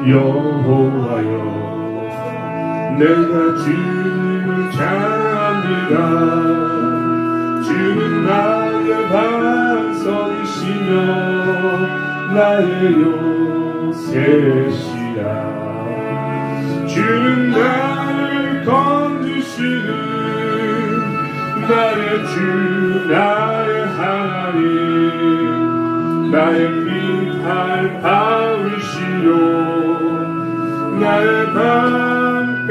여호와여 내가 주님을 찬양합니다. 주는 나의 반석이시며 나의 요새시라. 주는 나를 건지시는 나의 주 나의 하나님, 나의 피할 바위시요 나의 방패시라.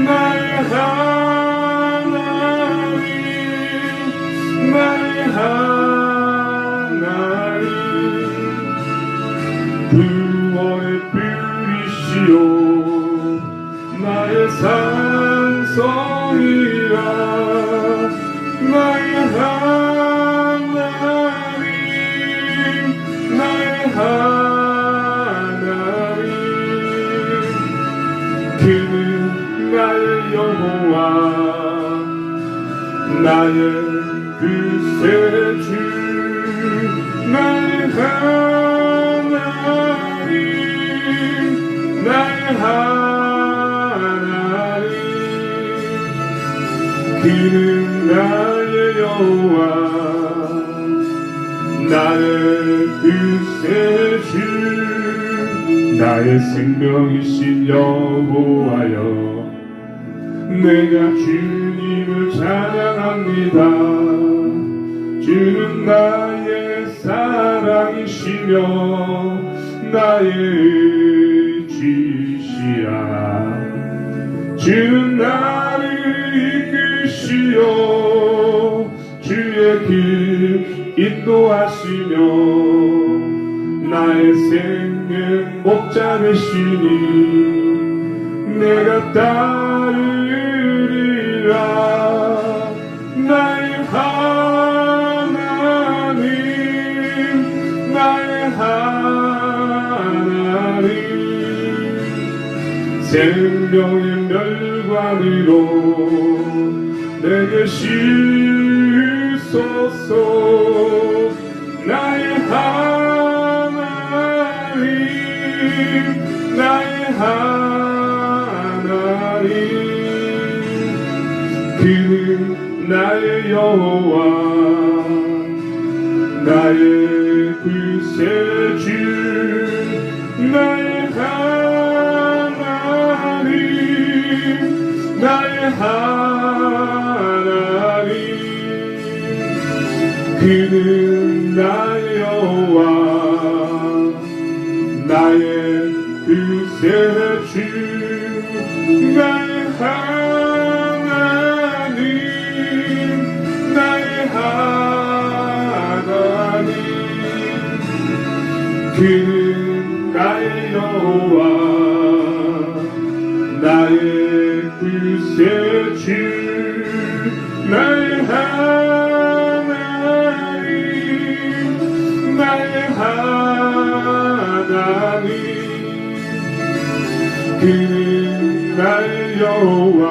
나의 하나님, 나의 하나님, 구원의 뿔이시요 나의 산성이라. 나의 하나님, 나의 하나님, 그는 나의 여호와 나의 구세주. 나의 하나님, 나의 하나님, 그는 나의 여호와 나의 구세주. 나의 생명이신 여호와여 내가 주님을 찬양합니다. 주는 나의 사랑이시며 나의 주시라. 주는 나를 이끄시어 주의 길 인도하시며 나의 생명 목자되시니 내가 따르리라. 나의 하나님, 나의 하나님, 생명의 멸관으로 내게 씌우소서. 나의 하나님, 나의 하나님, 그는 나의 여호와 나의 구세주. 나의 하나님, 나의 하나님, 그는 나의 여호와 나의 구세주. 나의 하나님, 나의 하나님, 그는 나의 여호와 나의 구세주. 나의 하나님, 나의 하나님, 그는 나의 여호와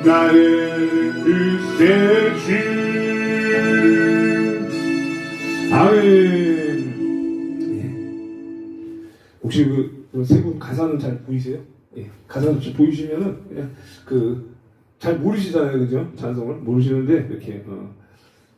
나의 구세주. 아멘. 혹시 그 세 분 가사는 잘 보이세요? 예, 가사는 좀 보이시면은 그냥 잘 모르시잖아요, 그죠? 찬송을 모르시는데 이렇게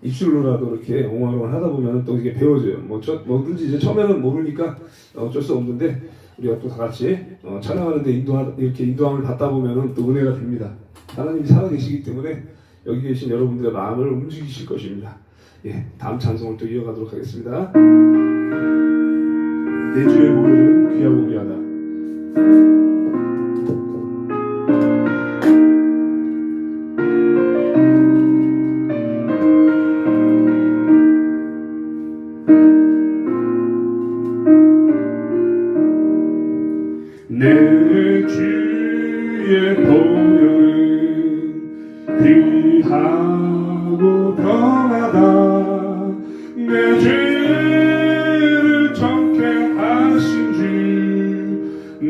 입술로라도 이렇게 옹알옹알 하다 보면 또 이게 배워져요. 뭐든지 이제 처음에는 모르니까 어쩔 수 없는데 우리가 또 다 같이 찬양하는데 이렇게 인도함을 받다 보면은 또 은혜가 됩니다. 하나님이 살아계시기 때문에 여기 계신 여러분들의 마음을 움직이실 것입니다. 예, 다음 찬송을 또 이어가도록 하겠습니다. 내 주의 보혈은 귀하고 귀하다. 내 주의 보혈은 귀하고 편하다. 내 죄를 정케 하신 주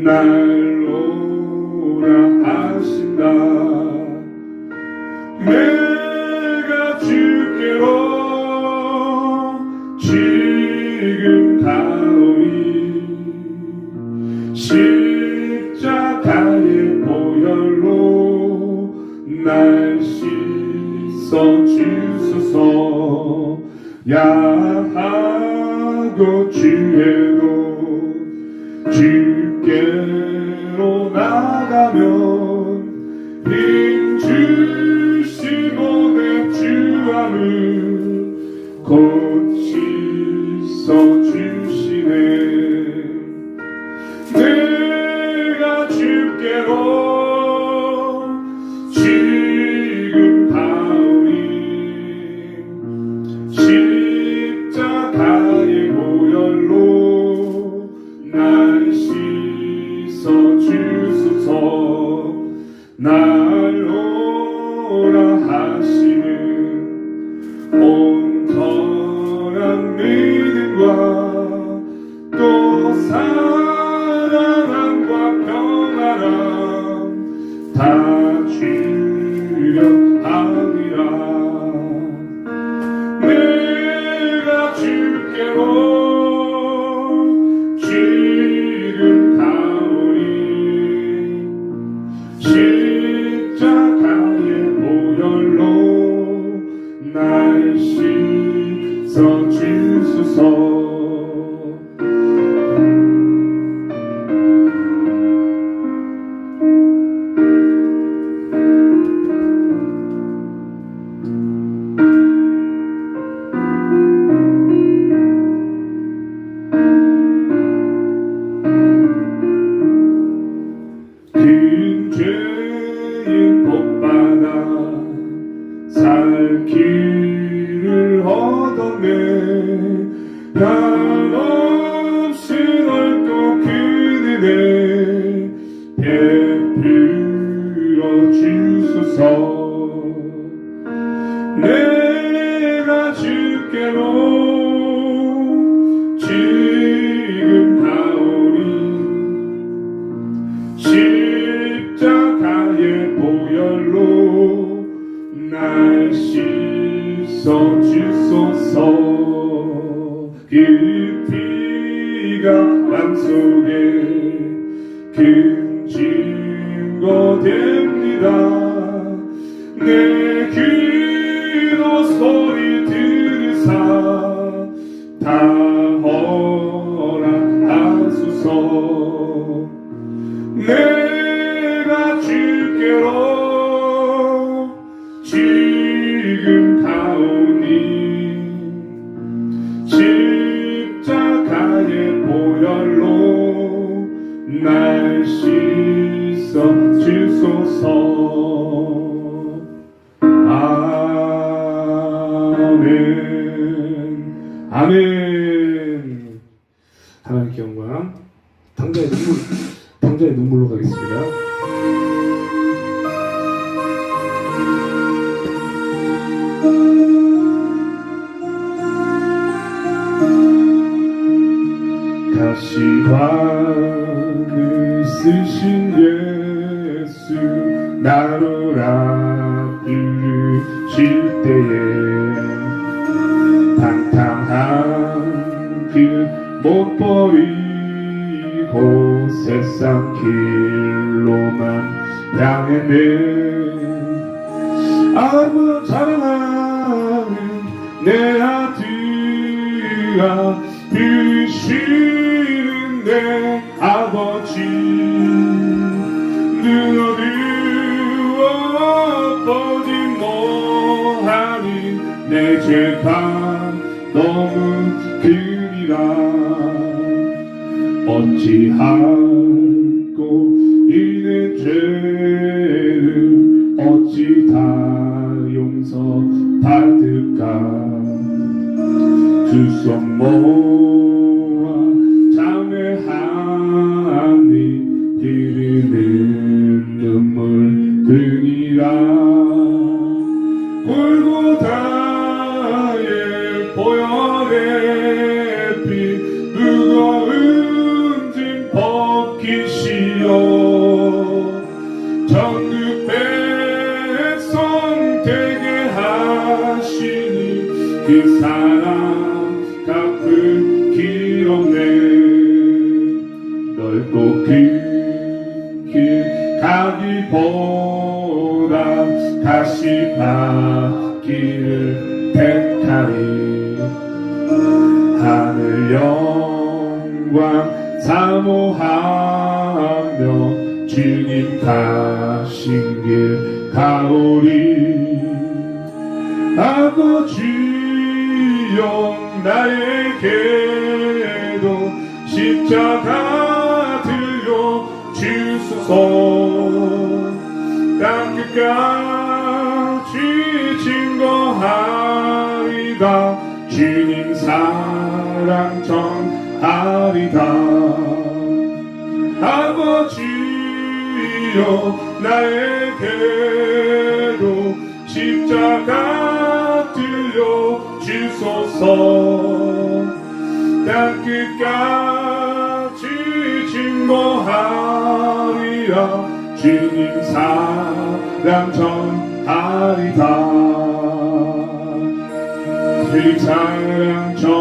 날 오라 하신다. 내가 주께로 지금 야하고 취해도 주께로 나가면 힘 주시고 내 주함을 곧 씻어주시네. 내가 주께로 지금 다오니 십자가의 보혈로 날 씻어주소서. 날 오라 하시는 온전한 믿음과 또 사랑함과 평안함 다 주려 함이라. 내가 주께로 지금 가오니 십자가의 보혈로 날 씻어주소서. 긴 죄인 복받아 살 길을 얻었네. 한없이 넓고 큰 은혜 베풀어 주소서. 내가 주께로 지금 가오니 십자가의 보혈로 날 씻어주소서. 그 피가 맘속에 큰 증거 됩니다. 내 기도 소리 들으사 다 허락하소서. 내가 주께로 지금 가오니 십자가의 보혈로 날 씻어주소서. 아멘. 아멘. 하나님께 영광. 당자의 눈물로 가겠습니다. 가시관을 쓰신 예수 나로 부르실 때에 방탕한 길 못 버리고 세상 길로만 향했네. 아무 자랑하는 내 아들아 부르시는 내 아버지 눈 어두워 뻗지 뭐하니 내 죄가 너무 크니라. 어찌하고 이내 죄를 어찌 다 용서받을까. 두 손 모아 참회하니 흐르는 눈물 등이라. 골고다의 보혈의 피 무거운 짐 벗기시오. 전국 백성 되게 하시니 그 사랑 갚을 길 없네. 넓고 큰 길 가기보다 가시밭길을 택하리. 영광 사모하며 주님 가신 길 가오리. 아버지여 나에게도 십자가 들려 주소서. 땅 끝까지 증거하리다 주님 사랑 전하리다. 아버지여 나에게도 십자가 들려 주소서. 땅 끝까지 증거하리라 주님 사랑 전하리다. 주님 사랑 전하리다.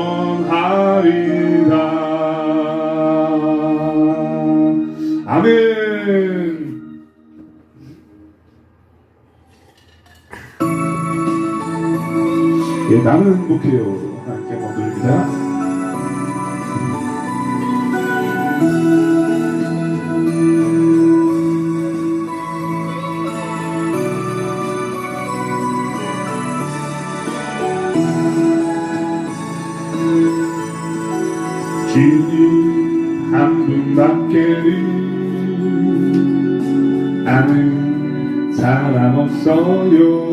아멘. 예, 나는 행복해요. 함께 한번 부릅니다. 주님 한 분밖에는 아는 사람 없어요.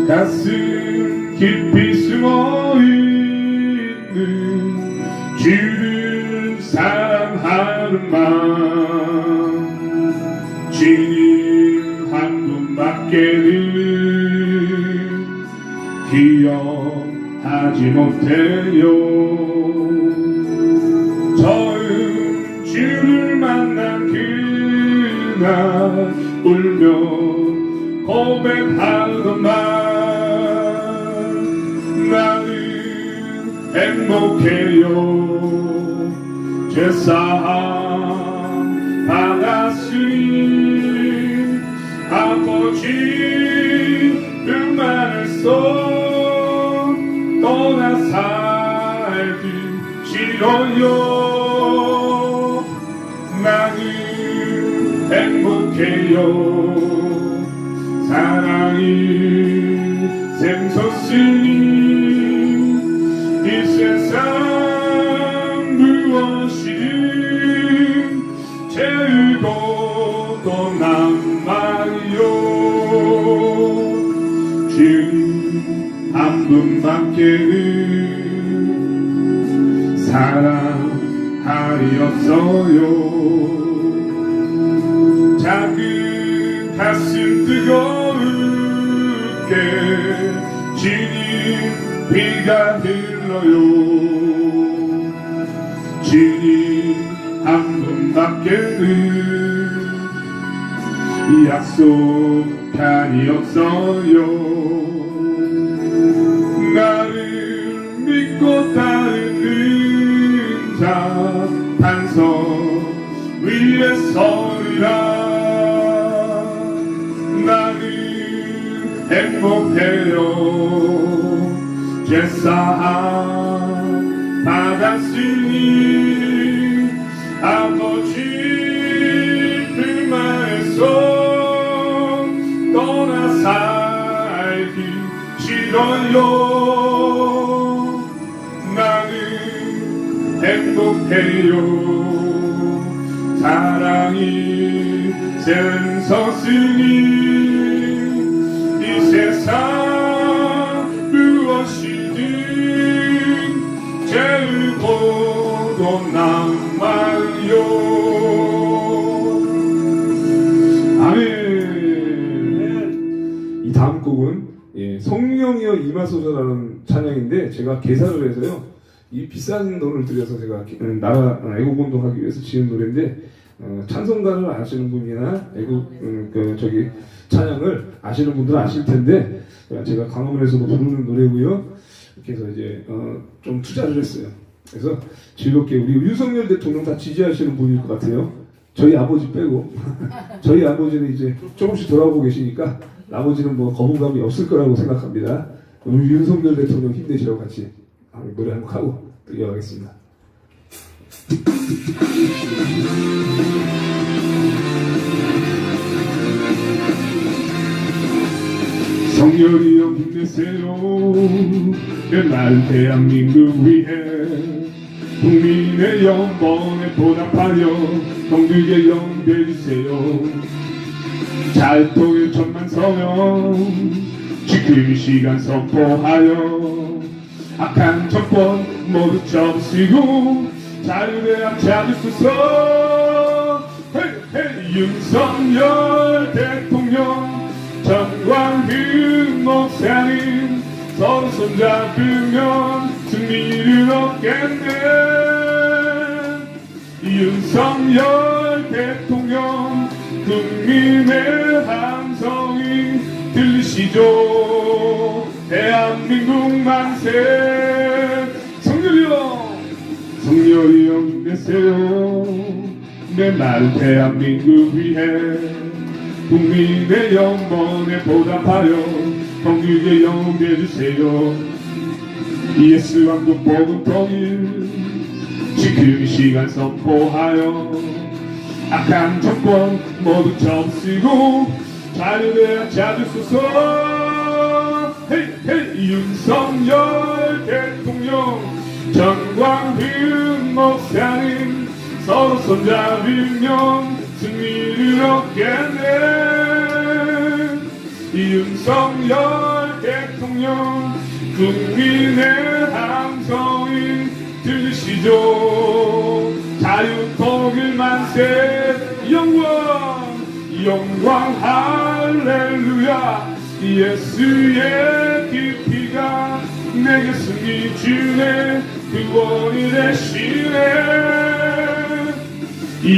가슴 깊이 숨어있는 주를 사랑하는 마음. 주님 한 분밖에는 기억하지 못해요. 처음 주를 만난 그날 울며 고백하던 말. 나는 행복해요. 죄사함 받았으니 아버지 그만해서 떠나 살기 싫어요. 나는 행복해요. 사랑이 샘솟으니 이 세상 무엇이든 채우고도 남아요. 주님 한 분밖에는 사랑할이 없어요. 작은 가슴 뜨거울게 주님 비가 흘러요. 주님 한 분밖에는 약속한이 없어요. 나를 믿고 따르는 자 반석 위에 서리라. 나는 행복해요. 죄사함 받았으니 아버지 그만해서 떠나 살기 싫어요. 나는 행복해요. 사랑이 샘솟으니 이 세상 무엇이든 채우고도 남아요. 아멘. 이 다음 곡은 성령이여 임하소서라는 찬양인데 제가 개사를 해서요. 이 비싼 돈을 들여서 제가 나라 애국운동하기 위해서 지은 노래인데 찬송가를 아시는 분이나 저기 찬양을 아시는 분들은 아실 텐데 제가 강화문에서도 부르는 노래고요. 이렇게 해서 이제 좀 투자를 했어요. 그래서 즐겁게 우리 윤석열 대통령 다 지지하시는 분일 것 같아요. 저희 아버지 빼고 저희 아버지는 이제 조금씩 돌아오고 계시니까 나머지는 뭐 거부감이 없을 거라고 생각합니다. 우리 윤석열 대통령 힘내시라고 같이 노래 한 곡 하고 또 이어가겠습니다. 성렬이 형 힘내세요. 맨날 대한민국 위해 국민의 영광에 보답하여 정직에 영대해주세요. 잘 통일 천만 서명 지금 이 시간 선포하여 악한 정권 모두 접으시고 자유대학 찾으소서. 윤석열 대통령 정광훈 목사님 서로 손잡으면 승리를 얻겠네. 윤석열 대통령 국민의 함성이 들리시죠. 대한민국 만세. 성렬이 형 힘내세요. 맨날 대한민국 위해 국민의 영광에 보답하여 정직에 영대해주세요. 예수 왕국 복음 통일 지금 이 시간 선포하여 악한 정권 모두 접으시고 자유대학 찾으소서. 윤석열 대통령 정광훈 목사님 서로 손잡으면 승리를 얻겠네. 윤석열 대통령 국민의 함성이 들리시죠. 자유 통일 만세. 영광 할렐루야. 예수의 그 피가 내게 승리 주네. 구원이 되시네.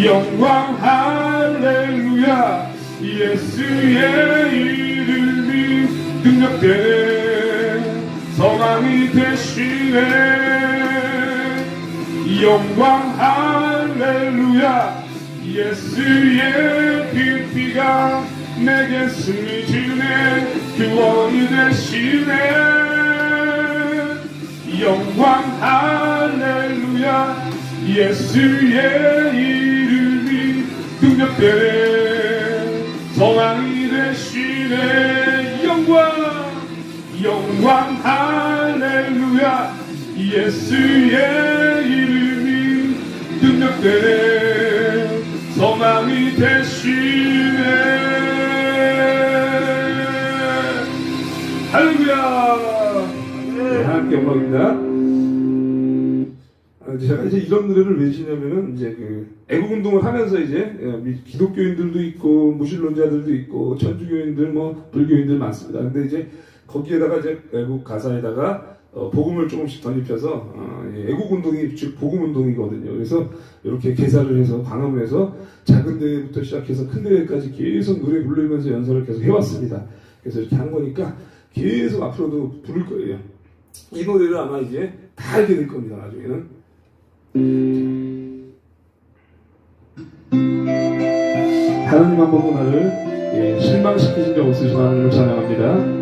영광 할렐루야. 예수의 이름이 능력되네. 소망이 되시네. 영광 할렐루야. 예수의 그 피가 내게 승리 주네. 구원이 되시네. 영광 할렐루야. 예수의 이름이 능력되네. 소망이 되시네. 영광 할렐루야. 예수의 이름이 능력되네. 소망이 되시네. 할렐루야. 네, 함께 영광입니다. 제가 이제 이런 노래를 왜 지냐면은 이제 애국 운동을 하면서 이제 기독교인들도 있고 무신론자들도 있고 천주교인들 뭐 불교인들 많습니다. 근데 이제 거기에다가 이제 애국 가사에다가 복음을 조금씩 덧입혀서 애국 운동이 즉 복음 운동이거든요. 그래서 이렇게 개사를 해서 광화문에서 작은 대회부터 시작해서 큰 대회까지 계속 노래 부르면서 연설을 계속 해왔습니다. 그래서 이렇게 한 거니까 계속 앞으로도 부를 거예요. 이 노래를 아마 이제 다 알게 될 겁니다. 나중에는. 하나님 한 번도 나를 실망시키신 적 없으신 하나님을 찬양합니다.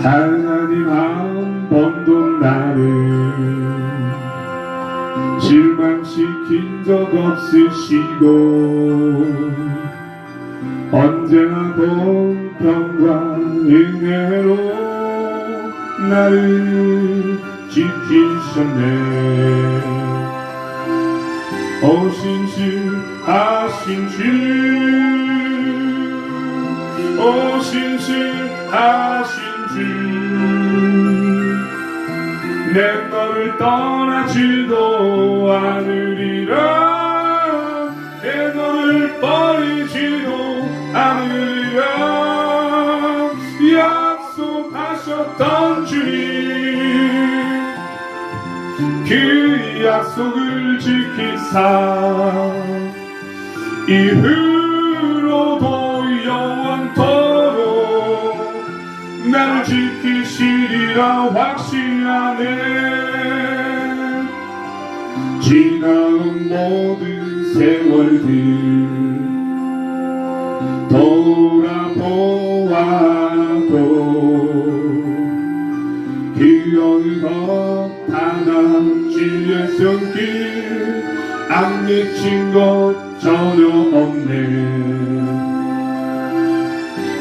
하나님 한 번도 나를 실망시킨 적 없으시고 언제나 공평과 은혜로 나를 지키셨네. 신실하신 주, 신실하신 주, 내 너를 떠나지도 않으리라. 내 너를 버리지도 않으리라. 약속하셨던 주님, 그 약속을 지키사 이후로도 영원토록 나를 지키시리라 확신하 확신하네. 지나온 모든 세월들 돌아보아도 그 어느 것 하나 주의 손길 안 미친 것 전혀 없네.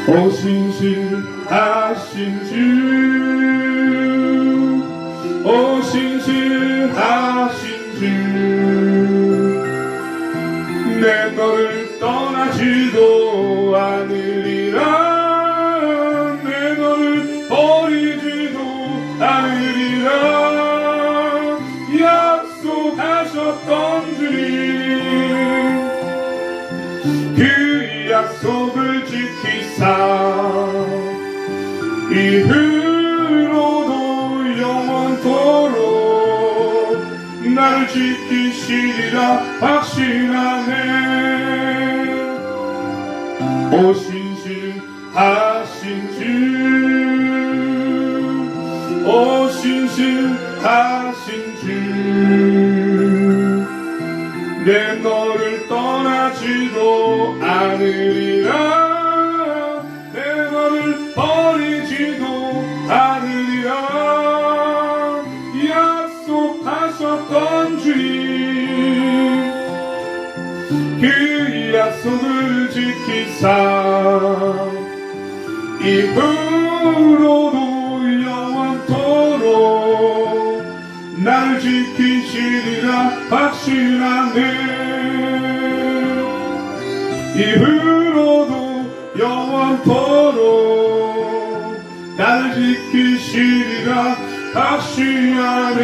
오 신실하신 주, 오 신실하신 주, 내 너를 떠나지도 않으리라. 내 너를 버리지도 않으리라. 약속하셨던 주님, 그 약속을 지키사 이후로도 영원토록 나를 지키시리라 확신하네. 오 신실하신 주, 오 신실하신 주, 내 너를 떠나지도 않으리라. 내 너를 버리지도 않으리라. 약속하셨던 주님, 그 약속을 지키사 이후로도 영원토록 나를 지키시리라 확신하네. 이후로도 영원토록 나를 지키시리라 확신하네.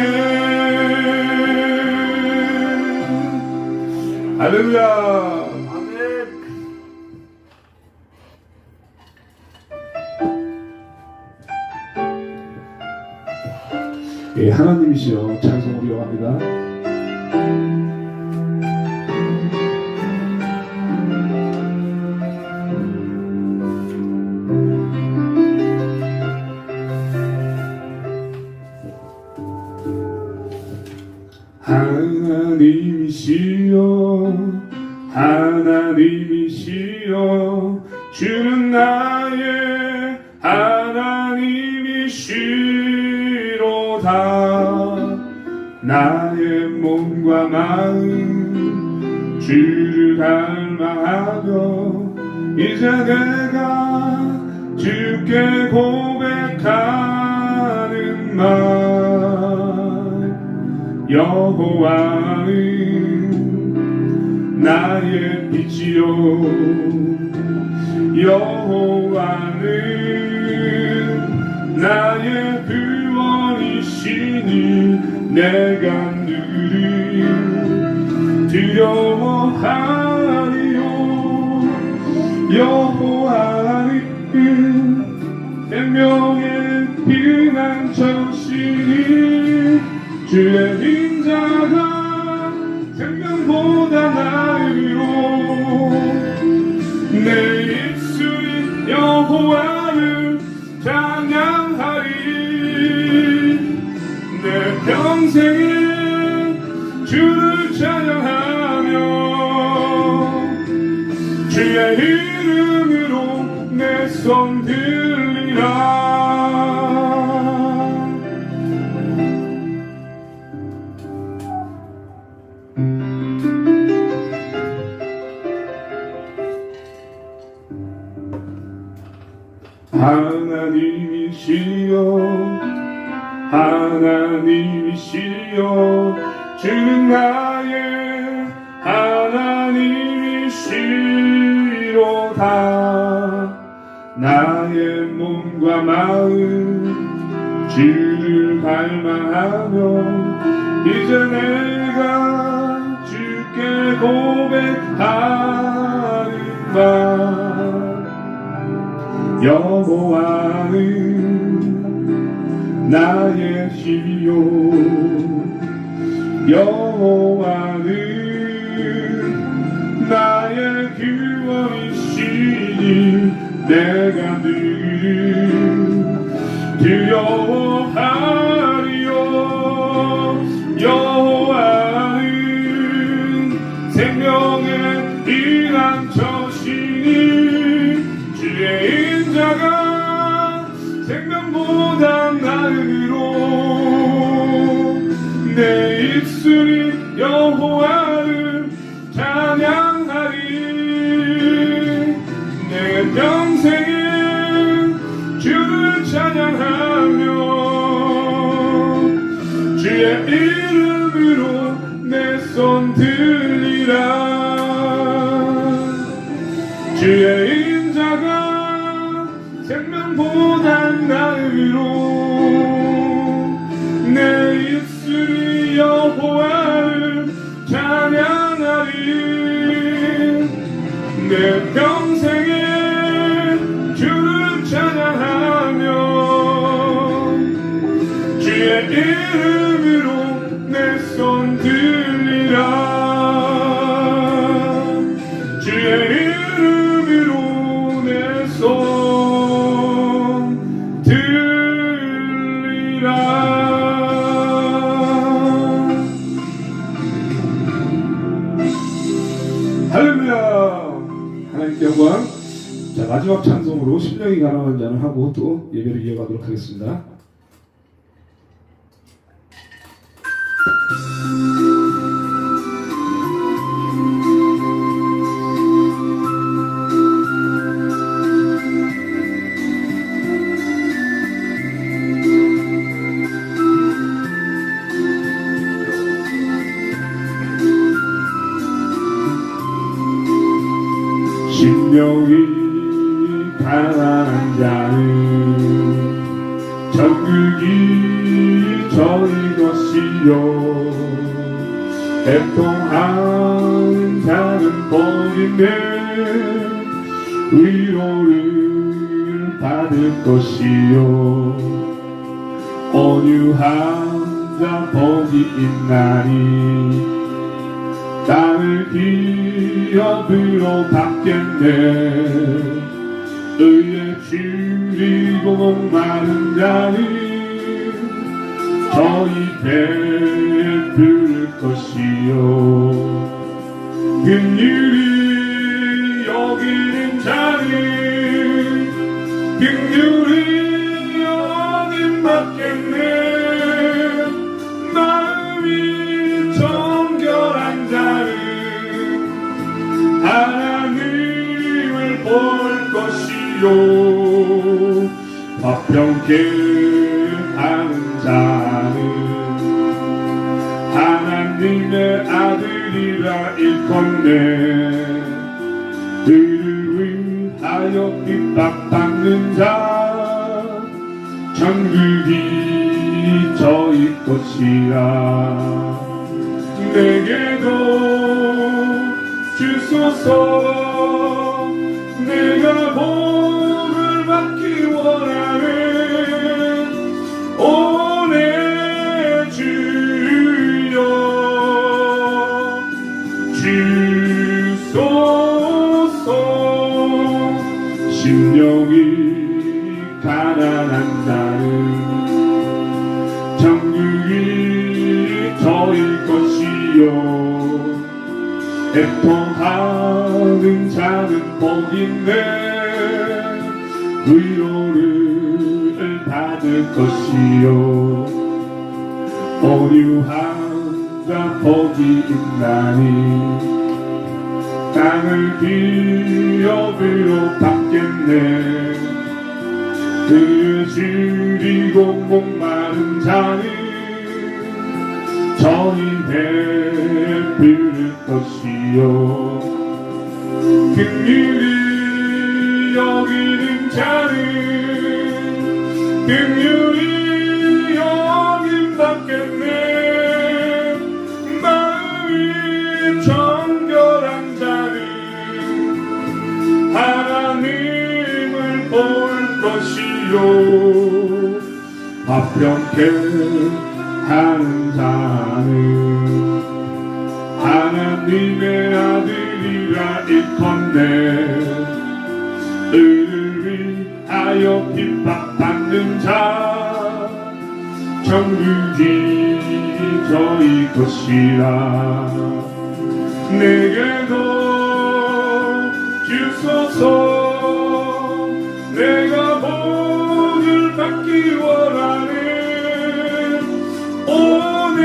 할렐루야. 아멘. 예, 하나님이시여 찬송 우려합니다. 하나님이시여 하나님이시여 주는 나의 하나님이시로다. 나의 몸과 마음 주를 닮아하며 이제 내가 주께 고백하는 말. 여호와는 나의 빛이요 여호와는 나의 구원이시니 내가 늘 두려워하리요. 여호와는 생명의 피난처시니 주의 인자가 생명보다 나으리로. 내 입술이 여호와를 찬양하리. 내 평생에 주를 찬양하며 주의 이름으로 내 손 들리라. 하나님이시여 하나님이시여 주는 나의 하나님이시로다. 나의 몸과 마음 주를 닮아하며 이제 내가 주께 고백하는 말. 여호와는 나의 힘이요 여호와는 나의 구원이시니 내가 늘 두려워하리요. 내 입술이 여호와를 찬양하리. 내 평생에 주를 찬양하며 주의 이름으로 내 손 들리라. 주의 인자가 생명보다 나으로 내 입술이 여호와를 찬양하리. 내 평생에 주를 찬양하며 주의 이름으로 내 손 들리라. 주의 이름으로 내 손 들리라. 할렐루야. 하나님께 영광. 자, 마지막 찬송으로 심령이 가난한 자는 하고 또 예배를 이어가도록 하겠습니다. 심령이 가난한 자는 전극이 저희 것이요 애통하는 자는 복인데 위로를 받을 것이요 온유한 자 복이 있나니 땅을 기업으로 받겠네. 의에 줄이고 목마른 자는 저희 배에 부를 것이요 긍휼히 여기는 자는 긍휼히 여김 받겠네. 마음이 정결한 자는 하나님을 볼 것이요 화평케 하는 자는 하나님의 아들이라 일컫네. 그를 위하여 핍박받는 자 천국이 저희 것이라. 내게도 주소서. 내가 복을 받기 원하네. 오 내 주여 주소서. 심령이 가난한 자는 천국이 저희 것이요 애통하는 자는 복인데 위로를 받을 것이요 온유한 자 복이 있나니 땅을 기업으로 받겠네. 그를 줄이고 목마른 자는 저희 배에 부를 것이요 긍휼히 여기는 자는 긍휼히 여김 받겠네. 마음이 정결한 자는 하나님을 볼 것이요 화평케 하는 자는 하나님의 아들이라 일컫네. 의를 위하여 핍박받는 자 천국이 저희 것이라. 내게도 주소서. 내가 복을 받기 원하네. 오 내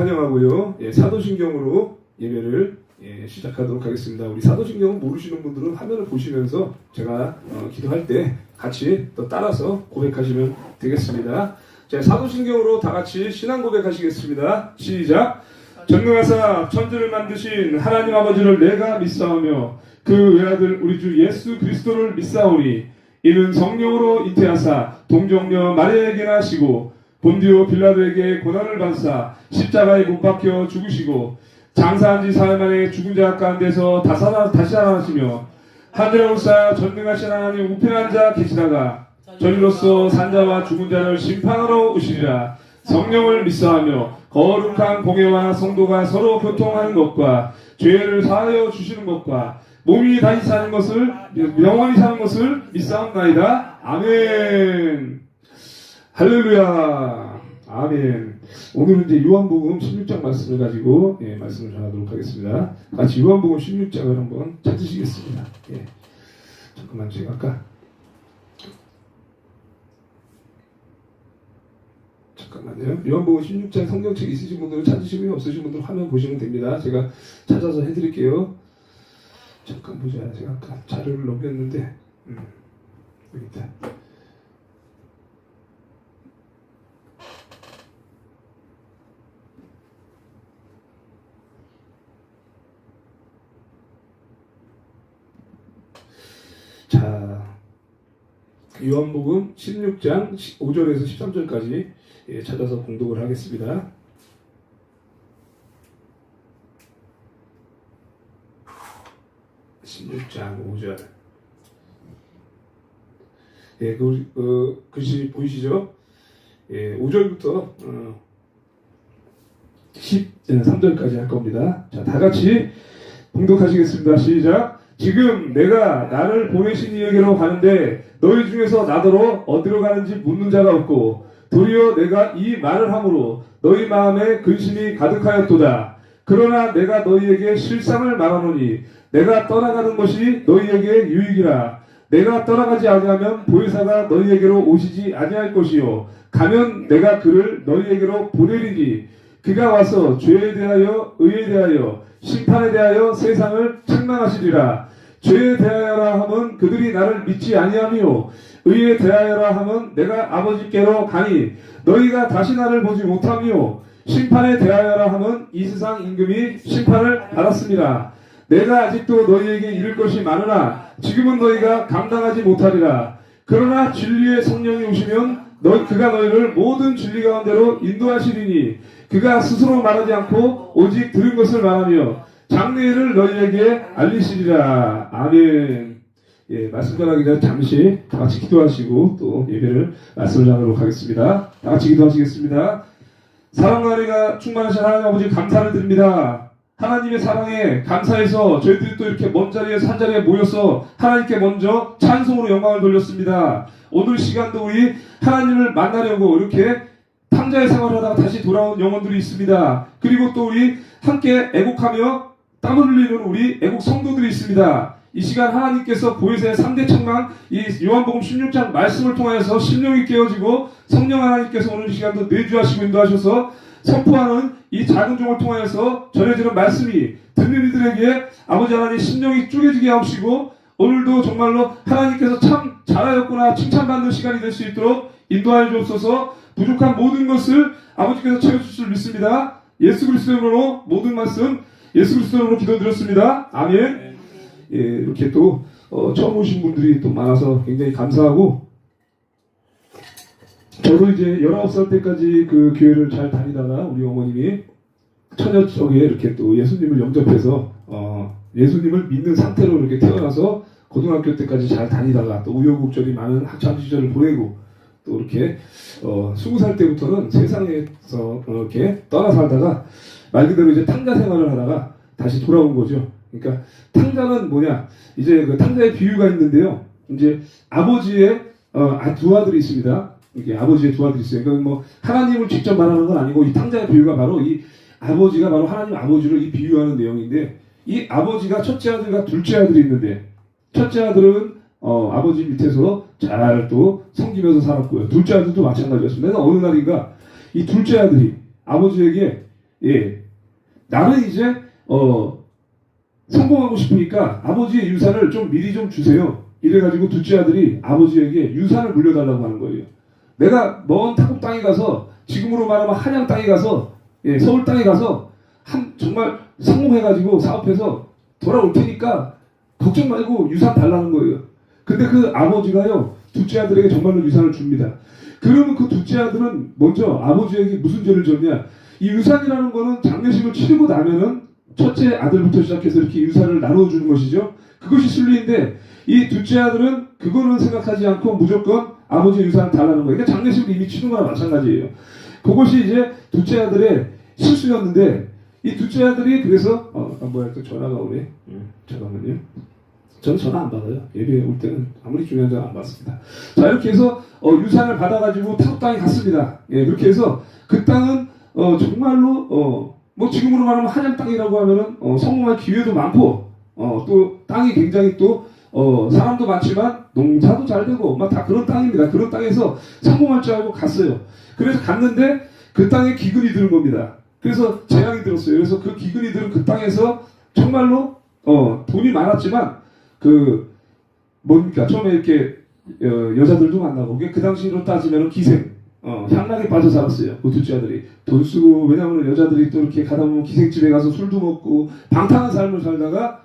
환영하고요. 예, 사도신경으로 예배를 시작하도록 하겠습니다. 우리 사도신경을 모르시는 분들은 화면을 보시면서 제가 기도할 때 같이 또 따라서 고백하시면 되겠습니다. 자, 사도신경으로 다 같이 신앙 고백하시겠습니다. 시작. 전능하사 천지를 만드신 하나님 아버지를 내가 믿사오며 그 외아들 우리 주 예수 그리스도를 믿사오니 이는 성령으로 잉태하사 동정녀 마리아에게 나시고 본디오 빌라도에게 고난을 받사 십자가에 못 박혀 죽으시고 장사한 지 사흘 만에 죽은 자 가운데서 다시 살아나시며 하늘에 올사 전능하신 하나님 우편한 자 계시다가 저리로서 산자와 죽은 자를 심판하러 오시리라. 성령을 믿사하며 거룩한 공예와 성도가 서로 교통하는 것과 죄를 사하여 주시는 것과 몸이 다시 사는 것을 영원히 사는 것을 믿사옵나이다. 아멘. 할렐루야. 아멘. 오늘은 이제 요한복음 16장 말씀을 가지고 말씀을 전하도록 하겠습니다. 같이 요한복음 16장을 한번 찾으시겠습니다. 잠깐만 제가 아까 잠깐만요. 요한복음 16장 성경책 있으신 분들은 찾으시고요. 없으신 분들은 화면 보시면 됩니다. 제가 찾아서 해드릴게요. 잠깐 보자. 제가 아까 자료를 넘겼는데 여기 있다. 자, 요한복음 16장 5절에서 13절까지 찾아서 공독을 하겠습니다. (16장 5절) 글씨 보이시죠? 5절부터 13절까지 할 겁니다. 자, 다 같이 공독하시겠습니다. 시작. 지금 내가 나를 보내신 이에게로 가는데 너희 중에서 나더러 어디로 가는지 묻는 자가 없고 도리어 내가 이 말을 함으로 너희 마음에 근심이 가득하였도다. 그러나 내가 너희에게 실상을 말하노니 내가 떠나가는 것이 너희에게 유익이라. 내가 떠나가지 아니하면 보혜사가 너희에게로 오시지 아니할 것이요 가면 내가 그를 너희에게로 보내리니 그가 와서 죄에 대하여 의에 대하여 심판에 대하여 세상을 책망하시리라. 죄에 대하여라 함은 그들이 나를 믿지 아니하며 의에 대하여라 함은 내가 아버지께로 가니 너희가 다시 나를 보지 못하며 심판에 대하여라 함은 이 세상 임금이 심판을 받았습니다. 내가 아직도 너희에게 이를 것이 많으나 지금은 너희가 감당하지 못하리라. 그러나 진리의 성령이 오시면 그가 너희를 모든 진리 가운데로 인도하시리니 그가 스스로 말하지 않고 오직 들은 것을 말하며 장래일을 너희에게 알리시리라. 아멘. 말씀 전하기 전에 잠시 다 같이 기도하시고 또 예배를 말씀을 나누도록 하겠습니다. 다 같이 기도하시겠습니다. 사랑과 은혜가 충만하신 하나님 아버지 감사를 드립니다. 하나님의 사랑에 감사해서 저희들이 또 이렇게 먼 자리에서 한 자리에 모여서 하나님께 먼저 찬송으로 영광을 돌렸습니다. 오늘 시간도 우리 하나님을 만나려고 이렇게 탕자의 생활을 하다가 다시 돌아온 영혼들이 있습니다. 그리고 또 우리 함께 애곡하며 땀을 흘리는 우리 애국 성도들이 있습니다. 이 시간 하나님께서 보혜사의 3대 천망 이 요한복음 16장 말씀을 통하여서 심령이 깨어지고 성령 하나님께서 오늘 이 시간도 내주하시고 인도하셔서 선포하는 이 작은 종을 통하여서 전해지는 말씀이 듣는 이들에게 아버지 하나님 심령이 쪼개지게 하시고 오늘도 정말로 하나님께서 참 잘하였구나 칭찬받는 시간이 될 수 있도록 인도하여 주옵소서. 부족한 모든 것을 아버지께서 채워주실 줄 믿습니다. 예수 그리스도로 모든 말씀 예수 그리스도로 기도드렸습니다. 아멘. 이렇게 또 처음 오신 분들이 또 많아서 굉장히 감사하고 저도 이제 19살 때까지 그 교회를 잘 다니다가 우리 어머님이 처녀 쪽에 이렇게 또 예수님을 영접해서 예수님을 믿는 상태로 이렇게 태어나서 고등학교 때까지 잘 다니다가 또 우여곡절이 많은 학창 시절을 보내고 또 이렇게 20살 때부터는 세상에서 이렇게 떠나 살다가 말 그대로 이제 탕자 생활을 하다가 다시 돌아온 거죠. 그러니까 탕자는 뭐냐? 이제 그 탕자의 비유가 있는데요. 이제 아버지의 두 아들이 있습니다. 이게 아버지의 두 아들이 있어요. 그러니까 뭐 하나님을 직접 말하는 건 아니고 이 탕자의 비유가 바로 이 아버지가 바로 하나님 아버지를 이 비유하는 내용인데 이 아버지가 첫째 아들과 둘째 아들이 있는데 첫째 아들은 아버지 밑에서 잘 또 섬기면서 살았고요. 둘째 아들도 마찬가지였습니다. 그래서 어느 날인가 이 둘째 아들이 아버지에게 예. 나는 이제 성공하고 싶으니까 아버지의 유산을 좀 미리 좀 주세요. 이래가지고 둘째 아들이 아버지에게 유산을 물려달라고 하는 거예요. 내가 먼 타국 땅에 가서 지금으로 말하면 한양 땅에 가서 서울 땅에 가서 정말 성공해가지고 사업해서 돌아올 테니까 걱정 말고 유산 달라는 거예요. 근데 그 아버지가요 둘째 아들에게 정말로 유산을 줍니다. 그러면 그 둘째 아들은 먼저 아버지에게 무슨 죄를 졌냐? 이 유산이라는 거는 장례식을 치르고 나면은 첫째 아들부터 시작해서 이렇게 유산을 나눠주는 것이죠. 그것이 순리인데 이 둘째 아들은 그거는 생각하지 않고 무조건 아버지의 유산을 달라는 거예요. 그러니까 장례식을 이미 치른 거나 마찬가지예요. 그것이 이제 둘째 아들의 실수였는데 이 둘째 아들이 그래서 뭐야 또 전화가 오네. 잠깐만요. 저는 전화 안 받아요. 예배 올 때는 아무리 중요한 전화 안 받습니다. 자 이렇게 해서 유산을 받아가지고 타국 땅에 갔습니다. 예, 그렇게 해서 그 땅은 정말로 뭐 지금으로 말하면 한양 땅이라고 하면은 성공할 기회도 많고 또 땅이 굉장히 또 사람도 많지만 농사도 잘 되고 막 다 그런 땅입니다. 그런 땅에서 성공할 줄 알고 갔어요. 그래서 갔는데 그 땅에 기근이 드는 겁니다. 그래서 재앙이 들었어요. 그래서 그 기근이 들은 그 땅에서 정말로 돈이 많았지만 그 뭡니까 처음에 이렇게 여자들도 만나고 그 당시로 따지면 기생 향락에 빠져 살았어요. 그 둘째 아들이 돈 쓰고 왜냐하면 여자들이 또 이렇게 가다 보면 기생집에 가서 술도 먹고 방탕한 삶을 살다가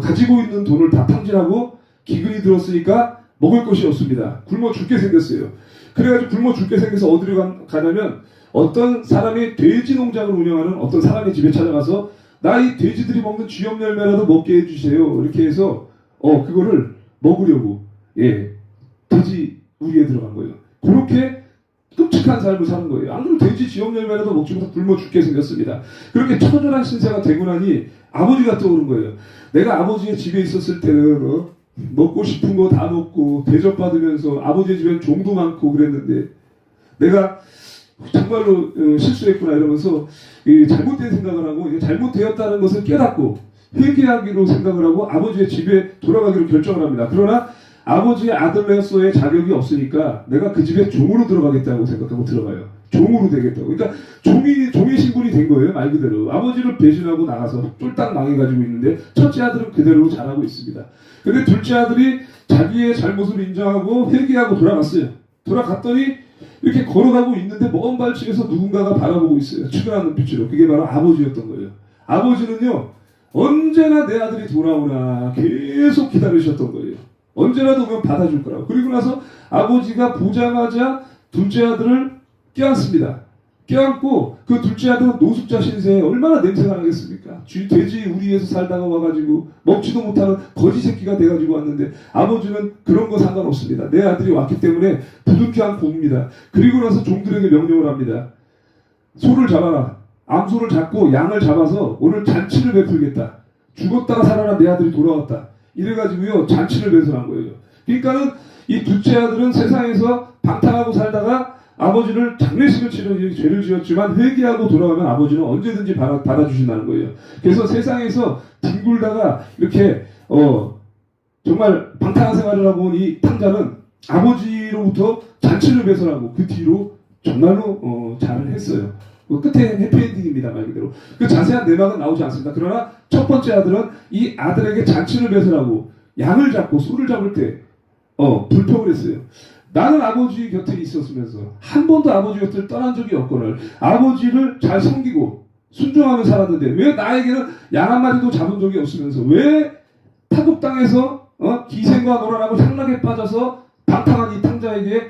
가지고 있는 돈을 다 탕진하고 기근이 들었으니까 먹을 것이 없습니다. 굶어 죽게 생겼어요. 그래가지고 굶어 죽게 생겨서 어디로 가냐면 어떤 사람이 돼지 농장을 운영하는 어떤 사람의 집에 찾아가서 나 이 돼지들이 먹는 쥐염 열매라도 먹게 해주세요. 이렇게 해서 그거를 먹으려고 돼지 우리에 들어간 거예요. 그렇게 끔찍한 삶을 사는 거예요. 안 그러면 돼지 쥐염 열매라도 먹지 못해 굶어 죽게 생겼습니다. 그렇게 처절한 신세가 되고 나니 아버지가 떠오른 거예요. 내가 아버지의 집에 있었을 때는 먹고 싶은 거 다 먹고 대접받으면서 아버지의 집엔 종도 많고 그랬는데 내가 정말로 실수했구나 이러면서 잘못된 생각을 하고 잘못되었다는 것을 깨닫고 회개하기로 생각을 하고 아버지의 집에 돌아가기로 결정을 합니다. 그러나 아버지의 아들로서의 자격이 없으니까 내가 그 집에 종으로 들어가겠다고 생각하고 들어가요. 종으로 되겠다고. 그러니까 종의 신분이 된 거예요. 말 그대로. 아버지를 배신하고 나가서 쫄딱 망해가지고 있는데 첫째 아들은 그대로 잘하고 있습니다. 근데 둘째 아들이 자기의 잘못을 인정하고 회개하고 돌아갔어요. 돌아갔더니 이렇게 걸어가고 있는데 먼 발치에서 누군가가 바라보고 있어요. 측은한 눈빛으로. 그게 바로 아버지였던 거예요. 아버지는요. 언제나 내 아들이 돌아오나 계속 기다리셨던 거예요. 언제라도 오면 받아줄 거라고. 그리고 나서 아버지가 보자마자 둘째 아들을 껴안습니다. 껴안고 그 둘째 아들은 노숙자 신세에 얼마나 냄새가 나겠습니까? 돼지 우리에서 살다가 와가지고 먹지도 못하는 거지 새끼가 돼가지고 왔는데 아버지는 그런 거 상관없습니다. 내 아들이 왔기 때문에 부둥켜 봅니다. 그리고 나서 종들에게 명령을 합니다. 소를 잡아라. 암소를 잡고 양을 잡아서 오늘 잔치를 베풀겠다. 죽었다가 살아난 내 아들이 돌아왔다. 이래가지고요 잔치를 배설한 거예요. 그러니까는 이 둘째 아들은 세상에서 방탕하고 살다가 아버지를 장례식을 치르는 죄를 지었지만 회개하고 돌아가면 아버지는 언제든지 받아주신다는 거예요. 그래서 세상에서 뒹굴다가 이렇게 정말 방탕한 생활을 하고 온 이 탕자는 아버지로부터 잔치를 배설하고 그 뒤로 정말로 잘을 했어요. 끝에 해피엔딩입니다. 말 그대로. 그 자세한 내막은 나오지 않습니다. 그러나 첫 번째 아들은 이 아들에게 잔치를 배설하고 양을 잡고 소를 잡을 때 불평을 했어요. 나는 아버지 곁에 있었으면서 한 번도 아버지 곁을 떠난 적이 없거늘 아버지를 잘 섬기고 순종하며 살았는데 왜 나에게는 양 한 마리도 잡은 적이 없으면서 왜 타국 땅에서 기생과 놀아나고 향락에 빠져서 방탕한 이 탕자에게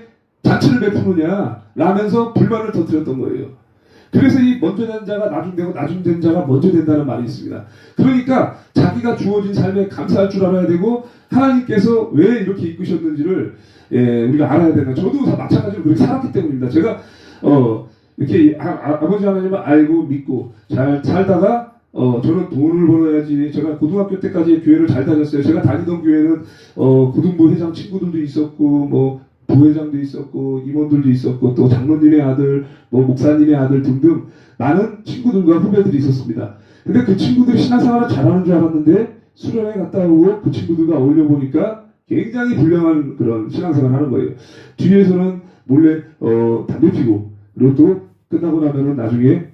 잔치를 베푸느냐 라면서 불만을 터뜨렸던 거예요. 그래서 이 먼저 된 자가 나중되고 나중된 자가 먼저 된다는 말이 있습니다. 그러니까 자기가 주어진 삶에 감사할 줄 알아야 되고 하나님께서 왜 이렇게 이끄셨는지를 우리가 알아야 된다. 저도 마찬가지로 그렇게 살았기 때문입니다. 제가 이렇게 아버지 하나님을 알고 믿고 잘 살다가 저는 돈을 벌어야지. 제가 고등학교 때까지 교회를 잘 다녔어요. 제가 다니던 교회는 고등부 회장 친구들도 있었고 뭐 부회장도 있었고 임원들도 있었고 또 장로님의 아들, 뭐 목사님의 아들 등등 많은 친구들과 후배들이 있었습니다. 근데 그 친구들이 신앙생활을 잘하는 줄 알았는데 수련회 갔다 오고 그 친구들과 어울려 보니까 굉장히 불량한 그런 신앙생활을 하는 거예요. 뒤에서는 몰래 담배 피고 그리고 또 끝나고 나면은 나중에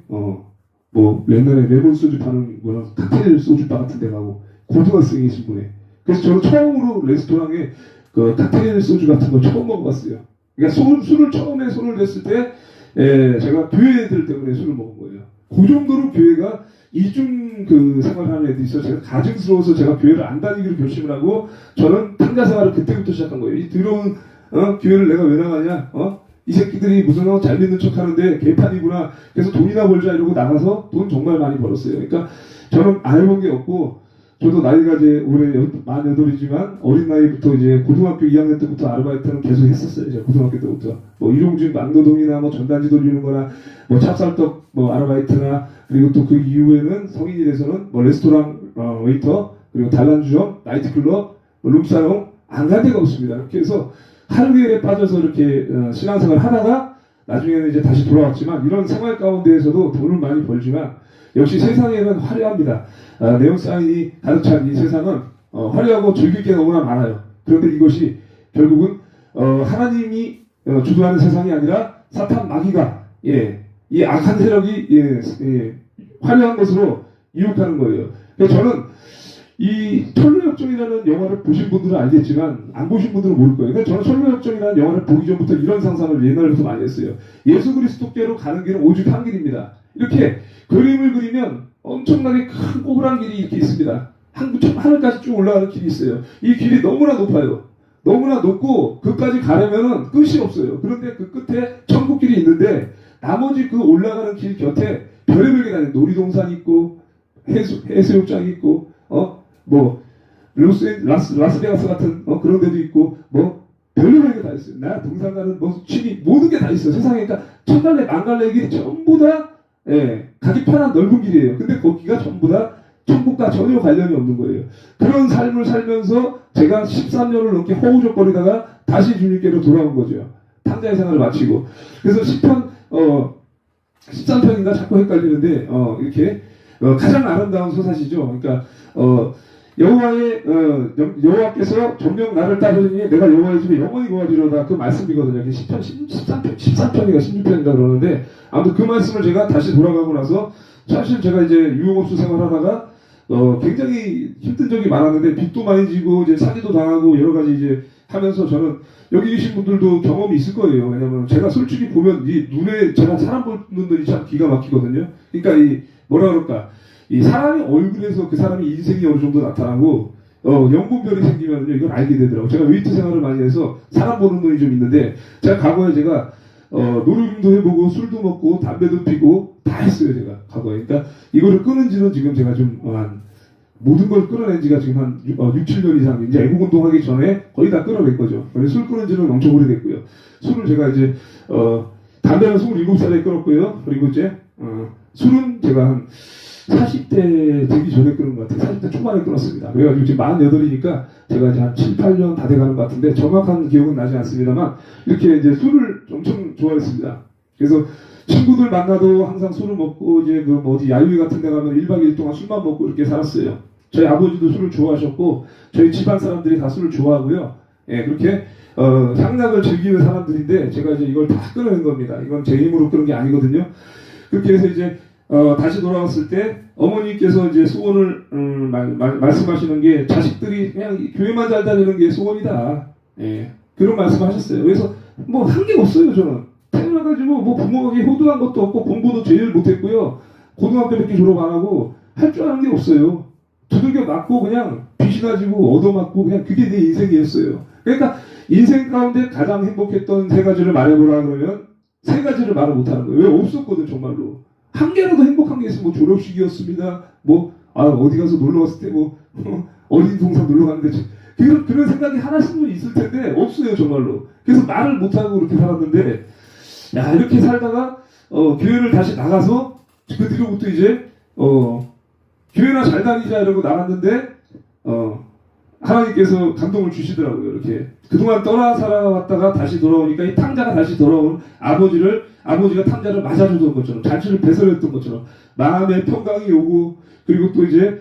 뭐 옛날에 레몬 소주 파는 거나 칵테일 소주바 같은 데 가고 고등학생이신 분에 그래서 저는 처음으로 레스토랑에 그 칵테일 소주 같은 거 처음 먹어봤어요. 그러니까 술을 처음에 손을 댔을 때 제가 교회 애들 때문에 술을 먹은 거예요. 그 정도로 교회가 이중 그 생활하는 애들이 있어서 제가 가증스러워서 제가 교회를 안 다니기로 결심을 하고 저는 탕자 생활을 그때부터 시작한 거예요. 이 더러운 교회를 내가 왜 나가냐? 이 새끼들이 무슨 잘 믿는 척 하는데 개판이구나. 그래서 돈이나 벌자 이러고 나가서 돈 정말 많이 벌었어요. 그러니까 저는 안 해본 게 없고 저도 나이가 이제 올해 48이지만 어린 나이부터 이제 고등학교 2학년 때부터 아르바이트는 계속 했었어요. 이제 고등학교 때부터 뭐 일용직 막노동이나 뭐 전단지 돌리는 거나 뭐 찹쌀떡 뭐 아르바이트나 그리고 또 그 이후에는 성인이 돼서는 뭐 레스토랑 웨이터 그리고 단란주점 나이트클럽 뭐 룸사롱 안 간 데가 없습니다. 이렇게 해서 하루에 빠져서 이렇게 신앙생활 하다가 나중에는 이제 다시 돌아왔지만 이런 생활 가운데에서도 돈을 많이 벌지만 역시 세상에는 화려합니다. 네온 사인이 가득 찬 이 세상은 화려하고 즐길 게 너무나 많아요. 그런데 이것이 결국은 하나님이 주도하는 세상이 아니라 사탄 마귀가 이 악한 세력이 화려한 것으로 유혹하는 거예요. 그래서 저는 이 철로역정이라는 영화를 보신 분들은 알겠지만 안 보신 분들은 모를 거예요. 그러니까 저는 철로역정이라는 영화를 보기 전부터 이런 상상을 옛날부터 많이 했어요. 예수 그리스도께로 가는 길은 오직 한 길입니다. 이렇게 그림을 그리면 엄청나게 큰 꼬부랑 길이 이렇게 있습니다. 하늘까지 쭉 올라가는 길이 있어요. 이 길이 너무나 높아요. 너무나 높고 그까지 가려면 끝이 없어요. 그런데 그 끝에 천국길이 있는데 나머지 그 올라가는 길 곁에 별의별 게 다 있어요. 놀이동산이 있고 해수욕장이 있고 뭐 라스베가스 같은 그런 데도 있고 뭐 별의별 게 다 있어요. 나 등산 가는 뭐 취미 모든 게 다 있어요. 세상에 그러니까 천갈래 만갈래 길이 전부 다 가기 편한 넓은 길이에요. 근데 거기가 전부 다 천국과 전혀 관련이 없는 거예요. 그런 삶을 살면서 제가 13년을 넘게 허우적거리다가 다시 주님께로 돌아온 거죠. 탕자의 생활을 마치고. 그래서 10편, 13편인가 자꾸 헷갈리는데, 이렇게, 가장 아름다운 서사시죠. 그러니까, 여호와께서 정녕 나를 따르니 내가 여호와의 집에 영원히 거하리로다 그 말씀이거든요. 10편, 13편인가 16편인가 그러는데 아무튼 그 말씀을 제가 다시 돌아가고 나서 사실 제가 이제 유흥업소 생활하다가 굉장히 힘든 적이 많았는데 빚도 많이 지고 이제 사기도 당하고 여러 가지 이제 하면서 저는 여기 계신 분들도 경험이 있을 거예요. 왜냐면 제가 솔직히 보면 이 눈에 제가 사람 보는 눈이 참 기가 막히거든요. 그러니까 이 뭐라 그럴까 이 사람의 얼굴에서 그 사람의 인생이 어느 정도 나타나고 연분별이 생기면요 이걸 알게 되더라고요. 제가 웨이트 생활을 많이 해서 사람 보는 눈이 좀 있는데 제가 과거에 제가 노름도 해보고 술도 먹고 담배도 피고 다 했어요. 제가 과거에. 그러니까 이거를 끊은 지는 지금 제가 좀 모든 걸 끊어낸 지가 지금 한 6, 7년 이상 이제 애국운동하기 전에 거의 다 끊어낸 거죠. 그래서 술 끊은 지는 엄청 오래됐고요. 술을 제가 이제 담배는 27살에 끊었고요. 그리고 이제 술은 제가 한 40대 되기 전에 끊은 것 같아요. 40대 초반에 끊었습니다. 그래가지고 지금 48이니까 제가 이제 한 7, 8년 다 돼가는 것 같은데 정확한 기억은 나지 않습니다만 이렇게 이제 술을 엄청 좋아했습니다. 그래서 친구들 만나도 항상 술을 먹고 이제 그 뭐 어디 야유회 같은 데 가면 1박 2일 동안 술만 먹고 이렇게 살았어요. 저희 아버지도 술을 좋아하셨고 저희 집안 사람들이 다 술을 좋아하고요. 그렇게 향락을 즐기는 사람들인데 제가 이제 이걸 다 끊어낸 겁니다. 이건 제 힘으로 끊은 게 아니거든요. 그렇게 해서 이제 다시 돌아왔을 때 어머니께서 이제 소원을 말씀하시는 게 자식들이 그냥 교회만 잘 다니는 게 소원이다. 그런 말씀하셨어요. 그래서 뭐 한 게 없어요. 저는 태어나가지고 뭐 부모에게 효도한 것도 없고 공부도 제일 못했고요. 고등학교밖에 졸업 안 하고 할 줄 아는 게 없어요. 두들겨 맞고 그냥 귀신아 지고 얻어맞고 그냥 그게 내 인생이었어요. 그러니까 인생 가운데 가장 행복했던 세 가지를 말해보라 그러면 세 가지를 말을 못하는 거예요. 왜 없었거든 정말로. 한 개라도 행복한 게 있으면 뭐 졸업식이었습니다. 뭐 어디 가서 놀러 갔을 때 뭐 어린 동산 놀러 갔는데 그런 생각이 하나씩은 있을 텐데 없어요 정말로. 그래서 말을 못하고 그렇게 살았는데 야 이렇게 살다가 교회를 다시 나가서 그 뒤로부터 이제 교회나 잘 다니자 이러고 나갔는데 하나님께서 감동을 주시더라고요. 이렇게 그동안 떠나 살아왔다가 다시 돌아오니까 이 탕자가 다시 돌아온 아버지가 탕자를 맞아주던 것처럼 잔치를 배설했던 것처럼 마음의 평강이 오고 그리고 또 이제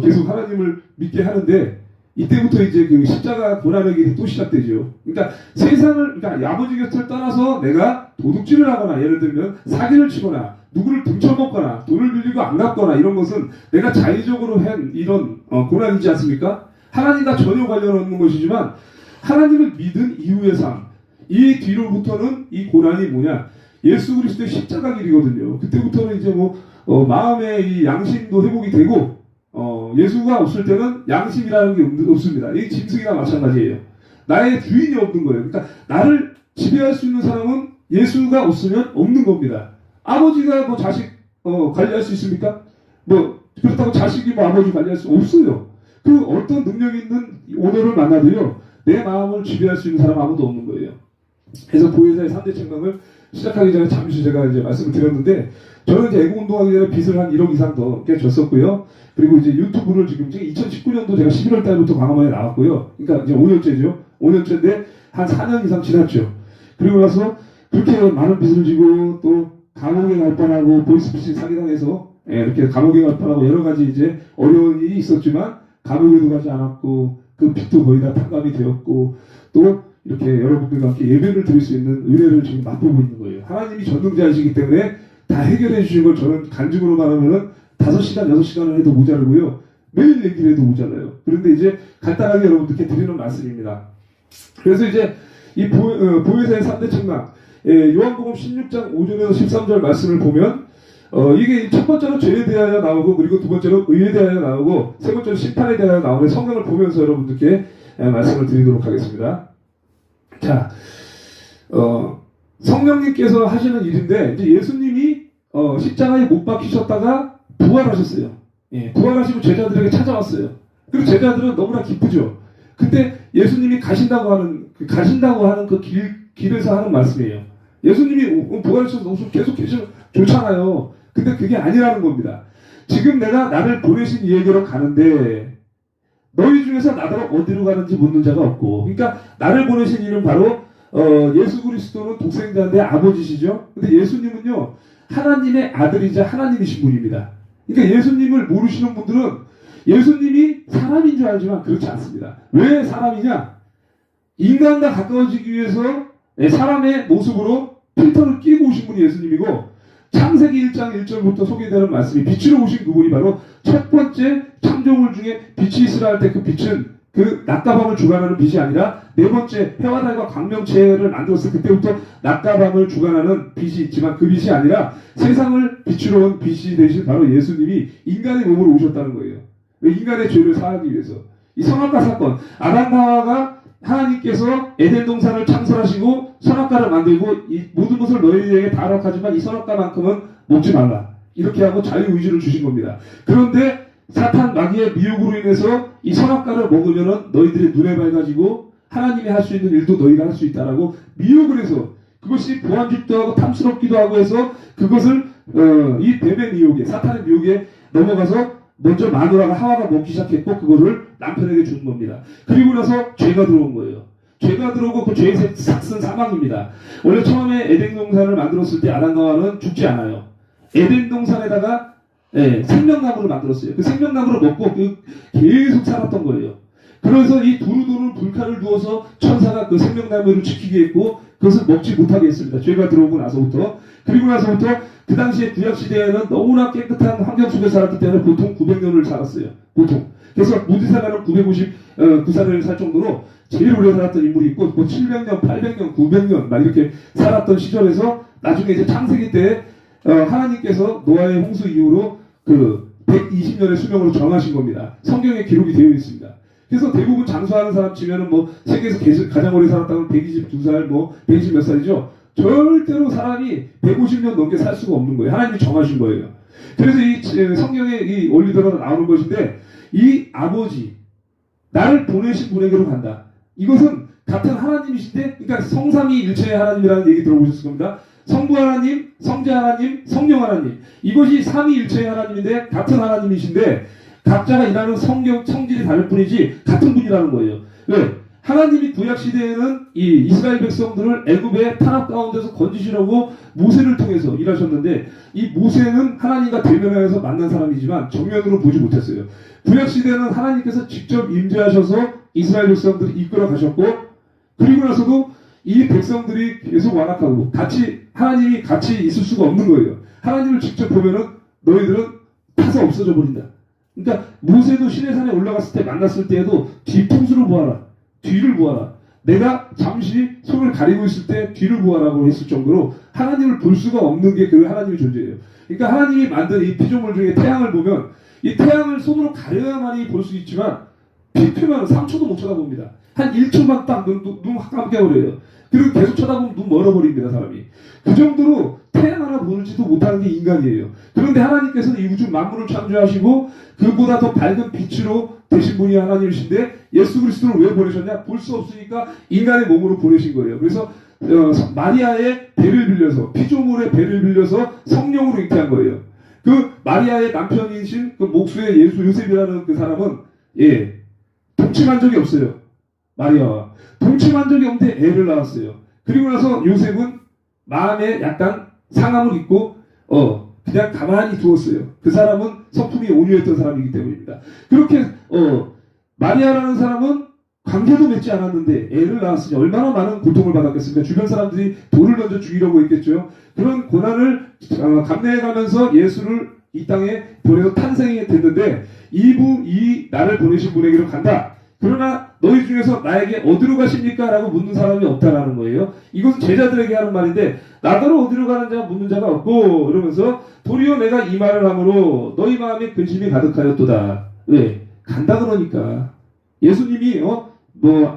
계속 하나님을 믿게 하는데 이때부터 이제 그 십자가 고난의 길이 또 시작되죠. 그러니까 세상을, 그러니까 아버지 곁을 떠나서 내가 도둑질을 하거나, 예를 들면 사기를 치거나, 누구를 등쳐먹거나, 돈을 빌리고 안 갚거나, 이런 것은 내가 자의적으로 한 이런 고난이지 않습니까? 하나님과 전혀 관련 없는 것이지만, 하나님을 믿은 이후의 삶, 이 뒤로부터는 이 고난이 뭐냐? 예수 그리스도의 십자가 길이거든요. 그때부터는 이제 마음의 이 양심도 회복이 되고, 예수가 없을 때는 양심이라는 게 없습니다. 이 짐승이나 마찬가지예요. 나의 주인이 없는 거예요. 그러니까 나를 지배할 수 있는 사람은 예수가 없으면 없는 겁니다. 아버지가 자식 관리할 수 있습니까? 그렇다고 자식이 아버지 관리할 수 없어요. 그 어떤 능력 있는 오너를 만나도요, 내 마음을 지배할 수 있는 사람 아무도 없는 거예요. 그래서 보혜사의 3대 책망을 시작하기 전에 잠시 제가 이제 말씀을 드렸는데, 저는 이제 애국운동하기 전에 빚을 한 1억 이상 더 졌었고요. 그리고 이제 유튜브를 지금 2019년도 제가 11월 달부터 광화문에 나왔고요. 그러니까 이제 5년째죠. 5년째인데 한 4년 이상 지났죠. 그리고 나서 그렇게 많은 빚을 지고 또 감옥에 갈 뻔하고 보이스피싱 사기당해서 이렇게 감옥에 갈 뻔하고 여러 가지 이제 어려운 일이 있었지만 감옥에도 가지 않았고 그 빚도 거의 다 탕감이 되었고 또 이렇게 여러분들과 함께 예배를 드릴 수 있는 은혜를 지금 맛보고 있는 거예요. 하나님이 전능자이시기 때문에 다 해결해 주신 걸 저는 간증으로 말하면은 5시간, 6시간을 해도 모자르고요. 매일 얘기를 해도 모자라요. 그런데 이제 간단하게 여러분들께 드리는 말씀입니다. 그래서 이제 이 보혜사의 3대 책망, 요한복음 16장 5절에서 13절 말씀을 보면 이게 첫 번째로 죄에 대하여 나오고 그리고 두 번째로 의에 대하여 나오고 세 번째로 심판에 대하여 나오는 성경을 보면서 여러분들께 말씀을 드리도록 하겠습니다. 자, 성령님께서 하시는 일인데 이제 예수님이 십자가에 못 박히셨다가 부활하셨어요. 부활하시고 제자들에게 찾아왔어요. 그리고 제자들은 너무나 기쁘죠. 그때 예수님이 가신다고 하는 그 길에서 하는 말씀이에요. 예수님이 부활하셔서 계속 계시면 좋잖아요. 근데 그게 아니라는 겁니다. 지금 내가 나를 보내신 이에게로 가는데 너희 중에서 나더러 어디로 가는지 묻는 자가 없고, 그러니까 나를 보내신 이는 바로 예수 그리스도는 독생자인데 아버지시죠. 근데 예수님은요 하나님의 아들이자 하나님이신 분입니다. 그러니까 예수님을 모르시는 분들은 예수님이 사람인 줄 알지만 그렇지 않습니다. 왜 사람이냐? 인간과 가까워지기 위해서 사람의 모습으로 필터를 끼고 오신 분이 예수님이고, 창세기 1장 1절부터 소개되는 말씀이 빛으로 오신 그분이 바로 첫 번째 창조물 중에 빛이 있으라 할 때 그 빛은 그 낮과 밤을 주관하는 빛이 아니라 네 번째 해와 달과 광명체를 만들었을 그때부터 낮과 밤을 주관하는 빛이 있지만 그 빛이 아니라 세상을 비추러 온 빛이 되신 바로 예수님이 인간의 몸으로 오셨다는 거예요. 왜? 인간의 죄를 사하기 위해서. 이 선악과 사건, 아담과 하와가 하나님께서 에덴 동산을 창설하시고 선악과를 만들고 이 모든 것을 너희에게 다 허락하지만 이 선악과만큼은 먹지 말라, 이렇게 하고 자유의지를 주신 겁니다. 그런데 사탄 마귀의 미혹으로 인해서 이 선악과를 먹으면은 너희들의 눈에 밝아지고 하나님이 할 수 있는 일도 너희가 할 수 있다라고 미혹을 해서, 그것이 보안짓도 하고 탐스럽기도 하고 해서 그것을 이 뱀의 미혹에, 사탄의 미혹에 넘어가서 먼저 마누라가 하와가 먹기 시작했고 그거를 남편에게 준 겁니다. 그리고 나서 죄가 들어온 거예요. 죄가 들어오고 그 죄의 삭은 사망입니다. 원래 처음에 에덴 동산을 만들었을 때 아담과 하와는 죽지 않아요. 에덴 동산에다가 생명나무를 만들었어요. 그 생명나무를 먹고 계속 살았던 거예요. 그래서 이 두루두루 불칼을 두어서 천사가 그 생명나무를 지키게 했고 그것을 먹지 못하게 했습니다. 죄가 들어오고 나서부터. 그리고 나서부터 그 당시에 구약시대에는 너무나 깨끗한 환경 속에 살았기 때문에 보통 900년을 살았어요. 보통. 그래서 무디사가는 959살을 살 정도로 제일 오래 살았던 인물이 있고 700년, 800년, 900년 막 이렇게 살았던 시절에서 나중에 이제 창세기 때 하나님께서 노아의 홍수 이후로 그 120년의 수명으로 정하신 겁니다. 성경에 기록이 되어 있습니다. 그래서 대부분 장수하는 사람 치면은 세계에서 가장 오래 살았다면 122살, 120 몇 살이죠. 절대로 사람이 150년 넘게 살 수가 없는 거예요. 하나님이 정하신 거예요. 그래서 이 성경의 이 원리대로 나오는 것인데, 이 아버지, 나를 보내신 분에게로 간다. 이것은 같은 하나님이신데, 그러니까 성삼위 일체의 하나님이라는 얘기 들어보셨을 겁니다. 성부 하나님, 성자 하나님, 성령 하나님. 이것이 삼위일체의 하나님인데 같은 하나님이신데 각자가 일하는 성질이 다를 뿐이지 같은 분이라는 거예요. 왜? 하나님이 구약 시대에는 이 이스라엘 백성들을 애굽의 탄압 가운데서 건지시려고 모세를 통해서 일하셨는데, 이 모세는 하나님과 대면하여서 만난 사람이지만 정면으로 보지 못했어요. 구약 시대는 하나님께서 직접 임재하셔서 이스라엘 백성들을 이끌어 가셨고, 그리고 나서도 이 백성들이 계속 완악하고 하나님이 같이 있을 수가 없는 거예요. 하나님을 직접 보면은 너희들은 타서 없어져 버린다. 그러니까 모세도 시내산에 올라갔을 때 만났을 때에도 뒤통수를 보아라, 뒤를 보아라, 내가 잠시 손을 가리고 있을 때 뒤를 보아라고 했을 정도로 하나님을 볼 수가 없는 게 그 하나님의 존재예요. 그러니까 하나님이 만든 이 피조물 중에 태양을 보면 이 태양을 손으로 가려야만이 볼 수 있지만 비피면 3초도 못 쳐다봅니다. 한 1초만 딱 눈 감겨버려요. 그리고 계속 쳐다보면 눈 멀어버립니다, 사람이. 그 정도로 태양 하나 보지도 못하는 게 인간이에요. 그런데 하나님께서는 이 우주 만물을 창조하시고 그보다 더 밝은 빛으로 되신 분이 하나님이신데 예수 그리스도를 왜 보내셨냐? 볼 수 없으니까 인간의 몸으로 보내신 거예요. 그래서 마리아의 배를 빌려서, 피조물의 배를 빌려서 성령으로 잉태한 거예요. 그 마리아의 남편이신 그 목수의 요셉이라는 그 사람은 동침한 적이 없어요. 마리아와 동침한 적이 없는데 애를 낳았어요. 그리고 나서 요셉은 마음에 약간 상함을 입고 그냥 가만히 두었어요. 그 사람은 성품이 온유했던 사람이기 때문입니다. 그렇게 마리아라는 사람은 관계도 맺지 않았는데 애를 낳았으니 얼마나 많은 고통을 받았겠습니까? 주변 사람들이 돌을 던져 죽이려고 했겠죠. 그런 고난을 감내해가면서 예수를 이 땅에 보내서 탄생이 됐는데, 이 나를 보내신 분에게로 간다. 그러나 너희 중에서 나에게 어디로 가십니까? 라고 묻는 사람이 없다라는 거예요. 이것은 제자들에게 하는 말인데, 나더러 어디로 가는 자 묻는 자가 없고, 이러면서 도리어 내가 이 말을 함으로 너희 마음에 근심이 가득하였도다. 왜? 간다 그러니까. 예수님이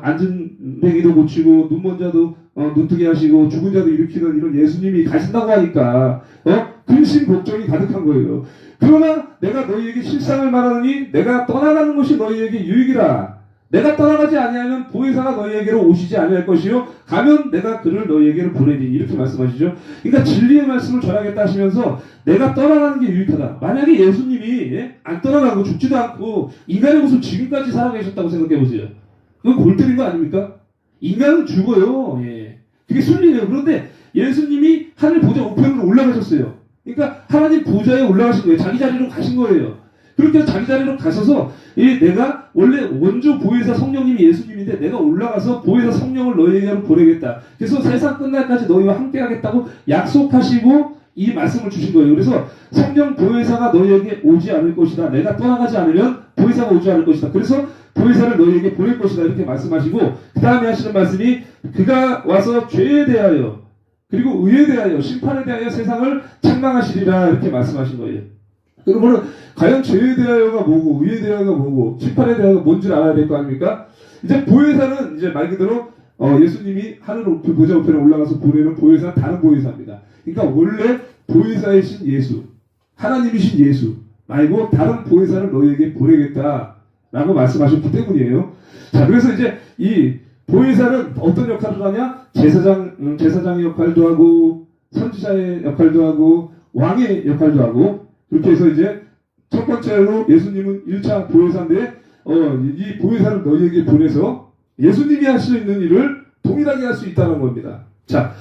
앉은 뱅이도 고치고 눈먼 자도 눈뜨게 하시고 죽은 자도 일으키는 이런 예수님이 가신다고 하니까 근심 걱정이 가득한 거예요. 그러나 내가 너희에게 실상을 말하느니 내가 떠나가는 것이 너희에게 유익이라. 내가 떠나가지 아니하면 보혜사가 너희에게로 오시지 아니할 것이요 가면 내가 그를 너희에게로 보내니, 이렇게 말씀하시죠. 그러니까 진리의 말씀을 전하겠다 하시면서 내가 떠나가는 게 유익하다. 만약에 예수님이 안 떠나가고 죽지도 않고 인간의 모습 지금까지 살아계셨다고 생각해 보세요. 그건 골 때린 거 아닙니까? 인간은 죽어요. 그게 순리예요. 그런데 예수님이 하늘 보좌 우편으로 올라가셨어요. 그러니까 하나님 보좌에 올라가신 거예요. 자기 자리로 가신 거예요. 그렇게 해서 자기 자리로 가셔서 내가 원래 원조 보혜사 성령님이 예수님인데 내가 올라가서 보혜사 성령을 너희에게로 보내겠다. 그래서 세상 끝날까지 너희와 함께 하겠다고 약속하시고 이 말씀을 주신 거예요. 그래서 성령 보혜사가 너희에게 오지 않을 것이다. 내가 떠나가지 않으면 보혜사가 오지 않을 것이다. 그래서 보혜사를 너희에게 보낼 것이다. 이렇게 말씀하시고 그 다음에 하시는 말씀이 그가 와서 죄에 대하여 그리고 의에 대하여 심판에 대하여 세상을 책망하시리라, 이렇게 말씀하신 거예요. 그러면 과연 죄에 대하여가 뭐고 의에 대하여가 뭐고 심판에 대하여가 뭔지를 알아야 될 거 아닙니까? 이제 보혜사는 이제 말 그대로 예수님이 하늘 보좌 우편에 올라가서 보내는 보혜사는 다른 보혜사입니다. 그러니까 원래 보혜사이신 예수, 하나님이신 예수 말고 다른 보혜사를 너희에게 보내겠다라고 말씀하셨기 때문이에요. 자, 그래서 이제 이 보혜사는 어떤 역할을 하냐? 제사장의 역할도 하고 선지자의 역할도 하고 왕의 역할도 하고, 그렇게 해서 이제 첫 번째로 예수님은 1차 보혜사인데 이 보혜사를 너희에게 보내서 예수님이 할 수 있는 일을 동일하게 할 수 있다는 겁니다. 자,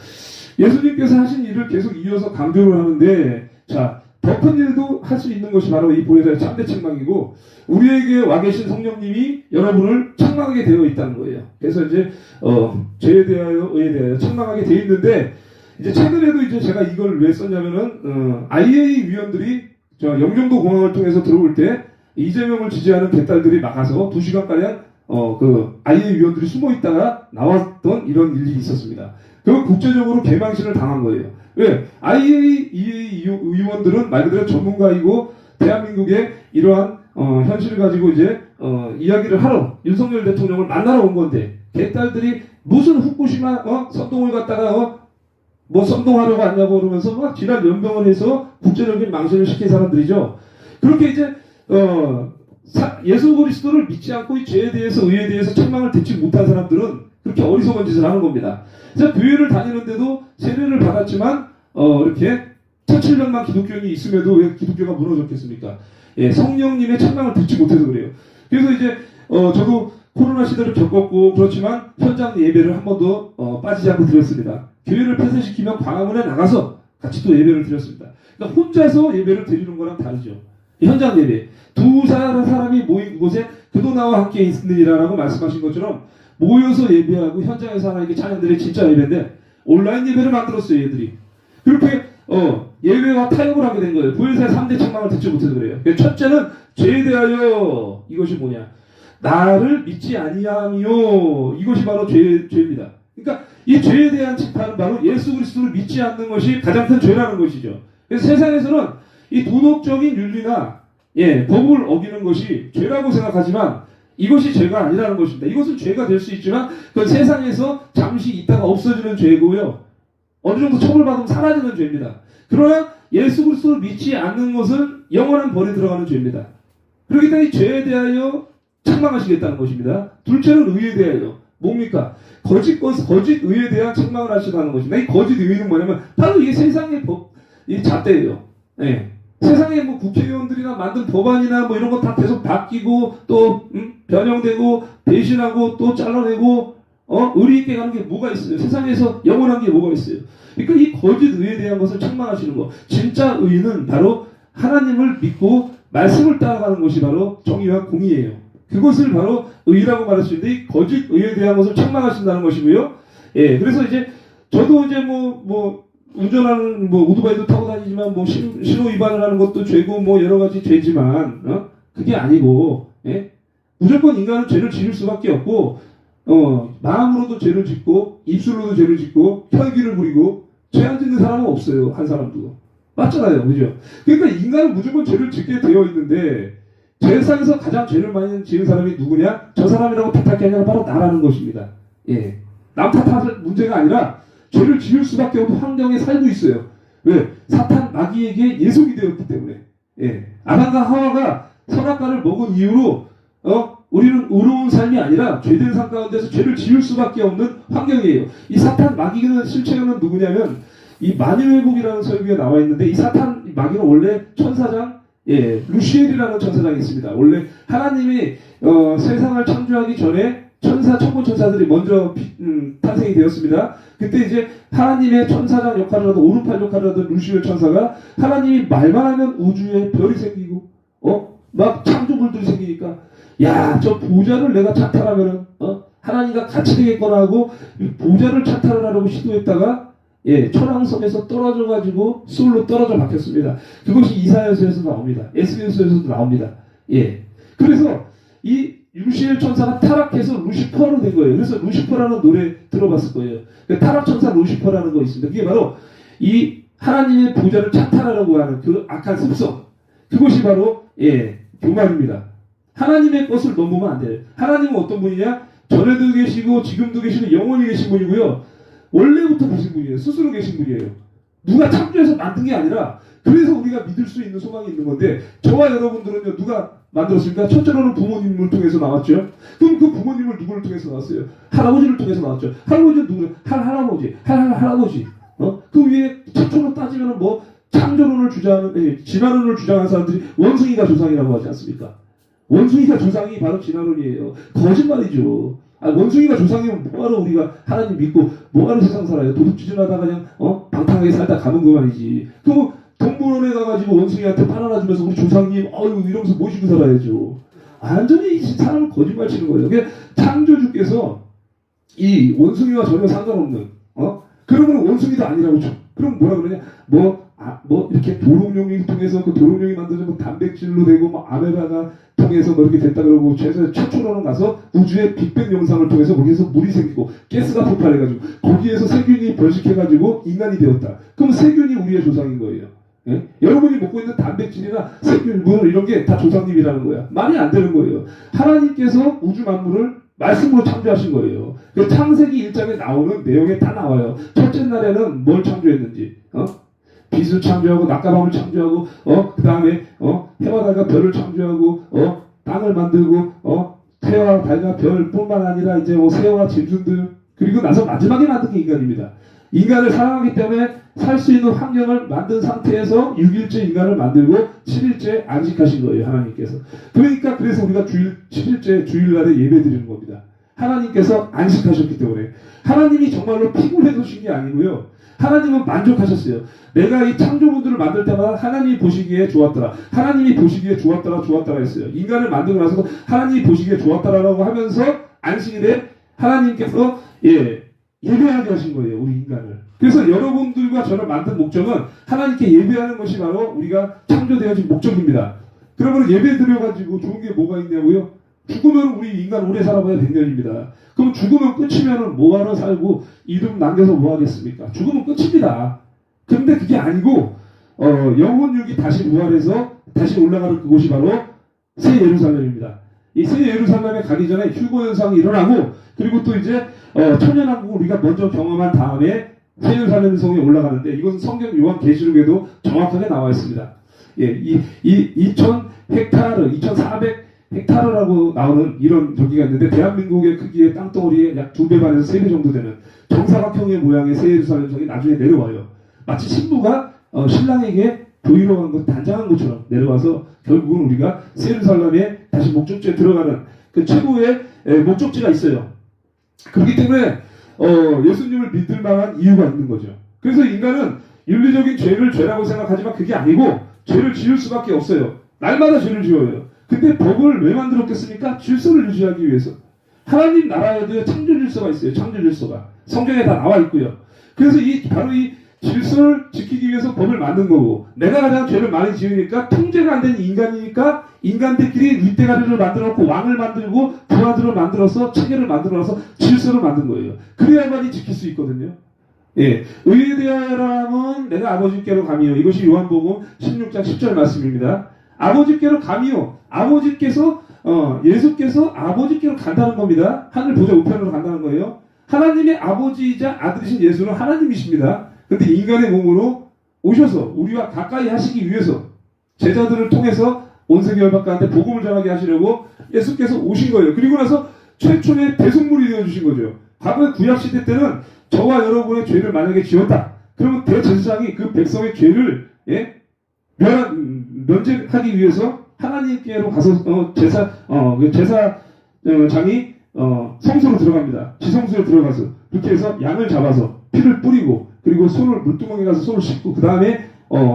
예수님께서 하신 일을 계속 이어서 강조를 하는데, 자, 더 큰 일도 할 수 있는 것이 바로 이 보혜사의 참대 책망이고, 우리에게 와 계신 성령님이 여러분을 책망하게 되어 있다는 거예요. 그래서 이제 죄에 대하여 의에 대하여 책망하게 되어 있는데, 이제 최근에도 이제 제가 이걸 왜 썼냐면은 IA 위원들이 영종도 공항을 통해서 들어올 때 이재명을 지지하는 개딸들이 막아서 2시간가량 그 IA 위원들이 숨어 있다가 나왔던 이런 일이 있었습니다. 그 국제적으로 개망신을 당한 거예요. 왜? IA 의원들은 말 그대로 전문가이고 대한민국의 이러한 현실을 가지고 이제 이야기를 하러 윤석열 대통령을 만나러 온 건데, 개딸들이 무슨 후쿠시마 선동을 갖다가 뭐 선동하려고 왔냐고 그러면서 막 지난 연병을 해서 국제적인 망신을 시킨 사람들이죠. 그렇게 이제 예수 그리스도를 믿지 않고 이 죄에 대해서 의에 대해서 책망을 듣지 못한 사람들은 그렇게 어리석은 짓을 하는 겁니다. 그래서 교회를 다니는데도 세례를 받았지만 이렇게 1700만 기독교인이 있음에도 왜 기독교가 무너졌겠습니까? 성령님의 책망을 듣지 못해서 그래요. 그래서 이제 저도 코로나 시대를 겪었고 그렇지만 현장 예배를 한 번도 빠지지 않고 드렸습니다. 교회를 폐쇄시키면 광화문에 나가서 같이 또 예배를 드렸습니다. 그러니까 혼자서 예배를 드리는 거랑 다르죠. 현장 예배. 두 사람이 모인 그곳에 그도 나와 함께 있느니라라고 말씀하신 것처럼 모여서 예배하고 현장에서 하나님께 찬양들이 진짜 예배인데 온라인 예배를 만들었어요, 얘들이. 그렇게 예배와 타협을 하게 된 거예요. 부엘사의 3대 책망을 듣지 못해서 그래요. 첫째는 죄에 대하여 이것이 뭐냐? 나를 믿지 아니하며 이것이 바로 죄입니다. 그러니까 이 죄에 대한 심판은 바로 예수 그리스도를 믿지 않는 것이 가장 큰 죄라는 것이죠. 그래서 세상에서는 이 도덕적인 윤리나 법을 어기는 것이 죄라고 생각하지만 이것이 죄가 아니라는 것입니다. 이것은 죄가 될 수 있지만 그건 세상에서 잠시 있다가 없어지는 죄고요. 어느 정도 처벌받으면 사라지는 죄입니다. 그러나 예수 그리스도를 믿지 않는 것은 영원한 벌에 들어가는 죄입니다. 그렇기 때문에 이 죄에 대하여 책망하시겠다는 것입니다. 둘째는 의에 대하여 뭡니까? 거짓 의에 대한 책망을 하시다는 것입니다. 이 거짓 의는 뭐냐면 바로 이게 세상의 이 잣대예요. 세상에 뭐 국회의원들이나 만든 법안이나 뭐 이런 거 다 계속 바뀌고 또 변형되고 배신하고 또 잘라내고 의리 있게 가는 게 뭐가 있어요? 세상에서 영원한 게 뭐가 있어요? 그러니까 이 거짓 의에 대한 것을 책망하시는 거. 진짜 의는 바로 하나님을 믿고 말씀을 따라가는 것이 바로 정의와 공의예요. 그것을 바로 의라고 말할 수 있는데 이 거짓 의에 대한 것을 책망하신다는 것이고요. 그래서 이제 저도 이제 운전하는 오토바이도 타고 다니지만 신호 위반을 하는 것도 죄고 여러 가지 죄지만 그게 아니고 무조건 인간은 죄를 지을 수밖에 없고 마음으로도 죄를 짓고 입술로도 죄를 짓고 혈기를 부리고 죄 안 짓는 사람은 없어요. 한 사람도. 맞잖아요. 그죠? 그러니까 인간은 무조건 죄를 짓게 되어 있는데 세상에서 가장 죄를 많이 지은 사람이 누구냐? 저 사람이라고 탓할 게 아니라 바로 나라는 것입니다. 남 탓할 문제가 아니라 죄를 지을 수밖에 없는 환경에 살고 있어요. 왜? 사탄 마귀에게 예속이 되었기 때문에. 아담과 하와가 선악과를 먹은 이후로 우리는 의로운 삶이 아니라 죄된 삶 가운데서 죄를 지을 수밖에 없는 환경이에요. 이 사탄 마귀는 실체는 누구냐면 이 만유회복이라는 설교가 나와 있는데 이 사탄 마귀는 원래 천사장 루시엘이라는 천사장이 있습니다. 원래 하나님이 세상을 창조하기 전에 천군 천사들이 먼저 탄생이 되었습니다. 그때 이제 하나님의 천사장 역할을 하던 오른팔 역할을 하던 루시엘 천사가 하나님이 말만 하면 우주에 별이 생기고 막 창조물들이 생기니까 야, 저 보좌를 내가 찬탈하면은 하나님과 같이 되겠거나 하고 보좌를 찬탈을 하려고 시도했다가 천왕성에서 떨어져가지고 수울로 떨어져 박혔습니다. 그것이 이사야서에서 나옵니다. 에스겔서에서도 나옵니다. 그래서 이 루시엘 천사가 타락해서 루시퍼로 된 거예요. 그래서 루시퍼라는 노래 들어봤을 거예요. 타락 천사 루시퍼라는 거 있습니다. 그게 바로 이 하나님의 보좌를 찬탈하려고 하는 그 악한 습성. 그것이 바로 교만입니다. 하나님의 것을 넘으면 안 돼요. 하나님은 어떤 분이냐? 전에도 계시고 지금도 계시고 영원히 계신 분이고요. 원래부터 계신 분이에요. 스스로 계신 분이에요. 누가 창조해서 만든 게 아니라 그래서 우리가 믿을 수 있는 소망이 있는 건데 저와 여러분들은요. 누가 만들었습니까? 첫째로는 부모님을 통해서 나왔죠. 그럼 그 부모님을 누구를 통해서 나왔어요? 할아버지를 통해서 나왔죠. 할아버지는 누구예요? 할아버지. 그 위에 최초로 따지면 창조론을 주장하는 진화론을 주장하는 사람들이 원숭이가 조상이라고 하지 않습니까? 원숭이가 조상이 바로 진화론이에요. 거짓말이죠. 원숭이가 조상이면 뭐하러 우리가 하나님 믿고 뭐하러 세상 살아요? 도둑질하다가 그냥 방탕하게 살다 가는 것만이지. 그럼 동물원에 가가지고 원숭이한테 팔아놔주면서 우리 조상님 이러면서 모시고 살아야죠. 완전히 사람을 거짓말 치는 거예요. 그게 창조주께서 이 원숭이와 전혀 상관없는 그러면 원숭이도 아니라고 쳐. 그럼 뭐라 그러냐? 이렇게 도롱뇽이 통해서 그 도롱뇽이 만들어서 단백질로 되고 아메바가 통해서 이렇게 됐다 그러고 최초로는 가서 우주의 빅뱅 영상을 통해서 거기에서 물이 생기고 가스가 폭발해가지고 거기에서 세균이 번식해가지고 인간이 되었다. 그럼 세균이 우리의 조상인 거예요. 여러분이 먹고 있는 단백질이나 세균 이런 게 다 조상님이라는 거야. 말이 안 되는 거예요. 하나님께서 우주 만물을 말씀으로 창조하신 거예요. 그 창세기 1장에 나오는 내용에 다 나와요. 첫째 날에는 뭘 창조했는지 빛을 창조하고 낮과 밤을 창조하고 그 다음에 해와 달과 별을 창조하고 땅을 만들고 해와 달과 별뿐만 아니라 이제 새와 짐승들 그리고 나서 마지막에 만든 게 인간입니다. 인간을 사랑하기 때문에 살 수 있는 환경을 만든 상태에서 6일째 인간을 만들고 7일째 안식하신 거예요. 하나님께서. 그러니까 그래서 우리가 7일째 주일날에 예배 드리는 겁니다. 하나님께서 안식하셨기 때문에. 하나님이 정말로 피곤해서 쉰 게 아니고요. 하나님은 만족하셨어요. 내가 이 창조물들을 만들 때마다 하나님이 보시기에 좋았더라. 하나님이 보시기에 좋았더라 했어요. 인간을 만들고 나서도 하나님이 보시기에 좋았더라라고 하면서 안식일에 하나님께서 예배하게 하신 거예요. 우리 인간을. 그래서 여러분들과 저를 만든 목적은 하나님께 예배하는 것이 바로 우리가 창조되어진 목적입니다. 그러면 예배 드려가지고 좋은 게 뭐가 있냐고요? 죽으면 우리 인간 오래 살아봐야 100년입니다. 그럼 죽으면 끝이면 뭐하러 살고 이름 남겨서 뭐 하겠습니까? 죽으면 끝입니다. 그런데 그게 아니고 영혼육이 다시 부활해서 다시 올라가는 그곳이 바로 새 예루살렘입니다. 이 새 예루살렘에 가기 전에 휴거 현상이 일어나고 그리고 또 이제 천년왕국을 우리가 먼저 경험한 다음에 새 예루살렘 성에 올라가는데 이것은 성경 요한계시록에도 정확하게 나와 있습니다. 이 2000헥타르, 2400헥타르라고 나오는 이런 저기가 있는데 대한민국의 크기의 땅덩어리의 약 2배 반에서 3배 정도 되는 정사각형의 모양의 새 예루살렘 성이 나중에 내려와요. 마치 신부가 신랑에게 보이러 간 것, 단장한 것처럼 내려와서 결국은 우리가 새 예루살렘에 다시 목적지에 들어가는 그 최고의 목적지가 있어요. 그렇기 때문에 예수님을 믿을 만한 이유가 있는 거죠. 그래서 인간은 윤리적인 죄를 죄라고 생각하지만 그게 아니고 죄를 지을 수밖에 없어요. 날마다 죄를 지어요. 근데 법을 왜 만들었겠습니까? 질서를 유지하기 위해서. 하나님 나라에도 창조 질서가 있어요. 창조 질서가. 성경에 다 나와 있고요. 그래서 바로 이 질서를 지키기 위해서 법을 만든 거고 내가 가장 죄를 많이 지으니까 통제가 안 되는 인간이니까 인간들끼리 윗대가리를 만들어놓고 왕을 만들고 부하들을 만들어서 체계를 만들어서 질서를 만든 거예요. 그래야만이 지킬 수 있거든요. 의에 대하여라면 내가 아버지께로 가미요. 이것이 요한복음 16장 10절 말씀입니다. 아버지께로 가미요. 아버지께서 예수께서 아버지께로 간다는 겁니다. 하늘 보좌 우편으로 간다는 거예요. 하나님의 아버지이자 아들이신 예수는 하나님이십니다. 그런데 인간의 몸으로 오셔서 우리와 가까이 하시기 위해서 제자들을 통해서 온 세계 열방가운데 복음을 전하게 하시려고 예수께서 오신 거예요. 그리고 나서 최초의 대속물이 되어주신 거죠. 과거 구약시대 때는 저와 여러분의 죄를 만약에 지었다. 그러면 대제사장이 그 백성의 죄를 면제하기 위해서 하나님께로 가서 제사장이 성소로 들어갑니다. 지성소에 들어가서 그렇게 해서 양을 잡아서 피를 뿌리고 그리고 손을 물두멍에 가서 손을 씻고 그 다음에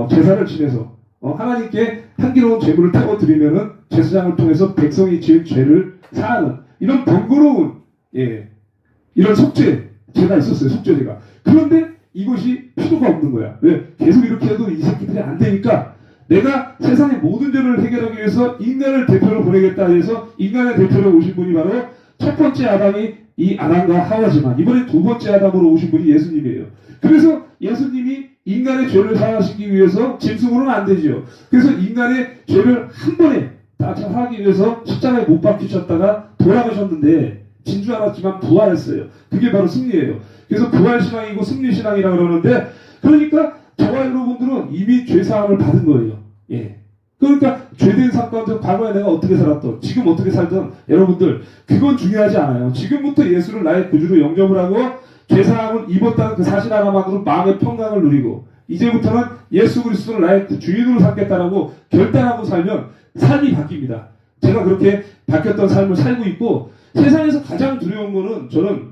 제사를 지내서 하나님께 향기로운 제물을 태워 드리면은 제사장을 통해서 백성이 지은 죄를 사하는 이런 번거로운 이런 속죄제가 있었어요. 속죄제가. 그런데 이것이 필요가 없는 거야. 왜? 계속 이렇게 해도 이 새끼들이 안 되니까 내가 세상의 모든 죄를 해결하기 위해서 인간을 대표로 보내겠다 해서 인간의 대표로 오신 분이 바로 첫 번째 아담이 이 아담과 하와지만 이번에 두 번째 아담으로 오신 분이 예수님이에요. 그래서 예수님이 인간의 죄를 사하시기 위해서 짐승으로는 안 되지요. 그래서 인간의 죄를 한 번에 다 사하기 위해서 십자가에 못 박히셨다가 돌아가셨는데 진줄 알았지만 부활했어요. 그게 바로 승리예요. 그래서 부활신앙이고 승리신앙이라고 그러는데 그러니까 저와 여러분들은 이미 죄사함을 받은 거예요. 그러니까 죄된 사건들 과거에 내가 어떻게 살았던 지금 어떻게 살던 여러분들 그건 중요하지 않아요. 지금부터 예수를 나의 구주로 영접을 하고 죄사함을 입었다는 그 사실 하나만으로 마음의 평강을 누리고 이제부터는 예수 그리스도를 나의 주인으로 삼겠다라고 결단하고 살면 삶이 바뀝니다. 제가 그렇게 바뀌었던 삶을 살고 있고 세상에서 가장 두려운 거는 저는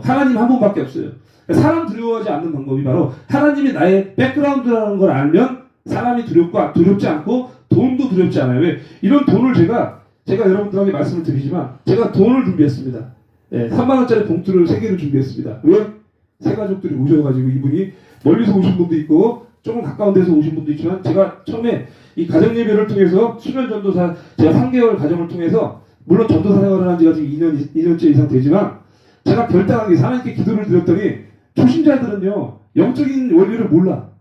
하나님 한 분밖에 없어요. 사람 두려워하지 않는 방법이 바로 하나님이 나의 백그라운드라는 걸 알면 사람이 두렵지 않고 돈도 두렵지 않아요. 왜? 이런 돈을 제가 여러분들에게 말씀을 드리지만 제가 돈을 준비했습니다. 3만원짜리 봉투를 3개를 준비했습니다. 왜? 세 가족들이 오셔가지고 이분이 멀리서 오신 분도 있고 조금 가까운 데서 오신 분도 있지만 제가 처음에 이 가정예배를 통해서 수면 전도사 제가 3개월 가정을 통해서 물론 전도사 생활을 한 지가 지금 2년째 이상 되지만 제가 결단한 게 하나님께 기도를 드렸더니 초신자들은요 영적인 원리를 몰라.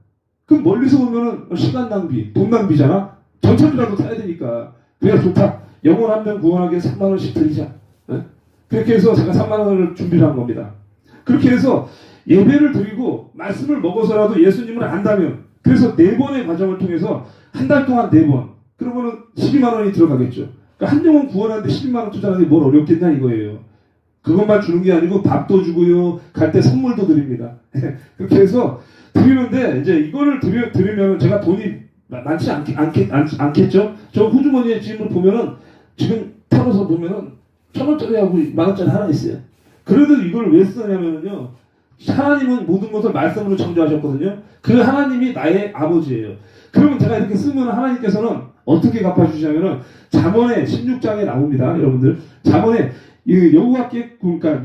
그럼 멀리서 오면은 시간 낭비, 돈 낭비잖아. 전철이라도 타야 되니까. 그래 좋다. 영혼 한 명 구원하기 위해 3만 원씩 드리자. 그렇게 해서 제가 3만 원을 준비를 한 겁니다. 그렇게 해서 예배를 드리고 말씀을 먹어서라도 예수님을 안다면 그래서 4번의 과정을 통해서 한 달 동안 4번 그러면은 12만 원이 들어가겠죠. 그러니까 한 영혼 구원하는데 12만 원 투자하는 게 뭘 어렵겠냐 이거예요. 그것만 주는 게 아니고 밥도 주고요. 갈 때 선물도 드립니다. 그렇게 해서 드리는데 이제 이거를 드리면 제가 돈이 많지 않겠죠? 저 호주머니에 지금을 보면은 지금 털어서 보면은 1,000원짜리하고 10,000원짜리 하나 있어요. 그래도 이걸 왜 쓰냐면요. 하나님은 모든 것을 말씀으로 창조하셨거든요. 그 하나님이 나의 아버지예요. 그러면 제가 이렇게 쓰면 하나님께서는 어떻게 갚아주시냐면은 잠언의 16장에 나옵니다. 여러분들. 잠언에 여호와께 그러니까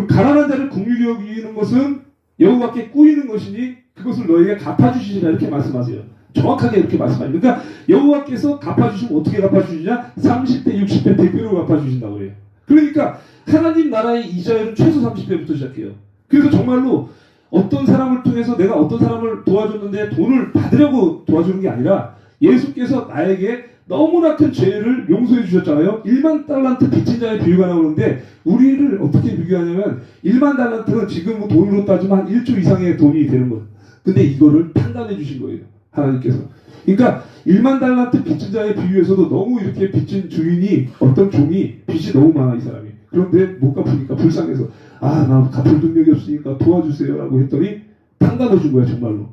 가난한 자를 긍휼히 여기는 것은 여호와께 꾸이는 것이니 그것을 너에게 갚아주시리라 이렇게 말씀하세요. 정확하게 이렇게 말씀하세요. 그러니까 여호와께서 갚아주시면 어떻게 갚아주시냐? 30배, 60배 대표로 갚아주신다고 해요. 그러니까 하나님 나라의 이자율은 최소 30배부터 시작해요. 그래서 정말로 어떤 사람을 통해서 내가 어떤 사람을 도와줬는데 돈을 받으려고 도와주는 게 아니라 예수께서 나에게 너무나 큰 죄를 용서해 주셨잖아요. 1만 달란트 빚진 자의 비유가 나오는데 우리를 어떻게 비교하냐면 1만 달란트는 지금 돈으로 따지면 한 1조 이상의 돈이 되는 거예요. 근데 이거를 판단해 주신 거예요. 하나님께서. 그러니까 1만 달란트 빚진 자의 비유에서도 너무 이렇게 빚진 주인이 어떤 종이 빚이 너무 많아 이 사람이. 그런데 못 갚으니까 불쌍해서 나 갚을 능력이 없으니까 도와주세요 라고 했더니 판단해 준 거야 정말로.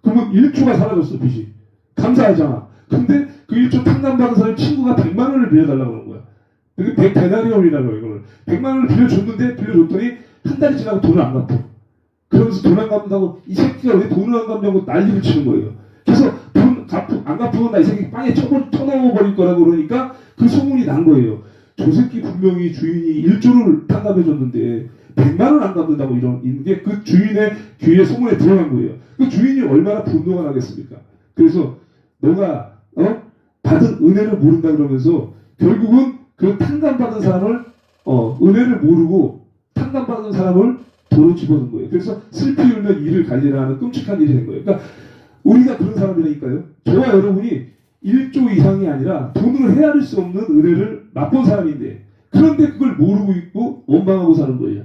그러면 1조가 사라졌어 빚이. 감사하잖아. 근데 그 1조 탕감받은 사람 친구가 100만 원을 빌려달라고 하는 거야. 이게 100데나리온이라고 해요 이거를. 100만 원을 빌려줬더니 한 달이 지나고 돈을 안 갚아. 그러면서 돈 안 갚는다고 이 새끼가 왜 돈을 안 갚냐고 난리를 치는 거예요. 그래서 돈 안 갚으면 나 이 새끼 빵에 쳐넣어버릴 거라고 그러니까 그 소문이 난 거예요. 저 새끼 분명히 주인이 1조를 탕감해줬는데 100만 원 안 갚는다고 이런 게 그 주인의 귀에 소문에 들어간 거예요. 그 주인이 얼마나 분노가 나겠습니까? 그래서 너가 받은 은혜를 모른다 그러면서 결국은 그 탕감받은 사람을 은혜를 모르고 탕감받은 사람을 도로 집어넣은 거예요. 그래서 슬피 울면 이를 갈리라 하는 끔찍한 일이 된 거예요. 그러니까 우리가 그런 사람이라니까요. 저와 여러분이 1조 이상이 아니라 돈으로 헤아릴 수 없는 은혜를 맛본 사람인데 그런데 그걸 모르고 있고 원망하고 사는 거예요.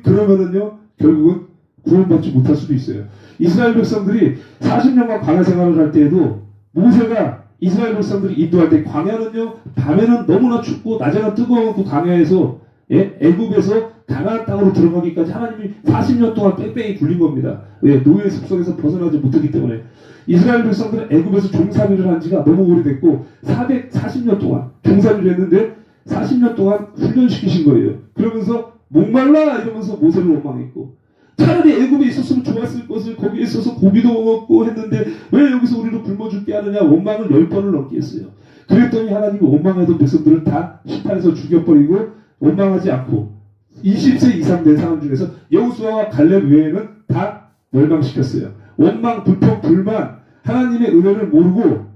그러면은요 결국은 구원받지 못할 수도 있어요. 이스라엘 백성들이 40년간 광야 생활을 할 때에도 모세가 이스라엘 백성들이 인도할 때 광야는요 밤에는 너무나 춥고 낮에는 뜨거운 그 광야에서 애굽에서 가나안 땅으로 들어가기까지 하나님이 40년 동안 뺑뺑이 굴린 겁니다. 왜? 노예의 습성에서 벗어나지 못했기 때문에. 이스라엘 백성들은 애굽에서 종살이를 한 지가 너무 오래됐고 440년 동안 종살이를 했는데 40년 동안 훈련시키신 거예요. 그러면서 목말라 이러면서 모세를 원망했고 차라리 애굽에 있었으면 좋았을 것을 거기에 있어서 고기도 먹었고 했는데 왜 여기서 우리를 굶어 죽게 하느냐 원망을 10번을 넘게 했어요. 그랬더니 하나님이 원망하던 백성들을 다 심판해서 죽여버리고 원망하지 않고 20세 이상 된 사람 중에서 여호수아와 갈렙 외에는 다 멸망시켰어요. 원망, 불평, 불만, 하나님의 은혜를 모르고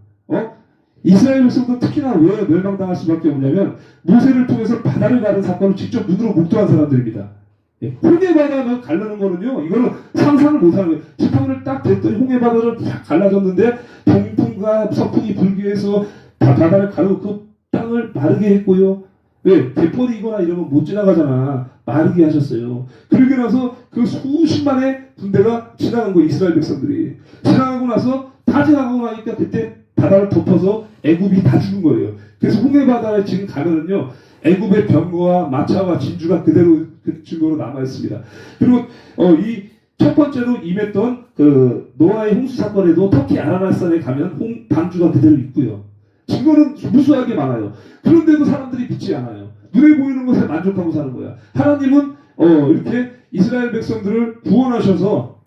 이스라엘 백성도 특히나 왜 멸망당할 수밖에 없냐면 모세를 통해서 바다를 가는 사건을 직접 눈으로 목도한 사람들입니다. 홍해바다를 가르는 거는요 이거는 상상을 못하는 거예요. 지팡이를 딱 댔더니 홍해바다를 딱 갈라졌는데 동풍과 서풍이 불기 위해서 바다를 가르고 그 땅을 마르게 했고요. 왜? 대포이거나 이러면 못 지나가잖아. 마르게 하셨어요. 그러고 나서 그 수십만의 군대가 지나간 거예요. 이스라엘 백성들이. 지나가고 나서 다 지나가고 나니까 그때 바다를 덮어서 애굽이 다 죽은 거예요. 그래서 홍해바다에 지금 가면은요. 애굽의 병거와 마차와 진주가 그대로 그 증거로 남아있습니다. 그리고 이 첫 번째로 임했던 그 노아의 홍수 사건에도 터키 아라라산에 가면 방주가 그대로 있고요. 증거는 무수하게 많아요. 그런데도 사람들이 믿지 않아요. 눈에 보이는 것에 만족하고 사는 거야. 하나님은 이렇게 이스라엘 백성들을 구원하셔서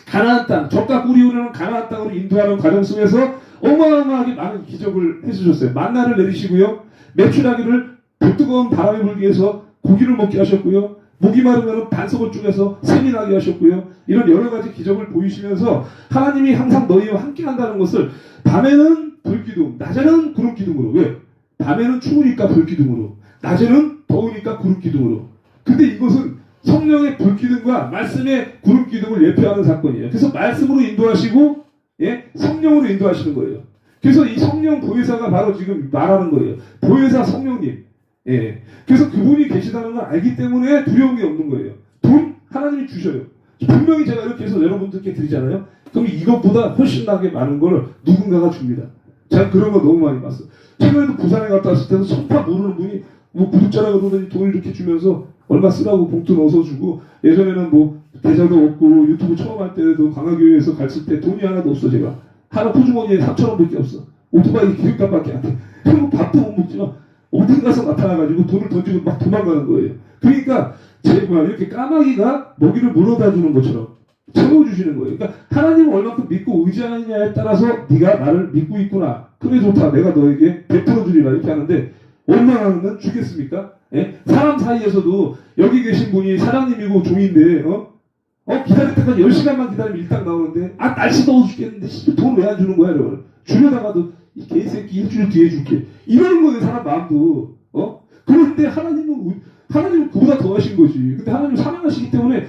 가나안 땅, 적과 꿀이 흐르는 가나안 땅으로 인도하는 과정 속에서 어마어마하게 많은 기적을 해주셨어요. 만나를 내리시고요. 메추라기를 뜨거운 바람에 불기 위해서 고기를 먹게 하셨고요. 목이 마르면 반석을 쪼개서 샘이 나게 하셨고요. 이런 여러 가지 기적을 보이시면서 하나님이 항상 너희와 함께 한다는 것을 밤에는 불기둥, 낮에는 구름기둥으로. 왜? 밤에는 추우니까 불기둥으로, 낮에는 더우니까 구름기둥으로. 근데 이것은 성령의 불기둥과 말씀의 구름기둥을 예표하는 사건이에요. 그래서 말씀으로 인도하시고 성령으로 인도하시는 거예요. 그래서 이 성령 보혜사가 바로 지금 말하는 거예요. 보혜사 성령님. 그래서 그분이 계시다는 걸 알기 때문에 두려운 게 없는 거예요. 돈 하나님이 주셔요. 분명히 제가 이렇게 해서 여러분들께 드리잖아요. 그럼 이것보다 훨씬 나게 많은 걸 누군가가 줍니다. 제가 그런 거 너무 많이 봤어요. 최근에도 부산에 갔다 왔을 때도 성파 모르는 분이 뭐 구독자라고 그러더니 돈을 이렇게 주면서 얼마 쓰라고 봉투 넣어서 주고, 예전에는 뭐 계좌도 없고 유튜브 처음 할 때도 광화교회에서 갔을 때 돈이 하나도 없어. 제가 하나 포주머니에 3,000원밖에 없어. 오토바이 기름값밖에 안 돼. 그리고 밥도 못 먹지만 어디 가서 나타나가지고 돈을 던지고 막 도망가는 거예요. 그러니까 제가 이렇게 까마귀가 먹이를 물어다 주는 것처럼 채워주시는 거예요. 그러니까 하나님을 얼마큼 믿고 의지하느냐에 따라서 네가 나를 믿고 있구나. 그래 좋다. 내가 너에게 베풀어 주리라 이렇게 하는데, 원망하면 주겠습니까? 예? 사람 사이에서도 여기 계신 분이 사장님이고 종인데 기다릴 때까지 10시간만 기다리면 일당 나오는데, 날씨 더워 죽겠는데 돈 왜 안 주는 거야? 이러면 주려다가도 이 개새끼 일주일 뒤에 줄게 이러는 거예요. 사람 마음도. 그런데 하나님은 그보다 더 하신 거지. 근데 하나님은 사랑하시기 때문에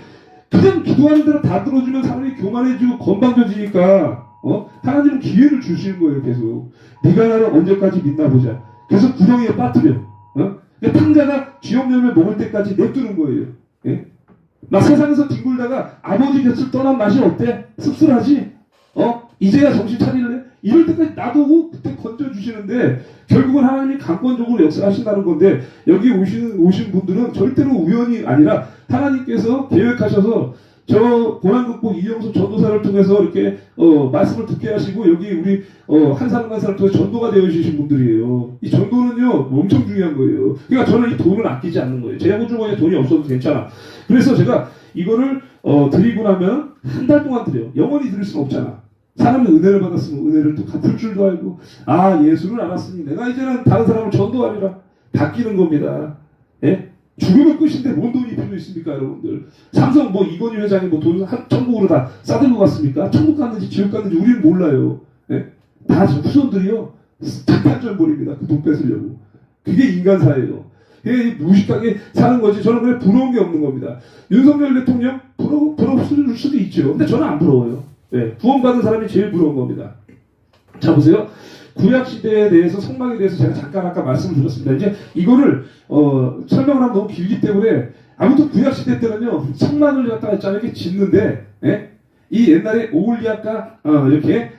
그냥 기도하는 대로 다 들어주면 사람이 교만해지고 건방져지니까 하나님은 기회를 주시는 거예요. 계속 네가 나를 언제까지 믿나 보자. 그래서 구덩이에 빠뜨려. 탕자가 쥐염염을 먹을 때까지 냅두는 거예요. 예? 나 세상에서 뒹굴다가 아버지 곁을 떠난 맛이 어때? 씁쓸하지? 이제야 정신 차릴래? 이럴 때까지 놔두고 그때 건져주시는데, 결국은 하나님이 강권적으로 역사하신다는 건데, 여기 오신 분들은 절대로 우연이 아니라 하나님께서 계획하셔서 저 고난극복 이영수 전도사를 통해서 이렇게 말씀을 듣게 하시고, 여기 우리 한 사람 한 사람 통해서 전도가 되어주신 분들이에요. 이 전도는요 엄청 중요한 거예요. 그러니까 저는 이 돈을 아끼지 않는 거예요. 제 호주머니에 돈이 없어도 괜찮아. 그래서 제가 이거를 드리고 나면 한 달 동안 드려요. 영원히 드릴 수는 없잖아. 사람이 은혜를 받았으면 은혜를 또 갚을 줄도 알고, 예수를 알았으니 내가 이제는 다른 사람을 전도하리라. 바뀌는 겁니다. 예? 죽으면 끝인데 뭔 돈이 필요 있습니까, 여러분들? 삼성 이건희 회장이 돈 천국으로 다 싸들고 갔습니까? 천국 갔는지 지옥 갔는지 우리는 몰라요. 예? 다 후손들이요 착탄절벌입니다. 그 돈 뺏으려고. 그게 인간사예요. 그게 무식하게 사는 거지. 저는 그냥 부러운 게 없는 겁니다. 윤석열 대통령 부러울 수도 있죠. 근데 저는 안 부러워요. 네, 구원받은 사람이 제일 부러운 겁니다. 자, 보세요. 구약시대에 대해서, 성막에 대해서 제가 잠깐 아까 말씀을 드렸습니다. 이제 이거를 설명을 하면 너무 길기 때문에, 아무튼 구약시대 때는요 성막을 갖다가 이렇게 짓는데, 예? 이 옛날에 오홀리아가 이렇게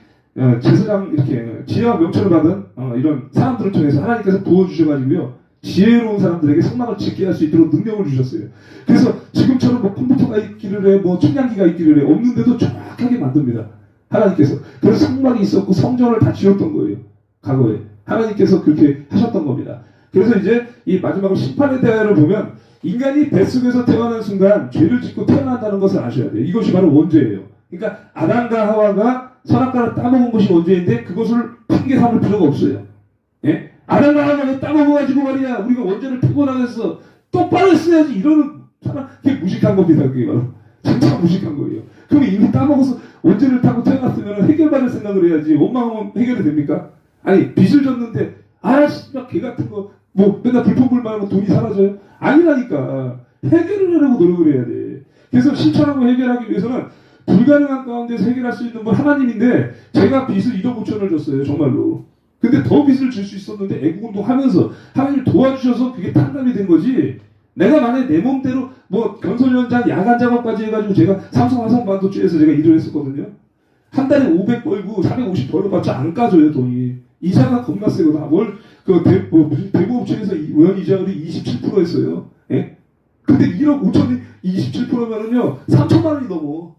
제사장 이렇게 지혜와 명철을 받은 이런 사람들을 통해서 하나님께서 도와주셔가지고요 지혜로운 사람들에게 성막을 짓게 할 수 있도록 능력을 주셨어요. 그래서 지금처럼 컴퓨터가 있기를 해, 청량기가 있기를 해, 없는데도 정확하게 만듭니다. 하나님께서. 그래서 성막이 있었고 성전을 다 지었던 거예요. 과거에. 하나님께서 그렇게 하셨던 겁니다. 그래서 이제 이 마지막으로 심판의 대화를 보면, 인간이 뱃속에서 태어난 순간 죄를 짓고 태어난다는 것을 아셔야 돼요. 이것이 바로 원죄예요. 그러니까 아담과 하와가 선악과를 따먹은 것이 원죄인데, 그것을 핑계 삼을 필요가 없어요. 예? 아담과 하와가 따먹어가지고 말이야 우리가 원죄를 피고 나가서 똑바로 했어야지 이러는 사람, 그게 무식한 겁니다. 그게 바로 진짜 무식한 거예요. 그럼 이미 따먹어서 원죄를 타고 태어났으면 해결받을 생각을 해야지. 원망하면 해결이 됩니까? 아니, 빚을 졌는데 막 개 같은 거 맨날 불평불만하고 돈이 사라져요? 아니라니까. 해결을 하려고 노력을 해야 돼. 그래서 실천하고 해결하기 위해서는 불가능한 가운데서 해결할 수 있는 건 하나님인데, 제가 빚을 1억 5천을 줬어요. 정말로. 근데 더 빚을 질 수 있었는데 애국운동 하면서 하나님 도와주셔서 그게 탕감이 된 거지. 내가 만약에 내 몸대로 건설현장 야간 작업까지 해가지고, 제가 삼성 화성반도체에서 제가 일을 했었거든요. 한 달에 500 벌고 450 벌어봤자 안 까져요, 돈이. 이자가 겁나 세거든. 무슨 대부업체에서 원 이자율이 27% 했어요. 예? 근데 1억 5천이 27%면은요 3천만 원이 넘어.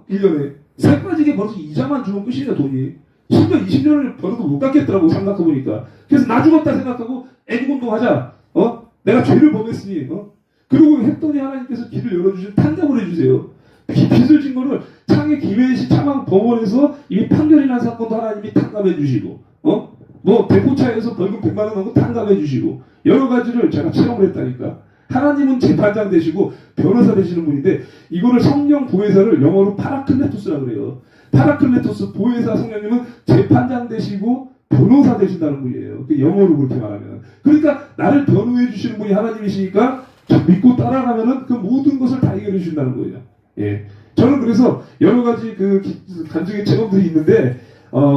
1년에. 새 빠지게 벌어서 이자만 주면 끝이냐, 돈이. 10년, 20년을 벌어도 못 갚겠더라고, 생각해보니까. 그래서 나 죽었다 생각하고 애국운동 하자. 내가 죄를 범했으니. 그리고 했더니 하나님께서 길을 열어주시고 탕감을 해주세요. 빚을 진 거를 창의 김해시 차망 법원에서 이미 판결이 난 사건도 하나님이 탕감해 주시고, 대포차에서 벌금 100만 원 하고 탕감해 주시고, 여러 가지를 제가 체험을 했다니까. 하나님은 재판장 되시고 변호사 되시는 분인데, 이거를 성령 보혜사를 영어로 파라클레토스라고 그래요. 파라클레토스 보혜사 성령님은 재판장 되시고 변호사 되신다는 분이에요. 그 영어로 그렇게 말하면. 그러니까 나를 변호해 주시는 분이 하나님이시니까 믿고 따라가면은 그 모든 것을 다 해결해 주신다는 거예요. 예. 저는 그래서 여러 가지 간증의 체험들이 있는데,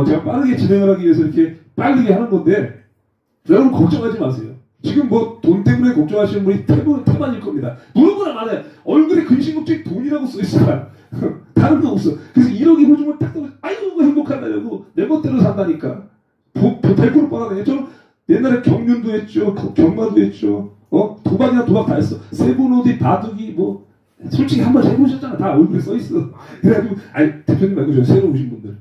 제가 빠르게 진행을 하기 위해서 이렇게 빠르게 하는 건데, 여러분 걱정하지 마세요. 지금 돈 때문에 걱정하시는 분이 태반일 겁니다. 물어보나 말해. 얼굴에 근심걱정이 돈이라고 써있어요. 다른 거 없어. 그래서 1억이 호중을 딱 떠서, 아이고 행복하다고 내 멋대로 산다니까. 100% 뻔하네. 저는 옛날에 경륜도 했죠. 경마도 했죠. 도박이나 도박 다 했어. 세븐오디, 바둑이 뭐 솔직히 한번 해보셨잖아. 다 얼굴에 써 있어. 그래가지고 아니 대표님 말고 저 새로 오신 분들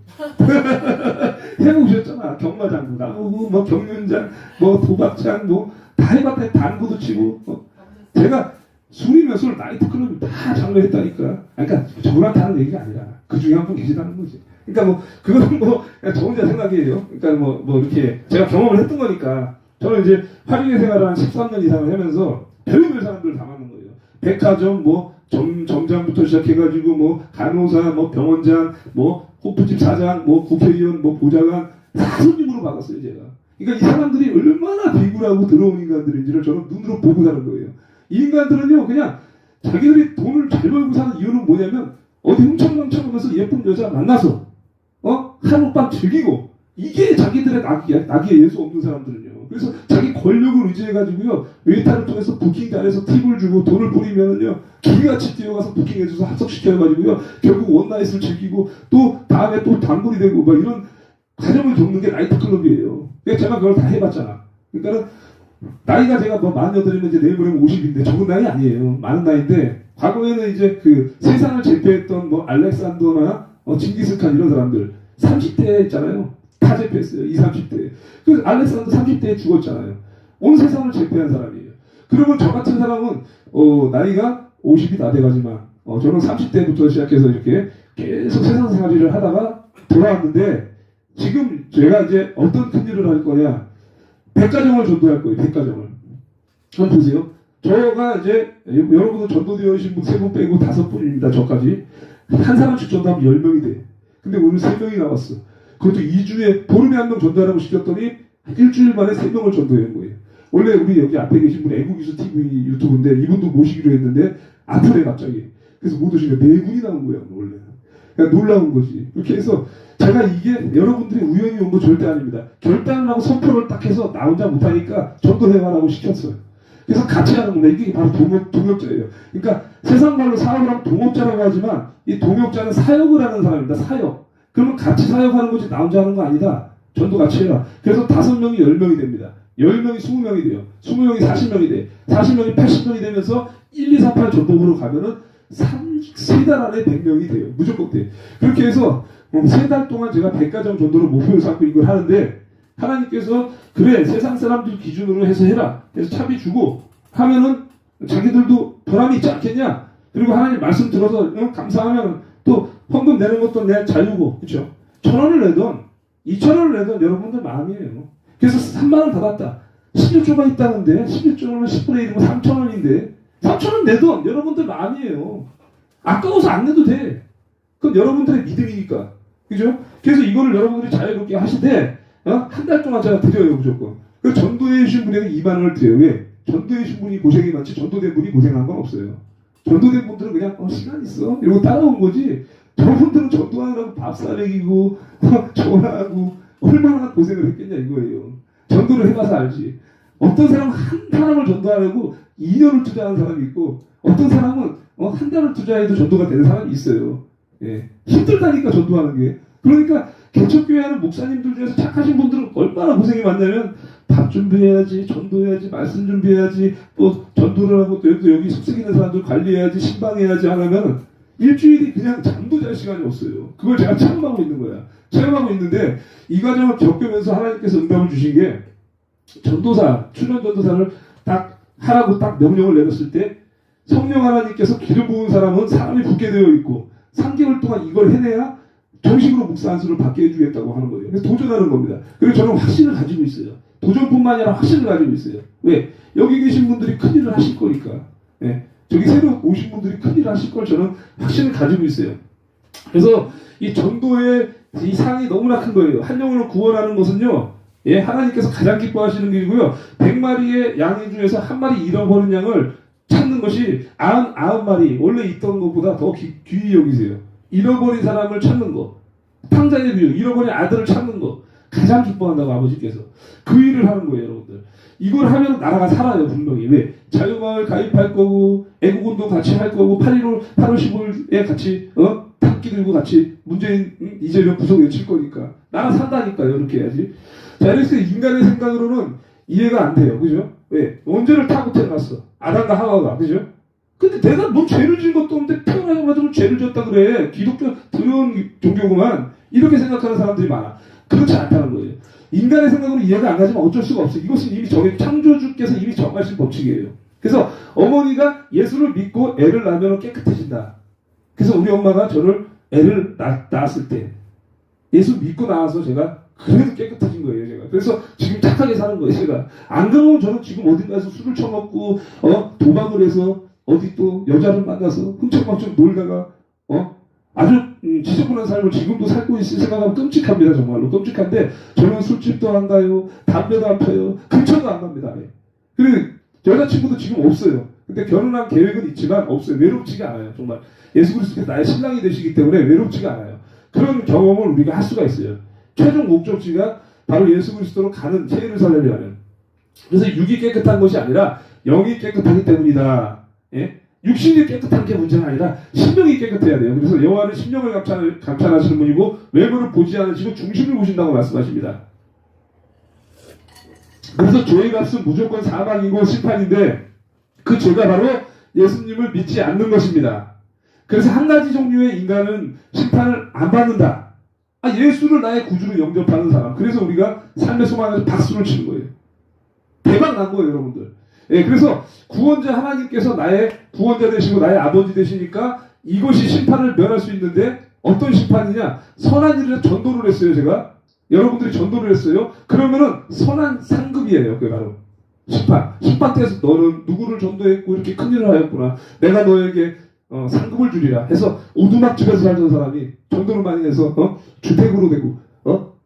해보셨잖아. 경마장도 나오고 뭐 경륜장, 뭐 도박장 뭐 다 해봤다. 당구도 치고 제가 술이면 술 나이트클럽이 다 장려했다니까. 그러니까 저한테 하는 얘기가 아니라 그 중에 한 분 계시다는 거지. 그러니까 뭐 그거는 뭐 저 혼자 생각이에요. 그러니까 뭐 이렇게 제가 경험을 했던 거니까. 저는 이제 화류계 생활을 한 13년 이상을 하면서 별의별 사람들을 다 만난 거예요. 백화점 뭐 점장부터 시작해가지고 뭐 간호사, 뭐 병원장, 뭐 호프집 사장, 뭐 국회의원, 뭐 보좌관 다 손님으로 받았어요 제가. 그러니까 이 사람들이 얼마나 비굴하고 더러운 인간들인지를 저는 눈으로 보고 사는 거예요. 이 인간들은요 그냥 자기들이 돈을 잘 벌고 사는 이유는 뭐냐면 어디 훔쳐가면서 예쁜 여자 만나서 하룻밤 즐기고 이게 자기들의 낙이에 예수 없는 사람들은요. 그래서 자기 권력을 의지해가지고요 웨이터를 통해서 부킹 잘해서 팁을 주고 돈을 뿌리면은요 기계같이 뛰어가서 부킹해줘서 합석시켜가지고요 결국 원나잇을 즐기고 또 다음에 또 단골이 되고 막 이런 과정을 겪는 게 나이트클럽이에요. 그러니까 제가 그걸 다 해봤잖아. 그러니까는 나이가 제가 뭐 48이면 이제 내일 모레면 50인데 적은 나이 아니에요. 많은 나이인데 과거에는 이제 그 세상을 제패했던 뭐 알렉산더나 징기스칸 이런 사람들 30대 있잖아요. 다 제패했어요. 20, 30대. 그 알렉산더 30대에 죽었잖아요. 온 세상을 제패한 사람이에요. 그러면 저 같은 사람은 나이가 50이 다 돼가지만 저는 30대부터 시작해서 이렇게 계속 세상 생활을 하다가 돌아왔는데 지금 제가 이제 어떤 큰일을 할 거냐. 백가정을 전도할 거예요. 백가정을. 한번 보세요. 저가 이제 여러분은 전도되어 계신 분 3분 빼고 5분입니다. 저까지. 한 사람씩 전도하면 10명이 돼. 근데 오늘 3명이 나왔어. 그것도 2주에 보름에 1명 전도하라고 시켰더니 일주일 만에 3명을 전도한 거예요. 원래 우리 여기 앞에 계신 분 애국이수 TV 유튜브인데 이분도 모시기로 했는데 아프네 갑자기. 그래서 못 오시니까 4분이 나온 거예요. 원래. 그러니까 놀라운 거지. 이렇게 해서 제가 이게 여러분들이 우연히 온 거 절대 아닙니다. 결단을 하고 선포를 딱 해서 나 혼자 못하니까 전도해와라고 시켰어요. 그래서 같이 하는 겁니다. 이게 바로 동역자예요. 그러니까 세상 말로 사업을 하면 동업자라고 하지만 이 동역자는 사역을 하는 사람입니다. 사역. 그러면 같이 사역하는 거지 나 혼자 하는 거 아니다. 전도 같이 해라. 그래서 5명이 10명이 됩니다. 10명이 20명이 돼요. 20명이 40명이 돼. 40명이 80명이 되면서 1, 2, 3, 8 전도부로 가면은 3달 안에 100명이 돼요. 무조건 돼. 그렇게 해서 3달 동안 제가 100가정 전도를 목표로 삼고 이걸 하는데 하나님께서 그래 세상 사람들 기준으로 해서 해라. 그래서 차비 주고 하면은 자기들도 보람이 있지 않겠냐. 그리고 하나님 말씀 들어서 감사하면 또 헌금 내는 것도 내 자유고 그렇죠. 1,000원을 내던 2,000원을 내던 여러분들 마음이에요. 그래서 3만원 받았다. 11조가 있다는데 11조는 10분의 1이면 3,000원인데 3,000원 내던 여러분들 마음이에요. 아까워서 안 내도 돼. 그건 여러분들의 믿음이니까. 그죠? 그래서 이거를 여러분들이 자유롭게 하시되 한 달 동안 제가 드려요 무조건. 그래서 전도해 주신 분에게 2만 원을 드려요. 왜? 전도해 주신 분이 고생이 많지 전도된 분이 고생한 건 없어요. 전도된 분들은 그냥 시간 있어 이러고 따라온 거지. 저분들은 전도하느라고 밥 싸먹이고 전화하고 얼마나 고생을 했겠냐 이거예요. 전도를 해봐서 알지. 어떤 사람은 한 사람을 전도하려고 2년을 투자하는 사람이 있고 어떤 사람은 한 달을 투자해도 전도가 되는 사람이 있어요. 예. 힘들다니까 전도하는 게. 그러니까 개척교회 하는 목사님들 중에서 착하신 분들은 얼마나 고생이 많냐면 밥 준비해야지, 전도해야지, 말씀 준비해야지, 또 전도를 하고 또 여기 속삭이는 사람들 관리해야지, 신방해야지 하려면 일주일이 그냥 잠도 잘 시간이 없어요. 그걸 제가 체험하고 있는 거야. 체험하고 있는데 이 과정을 겪으면서 하나님께서 응답을 주신 게 전도사, 출연 전도사를 딱 하라고 딱 명령을 내렸을 때 성령 하나님께서 기름 부은 사람은 사람이 붙게 되어 있고 3개월 동안 이걸 해내야 정식으로 목사 안수를 받게 해주겠다고 하는 거예요. 그래서 도전하는 겁니다. 그래서 저는 확신을 가지고 있어요. 도전뿐만 아니라 확신을 가지고 있어요. 왜? 여기 계신 분들이 큰일을 하실 거니까. 예. 저기 새로 오신 분들이 큰일을 하실 걸 저는 확신을 가지고 있어요. 그래서 이 전도의 이 상이 너무나 큰 거예요. 한 영혼을 구원하는 것은요. 예, 하나님께서 가장 기뻐하시는 일이고요. 100마리의 양 중에서 한 마리 잃어버린 양을 찾는 것이 99마리 원래 있던 것보다 더 귀히 여기세요. 잃어버린 사람을 찾는 거. 탕자의 비유, 잃어버린 아들을 찾는 거. 가장 기뻐한다고 아버지께서. 그 일을 하는 거예요, 여러분들. 이걸 하면 나라가 살아요, 분명히. 왜? 자유마을 가입할 거고, 애국운동 같이 할 거고, 8월 15일에 같이, 탁기 들고 같이 문재인, 이재명 구속 외칠 거니까. 나라 산다니까요, 이렇게 해야지. 자, 그래서 인간의 생각으로는 이해가 안 돼요. 그죠? 왜? 원죄를 타고 태어났어. 아담과 하와가. 그죠? 근데 내가 뭐 죄를 지은 것도 없는데 태어나자마자 뭐 죄를 지었다 그래. 기독교 더러운 종교구만. 이렇게 생각하는 사람들이 많아. 그렇지 않다는 거예요. 인간의 생각으로 이해가 안 가지만 어쩔 수가 없어요. 이것은 이미 창조주께서 이미 정하신 법칙이에요. 그래서 어머니가 예수를 믿고 애를 낳으면 깨끗해진다. 그래서 우리 엄마가 저를 애를 낳았을 때 예수 믿고 나와서 제가 그래도 깨끗해진 거예요, 제가. 그래서 지금 착하게 사는 거예요, 제가. 안 그러면 저는 지금 어딘가에서 술을 처먹고, 도박을 해서, 어디 또 여자를 만나서 훔쳐망쳐 놀다가, 아주 지저분한 삶을 지금도 살고 있을 생각하면 끔찍합니다, 정말로. 끔찍한데, 저는 술집도 안 가요, 담배도 안 펴요, 근처도 안 갑니다. 그리고 여자친구도 지금 없어요. 근데 결혼할 계획은 있지만 없어요. 외롭지가 않아요, 정말. 예수 그리스도께서 나의 신랑이 되시기 때문에 외롭지가 않아요. 그런 경험을 우리가 할 수가 있어요. 최종 목적지가 바로 예수 그리스도로 가는 세계를 살려면. 그래서 육이 깨끗한 것이 아니라 영이 깨끗하기 때문이다. 예? 육신이 깨끗한 게 문제가 아니라 심령이 깨끗해야 돼요. 그래서 여호와는 심령을 감찰하시는 분이고 외모를 보지 않으시고 중심을 보신다고 말씀하십니다. 그래서 죄의 값은 무조건 사망이고 심판인데 그 죄가 바로 예수님을 믿지 않는 것입니다. 그래서 한 가지 종류의 인간은 심판을 안 받는다. 예수를 나의 구주로 영접하는 사람. 그래서 우리가 삶의 소망에서 박수를 치는 거예요. 대박 난 거예요, 여러분들. 예, 그래서 구원자 하나님께서 나의 구원자 되시고 나의 아버지 되시니까 이것이 심판을 면할 수 있는데 어떤 심판이냐? 선한 일을 전도를 했어요, 제가. 여러분들이 전도를 했어요. 그러면은 선한 상급이에요, 그게 바로. 심판 때에서 너는 누구를 전도했고 이렇게 큰일을 하였구나. 내가 너에게 상급을 주리라 해서 오두막집에서 살던 사람이 전도를 많이 해서 주택으로 되고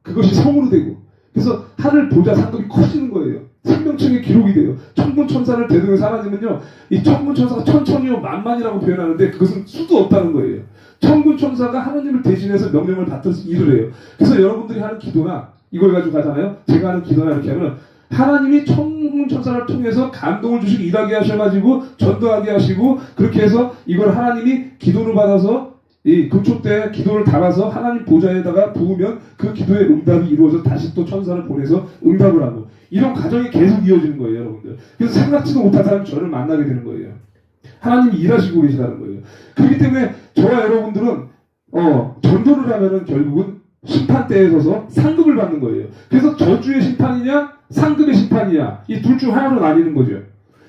그것이 성으로 되고 그래서 하늘 보좌 상급이 커지는 거예요. 생명책에 기록이 돼요. 천군천사를 대동해서 하나님은요 이 천군천사가 천천히요 만만이라고 표현하는데 그것은 수도 없다는 거예요. 천군천사가 하나님을 대신해서 명령을 받아서 일을 해요. 그래서 여러분들이 하는 기도나 이걸 가지고 가잖아요. 제가 하는 기도나 이렇게 하면 하나님이 천군천사를 통해서 감동을 주시고 일하게 하셔가지고 전도하게 하시고 그렇게 해서 이걸 하나님이 기도를 받아서 이 금초 때 기도를 담아서 하나님 보좌에다가 부으면 그 기도의 응답이 이루어져 다시 또 천사를 보내서 응답을 하고 이런 과정이 계속 이어지는 거예요, 여러분들. 그래서 생각지도 못한 사람이 저를 만나게 되는 거예요. 하나님이 일하시고 계시다는 거예요. 그렇기 때문에 저와 여러분들은 전도를 하면은 결국은 심판대에 서서 상급을 받는 거예요. 그래서 저주의 심판이냐 상급의 심판이냐 이 둘 중 하나로 나뉘는 거죠.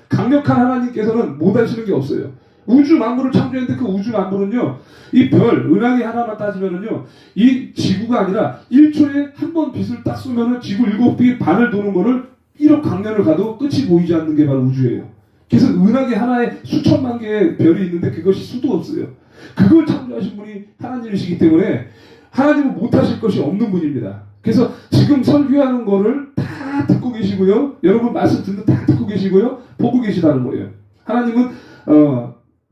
강력한 하나님께서는 못 하시는 게 없어요. 우주 만물을 창조했는데 그 우주 만물은요 이 별, 은하계 하나만 따지면은요 이 지구가 아니라 1초에 한 번 빛을 딱 쏘면은 지구 7개 반을 도는 거를 1억 광년을 가도 끝이 보이지 않는 게 바로 우주예요. 그래서 은하계 하나에 수천만 개의 별이 있는데 그것이 수도 없어요. 그걸 창조하신 분이 하나님이시기 때문에 하나님은 못하실 것이 없는 분입니다. 그래서 지금 설교하는 거를 다 듣고 계시고요. 여러분 말씀 듣는 다 듣고 계시고요. 보고 계시다는 거예요. 하나님은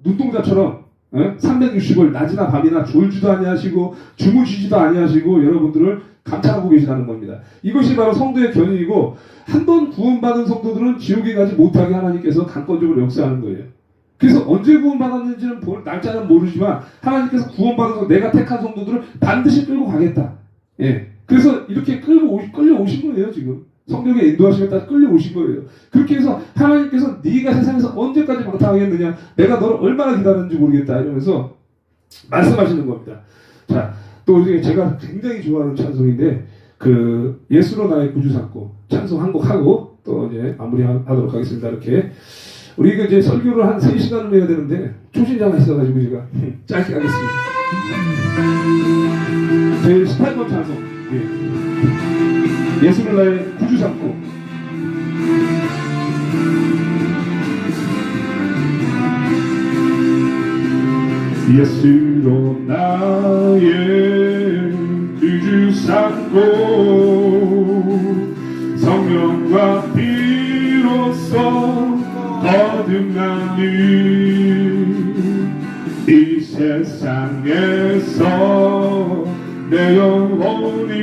눈동자처럼 360을 낮이나 밤이나 졸지도 아니하시고 주무시지도 아니하시고 여러분들을 감찰하고 계시다는 겁니다. 이것이 바로 성도의 견인이고 한 번 구원받은 성도들은 지옥에 가지 못하게 하나님께서 강권적으로 역사하는 거예요. 그래서 언제 구원받았는지는 날짜는 모르지만 하나님께서 구원받아서 내가 택한 성도들을 반드시 끌고 가겠다. 예. 그래서 이렇게 끌려오신 거예요, 지금. 성령의 인도하심에 따라 끌려오신 거예요. 그렇게 해서 하나님께서 네가 세상에서 언제까지 방탕하겠느냐, 내가 너를 얼마나 기다렸는지 모르겠다 이러면서 말씀하시는 겁니다. 자, 또 제가 굉장히 좋아하는 찬송인데 그 예수로 나의 구주 삼고 찬송 한 곡 하고 또 이제 마무리하도록 하겠습니다. 이렇게 우리가 이제 설교를 한 3시간을 해야 되는데 초신자가 있어가지고 제가 짧게 하겠습니다. 제 18번 찬송 예수를 나의 구주 삼고 예수로 나의 구주 삼고 성령과 비로소 거듭나니 이 세상에서 내 영혼이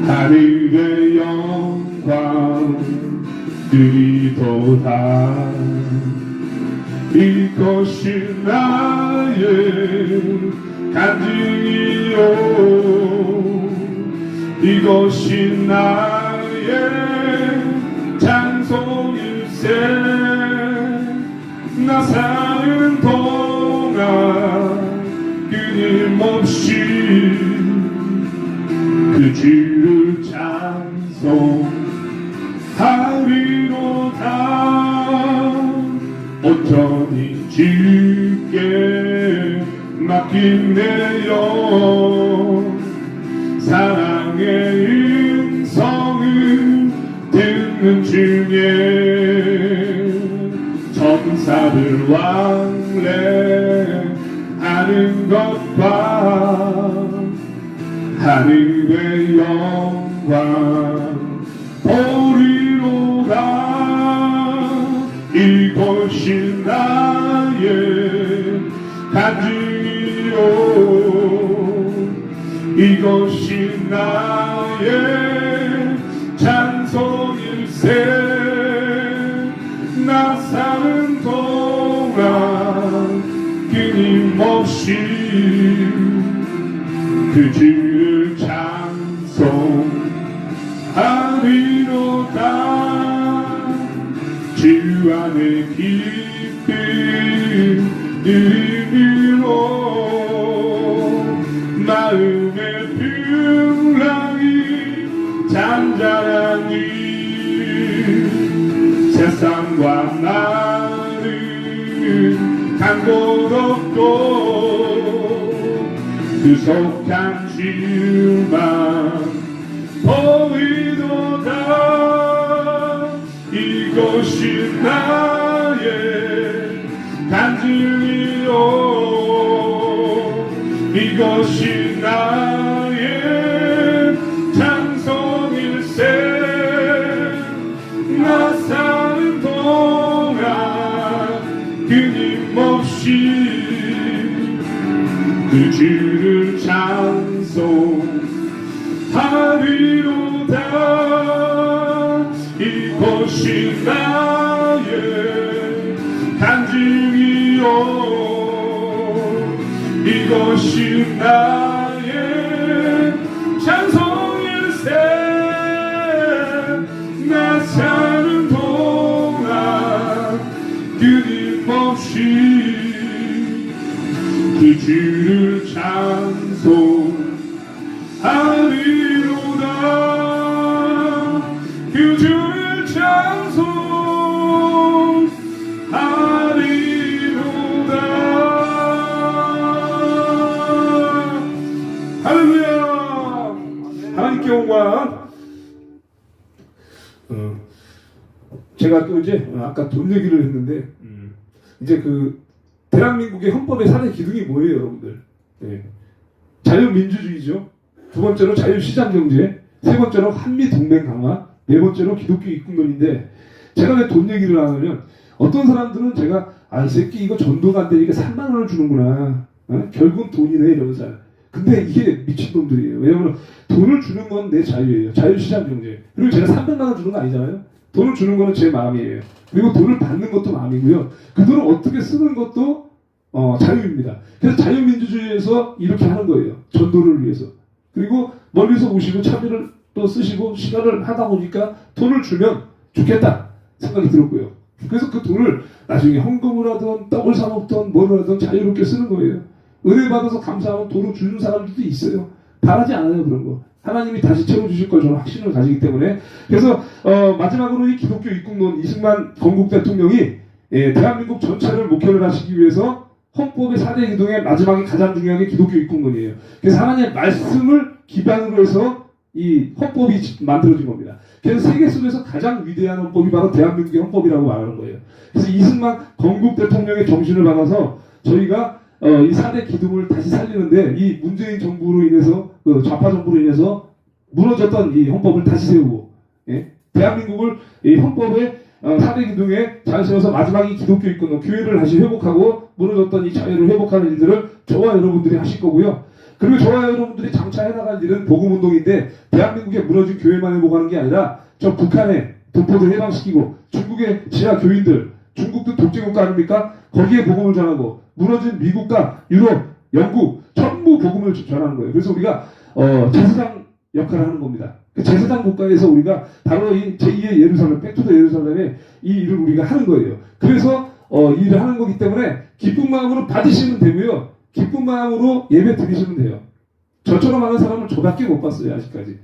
하늘의 영광 드리도다. 이것이 나의 간증이요 이것이 나의 나의 찬송일세 나 사는 동안 끊임없이 그 주를 찬송하리로다 온전히 주께 맡긴 내 영 사랑의 음성을 듣는 중에 천사들 왕래하는 것과 하늘의 영광 보리로다 이것이 나의 간증이요 이것이 나의 찬송일세 나 사는 동안 끊임없이 그 주를 찬송하리로다 주 안에 기쁨 누리므로 마음의 풍랑이 잔잔하니 세상과 나는 간 곳 없고 구속한 주만 보이도다 이것이 나의 간증이요 이것이 나의 찬송일세 나 사는 동안 끊임없이 그 주를 찬송하리로다 이것이 나의 간증이요 이것이 나의 찬송일세 나 사는 동안 끊임없이 그 주를 찬송하리로다 그 주를 찬송하리로다 할렐루야 하나님께 영광. 제가 또 이제 아까 돈 얘기를 했는데 이제 그 대한민국의 헌법의 4대 기둥이 뭐예요, 여러분들? 네. 자유민주주의죠. 두 번째로 자유시장경제, 세 번째로 한미동맹 강화, 네 번째로 기독교 입국론인데 제가 왜 돈 얘기를 하냐면 어떤 사람들은 제가 이 새끼 이거 전도가 안 되니까 3만 원을 주는구나. 결국은 돈이네 이러면서. 근데 이게 미친놈들이에요. 왜냐면 돈을 주는 건 내 자유예요. 자유시장경제. 그리고 제가 300만 원 주는 거 아니잖아요. 돈을 주는 거는 제 마음이에요. 그리고 돈을 받는 것도 마음이고요. 그 돈을 어떻게 쓰는 것도 자유입니다. 그래서 자유민주주의에서 이렇게 하는 거예요. 전도를 위해서. 그리고 멀리서 오시고 차비를 또 쓰시고 시간을 하다 보니까 돈을 주면 좋겠다 생각이 들었고요. 그래서 그 돈을 나중에 헌금을 하든 떡을 사 먹든 뭐를 하든 자유롭게 쓰는 거예요. 은혜 받아서 감사하면 돈을 주는 사람들도 있어요. 바라지 않아요 그런 거. 하나님이 다시 채워주실 걸 저는 확신을 가지기 때문에. 그래서 마지막으로 이 기독교 입국론 이승만 건국 대통령이 대한민국 전체를 목표를 하시기 위해서 헌법의 4대 기둥의 마지막에 가장 중요한 게 기독교 입국론이에요. 그래서 하나님의 말씀을 기반으로 해서 이 헌법이 만들어진 겁니다. 그래서 세계 속에서 가장 위대한 헌법이 바로 대한민국의 헌법이라고 말하는 거예요. 그래서 이승만 건국 대통령의 정신을 받아서 저희가 이 4대 기둥을 다시 살리는데 이 문재인 정부로 인해서 좌파 정부로 인해서 무너졌던 이 헌법을 다시 세우고 대한민국을 이 헌법의 4대 기둥에 잘 세워서 마지막에 기독교 입국론 교회를 다시 회복하고 무너졌던 이 자유를 회복하는 일들을 저와 여러분들이 하실 거고요. 그리고 저와 여러분들이 장차 해나갈 일은 복음운동인데 대한민국에 무너진 교회만 회복하는 게 아니라 저 북한의 동포들 해방시키고 중국의 지하 교인들 중국도 독재국가 아닙니까? 거기에 복음을 전하고 무너진 미국과 유럽, 영국 전부 복음을 전하는 거예요. 그래서 우리가 제사장 역할을 하는 겁니다. 그 제사장 국가에서 우리가 바로 이 제2의 예루살렘, 백투더 예루살렘의 이 일을 우리가 하는 거예요. 그래서 이 일을 하는 거기 때문에 기쁜 마음으로 받으시면 되고요. 기쁜 마음으로 예배 드리시면 돼요. 저처럼 하는 사람은 저밖에 못 봤어요, 아직까지.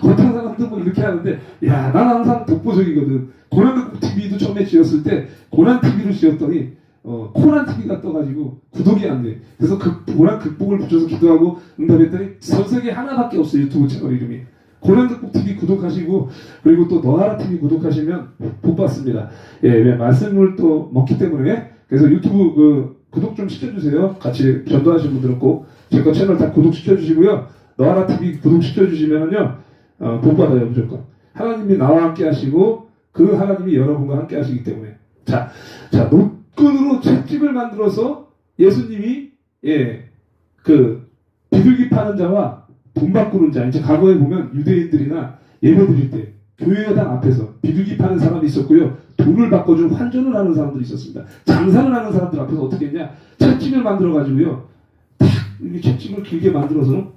어떤 사람도 뭐 이렇게 하는데, 야, 난 항상 독보적이거든. 고난극복 TV도 처음에 지었을 때, 고난TV로 지었더니, 코난TV가 떠가지고, 구독이 안 돼. 그래서 고난극복을 붙여서 기도하고 응답했더니, 전 세계 하나밖에 없어요, 유튜브 채널 이름이. 고난극복 TV 구독하시고, 그리고 또 너하라 TV 구독하시면 복 받습니다. 예, 왜 말씀을 또 먹기 때문에, 그래서 유튜브 구독 좀 시켜주세요. 같이 전도하신 분들은 꼭 제 거 채널 다 구독 시켜주시고요. 너하라 TV 구독 시켜주시면은요, 복 받아요, 무조건. 하나님이 나와 함께 하시고, 그 하나님이 여러분과 함께 하시기 때문에. 자, 노끈으로 찻집을 만들어서 예수님이, 비둘기 파는 자와 돈 바꾸는 자, 이제 과거에 보면 유대인들이나 예배 드릴 때, 교회당 앞에서 비둘기 파는 사람이 있었고요. 돈을 바꿔주는 환전을 하는 사람들이 있었습니다. 장사를 하는 사람들 앞에서 어떻게 했냐? 찻집을 만들어가지고요. 딱, 이렇게 찻집을 길게 만들어서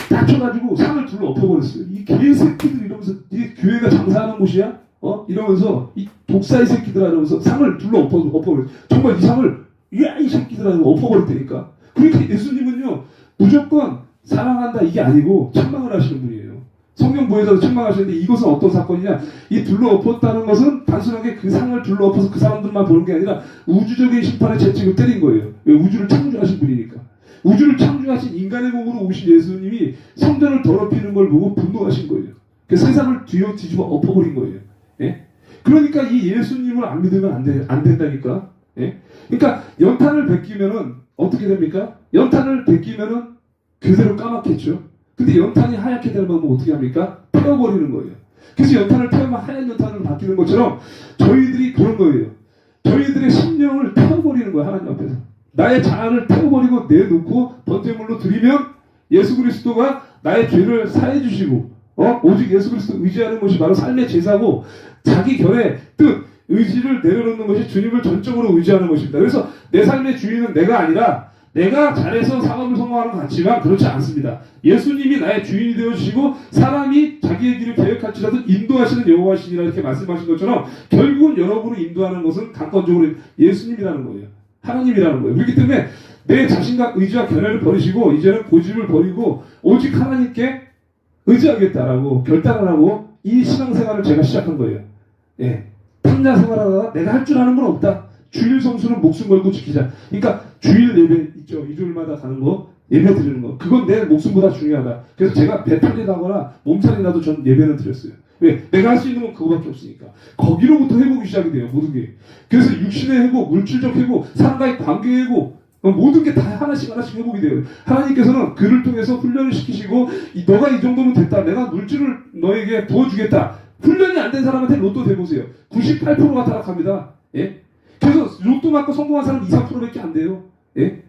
닥쳐가지고 상을 둘러 엎어버렸어요. 이 개새끼들 이러면서 이게 교회가 장사하는 곳이야? 이러면서 이 독사의 새끼들아 이러면서 상을 둘러 엎어버렸어요. 정말 이 상을 야 이 새끼들아 엎어버렸다니까. 그러니까 예수님은요 무조건 사랑한다 이게 아니고 책망을 하시는 분이에요. 성경 보혜사도 책망하시는데 이것은 어떤 사건이냐? 이 둘러 엎었다는 것은 단순하게 그 상을 둘러 엎어서 그 사람들만 보는 게 아니라 우주적인 심판의 채찍을 때린 거예요. 왜? 우주를 창조하신 분이니까. 우주를 창조하신 인간의 몸으로 오신 예수님이 성전을 더럽히는 걸 보고 분노하신 거예요. 그 세상을 뒤집어 엎어버린 거예요. 예? 그러니까 이 예수님을 안 믿으면 안 된다니까. 예? 그러니까 연탄을 베끼면은 어떻게 됩니까? 연탄을 베끼면은 그대로 까맣겠죠. 근데 연탄이 하얗게 되는 방법은 어떻게 합니까? 태워버리는 거예요. 그래서 연탄을 태우면 하얀 연탄으로 바뀌는 것처럼 저희들이 그런 거예요. 저희들의 심령을 태워버리는 거예요. 하나님 앞에서. 나의 자아를 태워버리고 내놓고 번제물로 드리면 예수 그리스도가 나의 죄를 사해 주시고 오직 예수 그리스도 의지하는 것이 바로 삶의 제사고 자기 결의 뜻, 의지를 내려놓는 것이 주님을 전적으로 의지하는 것입니다. 그래서 내 삶의 주인은 내가 아니라 내가 잘해서 사업을 성공하는 것 같지만 그렇지 않습니다. 예수님이 나의 주인이 되어주시고 사람이 자기의 길을 계획할지라도 인도하시는 여호와시니라 이렇게 말씀하신 것처럼 결국은 여러분을 인도하는 것은 강권적으로 예수님이라는 거예요. 하나님이라는 거예요. 그렇기 때문에 내 자신과 의지와 견해를 버리시고 이제는 고집을 버리고 오직 하나님께 의지하겠다라고 결단을 하고 이 신앙생활을 제가 시작한 거예요. 예. 탐냐 생활하다가 내가 할 줄 아는 건 없다. 주일 성수는 목숨 걸고 지키자. 그러니까 주일 예배 있죠. 일요일마다 가는 거, 예배 드리는 거. 그건 내 목숨보다 중요하다. 그래서 제가 배탈이 나거나 몸살이 나도 전 예배는 드렸어요. 왜? 내가 할 수 있는 건 그거밖에 없으니까. 거기로부터 회복이 시작이 돼요. 모든 게. 그래서 육신의 회복, 물질적 회복, 사람과의 관계 회복, 모든 게 다 하나씩 회복이 돼요. 하나님께서는 그를 통해서 훈련을 시키시고 너가 이 정도면 됐다. 내가 물질을 너에게 부어주겠다. 훈련이 안 된 사람한테 로또 대보세요. 98%가 타락합니다. 예? 그래서 로또 맞고 성공한 사람 2, 3%밖에 안 돼요. 예?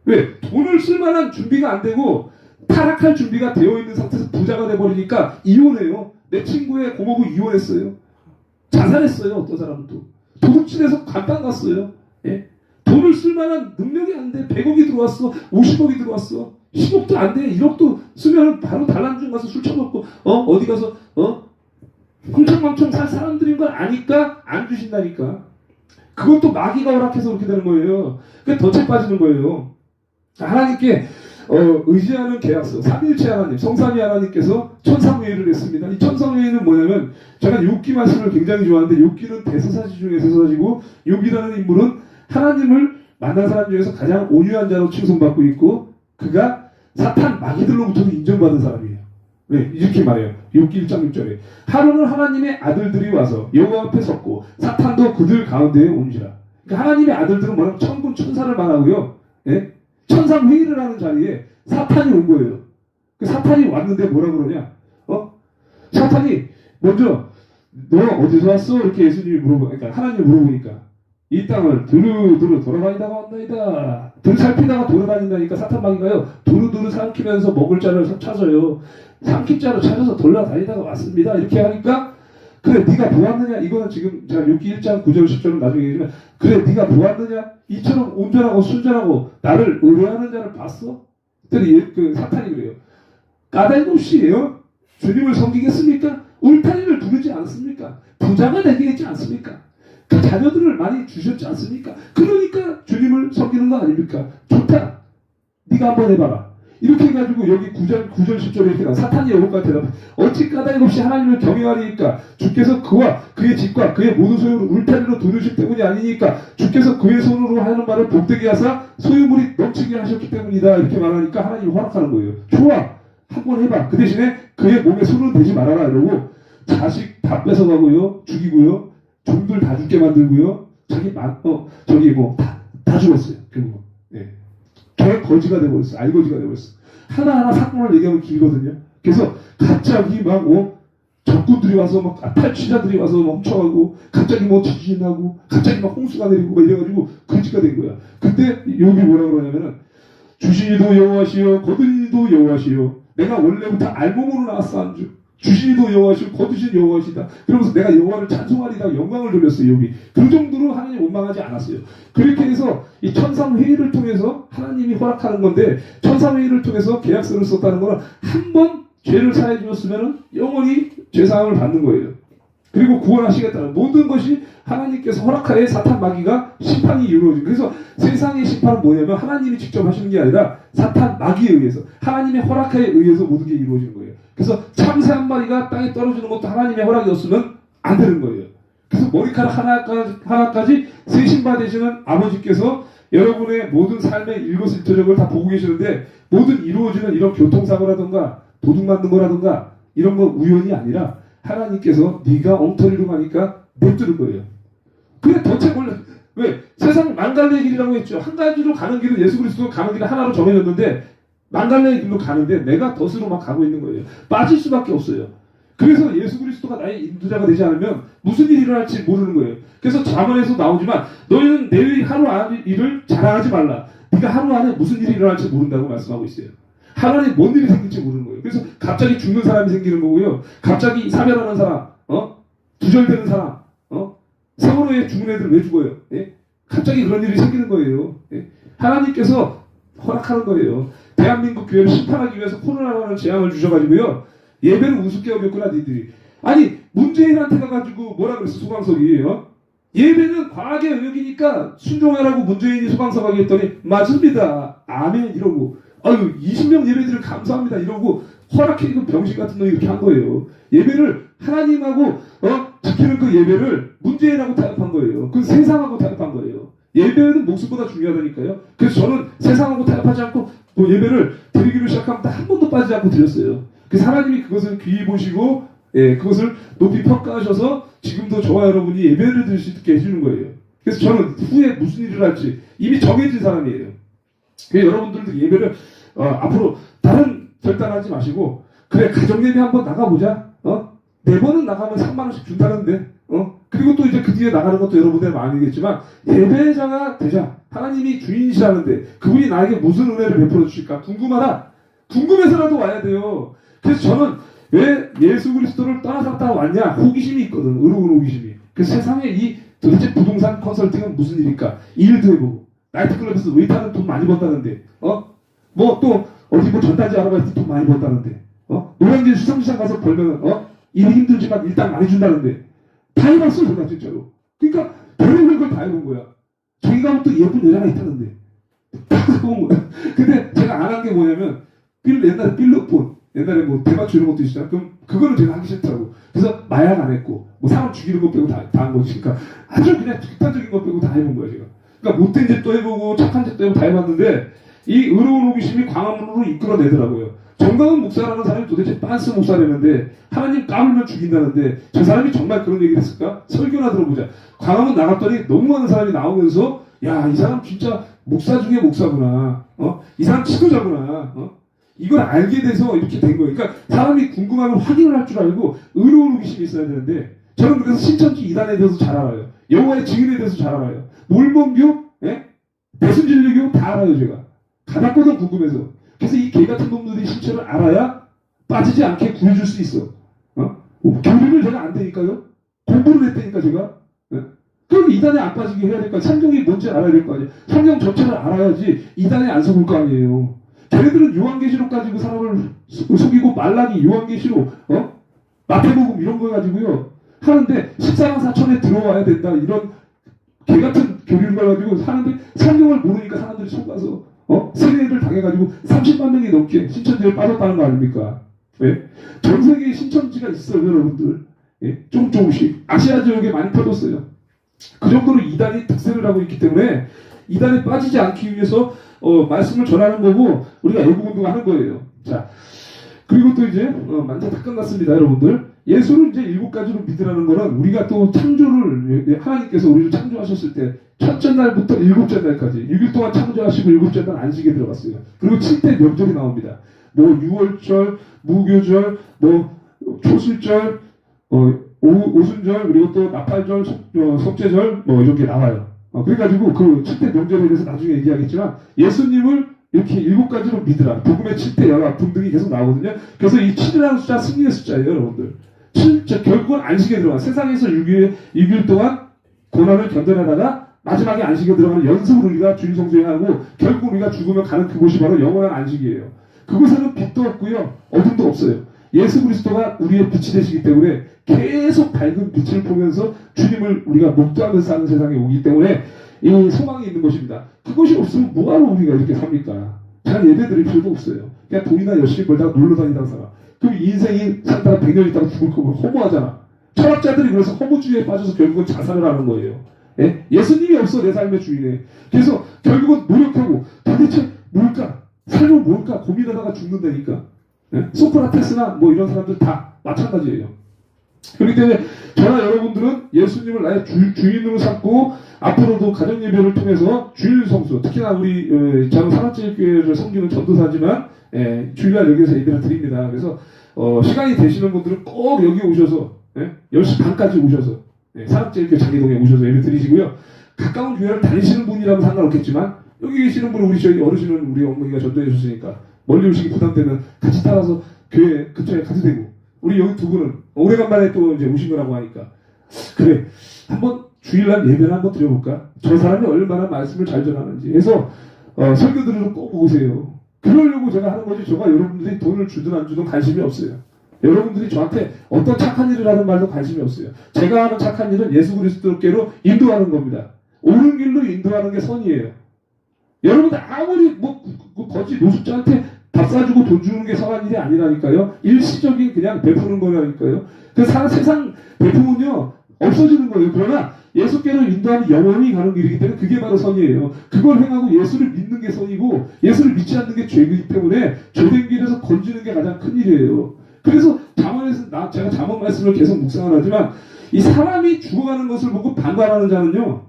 왜? 돈을 쓸 만한 준비가 안 되고 타락할 준비가 되어 있는 상태에서 부자가 돼버리니까 이혼해요. 내 친구의 고모부 이혼했어요. 자살했어요. 어떤 사람은 또. 도둑질해서 간판 갔어요. 예? 돈을 쓸 만한 능력이 안 돼. 100억이 들어왔어. 50억이 들어왔어. 10억도 안 돼. 1억도 쓰면 바로 단란중 가서 술 처먹고 어디 가서 흥청망청 살 사람들인 걸 아니까 안 주신다니까. 그것도 마귀가 허락해서 그렇게 되는 거예요. 그러니까 덫에 빠지는 거예요. 하나님께 의지하는 계약서, 삼일체 하나님, 성삼위 하나님께서 천상회의를 했습니다. 이 천상회의는 뭐냐면 제가 욥기 말씀을 굉장히 좋아하는데 욥기는 대서사시 중에 대서사시고 욥이라는 인물은 하나님을 만난 사람 중에서 가장 온유한 자로 칭송받고 있고 그가 사탄 마귀들로부터도 인정받은 사람이에요. 왜? 이렇게 말해요. 욥기 1장 6절에 하루는 하나님의 아들들이 와서 여호와 앞에 섰고 사탄도 그들 가운데에 온지라. 그러니까 하나님의 아들들은 뭐냐면 천군 천사를 말하고요. 예? 천상회의를 하는 자리에 사탄이 온 거예요. 그 사탄이 왔는데 뭐라 그러냐? 사탄이 먼저 너 어디서 왔어? 이렇게 예수님이 그러니까 하나님이 물어보니까 이 땅을 두루두루 돌아다니다가 왔나이다. 들 살피다가 돌아다닌다니까 사탄마귀가요. 두루두루 삼키면서 먹을 자를 찾아요. 삼킬 자를 찾아서 돌아다니다가 왔습니다. 이렇게 하니까 그래 네가 보았느냐? 이거는 지금 제가 욥기 1장 9절 10절은 나중에 얘기지만 그래 네가 보았느냐? 이처럼 온전하고 순전하고 나를 의뢰하는 자를 봤어? 그랬더니 그 사탄이 그래요. 까닭없이 주님을 섬기겠습니까? 울타리를 부르지 않습니까? 부자가 되게 했지 않습니까? 그 자녀들을 많이 주셨지 않습니까? 그러니까 주님을 섬기는 거 아닙니까? 좋다. 네가 한번 해봐라. 이렇게 해가지고 여기 9절 10절에 이렇게 나와. 사탄이 여호와께 대답해 어찌 까닭 없이 하나님을 경외하리이까? 주께서 그와 그의 집과 그의 모든 소유를 울타리로 두르실 때문이 아니니까 주께서 그의 손으로 하는 말을 복되게 하사 소유물이 넘치게 하셨기 때문이다. 이렇게 말하니까 하나님이 허락하는 거예요. 좋아. 한번 해봐. 그 대신에 그의 몸에 손을 대지 말아라. 이러고 자식 다 뺏어가고요. 죽이고요. 종들 다 죽게 만들고요. 다 죽었어요. 결국. 네. 개 거지가 되어버렸어. 알거지가 되어버렸어. 하나하나 사건을 얘기하면 길거든요. 그래서 갑자기 막 적군들이 와서 탈취자들이 와서 훔쳐가고 갑자기 지진하고 갑자기 홍수가 내리고 이래가지고 거지가 된 거야. 근데 여기 뭐라 그러냐면은 주신 이도 여호와시요 거두신 이도 여호와시요 내가 원래부터 알몸으로 나왔어 안 주. 주신 이도 여호와시요 거두신 여호와시다. 그러면서 내가 여호와를 찬송하리다 영광을 돌렸어요. 여기 그 정도로 하나님 원망하지 않았어요. 그렇게 해서 이 천상회의를 통해서 하나님이 허락하는 건데 천상회의를 통해서 계약서를 썼다는 거는 한 번 죄를 사해 주었으면 영원히 죄사함을 받는 거예요. 그리고 구원하시겠다는 모든 것이 하나님께서 허락하에 사탄 마귀가 심판이 이루어지고 그래서 세상의 심판은 뭐냐면 하나님이 직접 하시는 게 아니라 사탄 마귀에 의해서 하나님의 허락하에 의해서 모든 게 이루어지는 거예요. 그래서 참새 한 마리가 땅에 떨어지는 것도 하나님의 허락이 없으면 안 되는 거예요. 그래서 머리카락 하나까지 세신바 되시는 아버지께서 여러분의 모든 삶의 일거수일투족을 다 보고 계시는데 모든 이루어지는 이런 교통사고라든가 도둑 맞는 거라든가 이런 거 우연이 아니라 하나님께서 네가 엉터리로 가니까 냅두는 거예요. 그래 도대체 몰라. 왜? 세상 만갈래의 길이라고 했죠. 한 가지로 가는 길은 예수 그리스도 가는 길은 하나로 정해졌는데 만갈래의 길로 가는데 내가 덫으로 막 가고 있는 거예요. 빠질 수밖에 없어요. 그래서 예수 그리스도가 나의 인도자가 되지 않으면 무슨 일이 일어날지 모르는 거예요. 그래서 자문에서 나오지만 너희는 내일 하루 안에 일을 자랑하지 말라. 네가 하루 안에 무슨 일이 일어날지 모른다고 말씀하고 있어요. 하루 안에 뭔 일이 생길지 모르는 거예요. 그래서 갑자기 죽는 사람이 생기는 거고요. 갑자기 사별하는 사람, 두절되는 사람, 세월호에 죽은 애들 왜 죽어요? 예? 갑자기 그런 일이 생기는 거예요. 예? 하나님께서 허락하는 거예요. 대한민국 교회를 심판하기 위해서 코로나라는 재앙을 주셔가지고요. 예배는 우습게 여겼구나 니들이. 아니 문재인한테 가가지고 뭐라 그랬어 소강석이 예배는 과하게 여기니까 순종하라고 문재인이 소강석 하게 했더니 맞습니다. 아멘 이러고 20명 예배드리를 감사합니다 이러고 허락해주고 병신 같은 놈이 이렇게 한 거예요. 예배를 하나님하고 지키는 그 예배를 문재인하고 타협한 거예요. 그 세상하고 타협한 거예요. 예배는 목숨보다 중요하다니까요. 그래서 저는 세상하고 타협하지 않고 예배를 드리기로 시작하면 한 번도 빠지지 않고 드렸어요. 그래서 하나님이 그것을 귀히 보시고 그것을 높이 평가하셔서 지금도 저와 여러분이 예배를 드릴 수 있게 해주는 거예요. 그래서 저는 후에 무슨 일을 할지 이미 정해진 사람이에요. 그래서 여러분들도 예배를 앞으로 다른 결단하지 마시고 그래 가정예배 한번 나가보자. 4번은 나가면 3만원씩 준다는데 그리고 또 이제 그 뒤에 나가는 것도 여러분들의 마음이겠지만 예배자가 되자. 하나님이 주인이시라는데 그분이 나에게 무슨 은혜를 베풀어 주실까 궁금하다. 궁금해서라도 와야 돼요. 그래서 저는 왜 예수 그리스도를 떠나갔다 왔냐? 호기심이 있거든. 의로운 호기심이. 그래서 세상에 이 도대체 부동산 컨설팅은 무슨 일일까? 일도 해보고 나이트클럽에서 웨이터는 돈 많이 번다는데 또 어디 전단지 알아봤을 때 돈 많이 번다는데 노량진 수산시장 가서 벌면은 일이 힘들지만 일당 많이 준다는데 다 해봤어 제가 진짜로. 그러니까 별의별 걸 다 해본 거야. 저기 가면 또 예쁜 여자가 있다는데 다 해본 거야. 근데 제가 안 한 게 뭐냐면 옛날에 빌로폰 옛날에 대마초 이런 것도 있잖아. 그럼 그거는 제가 하기 싫더라고. 그래서 마약 안 했고 사람 죽이는 것 빼고 다 한 거지. 그러니까 아주 그냥 극단적인 것 빼고 다 해본 거야 제가. 그러니까 못된 짓도 해보고 착한 짓도 해보고 다 해봤는데 이 의로운 호기심이 광화문으로 이끌어내더라고요. 정강훈 목사라는 사람이 도대체 빤스 목사라는데 하나님 까불면 죽인다는데 저 사람이 정말 그런 얘기를 했을까? 설교나 들어보자. 광화문 나갔더니 너무 많은 사람이 나오면서 야, 이 사람 진짜 목사 중에 목사구나. 이 사람 지도자구나. 이걸 알게 돼서 이렇게 된 거예요. 그러니까 사람이 궁금하면 확인을 할 줄 알고 의로운 호기심이 있어야 되는데 저는 그래서 신천지 이단에 대해서 잘 알아요. 여호와의 증인에 대해서 잘 알아요. 몰몬교, 배순진리교 다 알아요 제가. 가봤거든 궁금해서. 그래서 이 개 같은 놈들이 실체를 알아야 빠지지 않게 구해줄 수 있어. 교류를 제가 안 되니까요. 공부를 했다니까 제가. 그럼 이단에 안 빠지게 해야 될 거 아니에요. 성경이 뭔지 알아야 될 거 아니에요. 성경 전체를 알아야지 이단에 안 속을 거 아니에요. 걔네들은 요한계시록 가지고 사람을 속이고 말라기 요한계시록 마태복음 이런 거 가지고요 하는데 14만 4천에 들어와야 된다 이런 개같은 교리를 가지고 사는데 성경을 모르니까 사람들이 속아서 세례를 당해가지고 30만 명이 넘게 신천지에 빠졌다는 거 아닙니까? 예? 전 세계에 신천지가 있어요 여러분들. 예? 조금씩 아시아 지역에 많이 퍼졌어요. 그 정도로 이단이 득세를 하고 있기 때문에 이단에 빠지지 않기 위해서 말씀을 전하는 거고 우리가 애국운동을 하는 거예요. 자, 그리고 또 이제 만찬 다 끝났습니다 여러분들. 예수를 이제 7가지로 믿으라는 거는 우리가 또 창조를 하나님께서 우리를 창조하셨을 때 첫째 날부터 7째 날까지 6일 동안 창조하시고 7째 날 안식에 들어갔어요. 그리고 7대 명절이 나옵니다. 뭐 유월절, 무교절, 뭐 초실절, 오순절, 그리고 또 나팔절, 속죄절 뭐 이렇게 나와요. 그래가지고 그 7대 명절에 대해서 나중에 얘기하겠지만 예수님을 이렇게 7가지로 믿으라. 복음의 7대 열화 등등이 계속 나오거든요. 그래서 이 7이라는 숫자 승리의 숫자예요 여러분들. 7, 결국은 안식에 들어가 세상에서 6일 동안 고난을 견뎌내다가 마지막에 안식에 들어가는 연습을 우리가 주일 성수행하고 결국 우리가 죽으면 가는 그곳이 바로 영원한 안식이에요. 그곳에는 빛도 없고요 어둠도 없어요. 예수 그리스도가 우리의 빛이 되시기 때문에 계속 밝은 빛을 보면서 주님을 우리가 목도하면서 사는 세상에 오기 때문에 이 소망이 있는 것입니다. 그것이 없으면 뭐하러 우리가 이렇게 삽니까? 잘 예배 드릴 필요도 없어요. 그냥 돈이나 열심히 벌다가 놀러 다니다가 살아. 그럼 인생이 살다가 100년 있다가 죽을 거면 허무하잖아. 철학자들이 그래서 허무주의에 빠져서 결국은 자살을 하는 거예요. 예? 예수님이 없어 내 삶의 주인에. 그래서 결국은 노력하고 도대체 뭘까? 삶은 뭘까? 고민하다가 죽는다니까. 예? 소크라테스나 뭐 이런 사람들 다 마찬가지예요. 그렇기 때문에 저나 여러분들은 예수님을 나의 주인으로 삼고 앞으로도 가정예배를 통해서 주일 성수, 특히나 우리 저는 사랑제일교회를 섬기는 전도사지만 주일날 여기서 예배를 드립니다. 그래서 시간이 되시는 분들은 꼭 여기 오셔서 10시 반까지 오셔서 사랑제일교회 장기동에 오셔서 예배 드리시고요. 가까운 교회를 다니시는 분이라면 상관없겠지만 여기 계시는 분은 저희 어르신은 우리 어머니가 전도해 주시니까 멀리 오시기 부담되면 같이 따라서 교회 근처에 가도 되고 우리 여기 두 분은 오래간만에 또 이제 오신 거라고 하니까 그래 한번 주일날 예배를 한번 드려볼까? 저 사람이 얼마나 말씀을 잘 전하는지 해서 설교 들으러 꼭 오세요. 그러려고 제가 하는 거지 저가 여러분들이 돈을 주든 안 주든 관심이 없어요. 여러분들이 저한테 어떤 착한 일을 하는 말도 관심이 없어요. 제가 하는 착한 일은 예수 그리스도께로 인도하는 겁니다. 옳은 길로 인도하는 게 선이에요. 여러분들 아무리 뭐 거지 노숙자한테 밥 사주고 돈 주는 게 선한 일이 아니라니까요. 일시적인 그냥 베푸는 거라니까요. 그 세상 베푸면요 없어지는 거예요. 그러나 예수께로 인도하는 영원히 가는 길이기 때문에 그게 바로 선이에요. 그걸 행하고 예수를 믿는 게 선이고 예수를 믿지 않는 게 죄이기 때문에 죄된 길에서 건지는 게 가장 큰 일이에요. 그래서 잠언에서 제가 잠언 말씀을 계속 묵상을 하지만 이 사람이 죽어가는 것을 보고 방관하는 자는요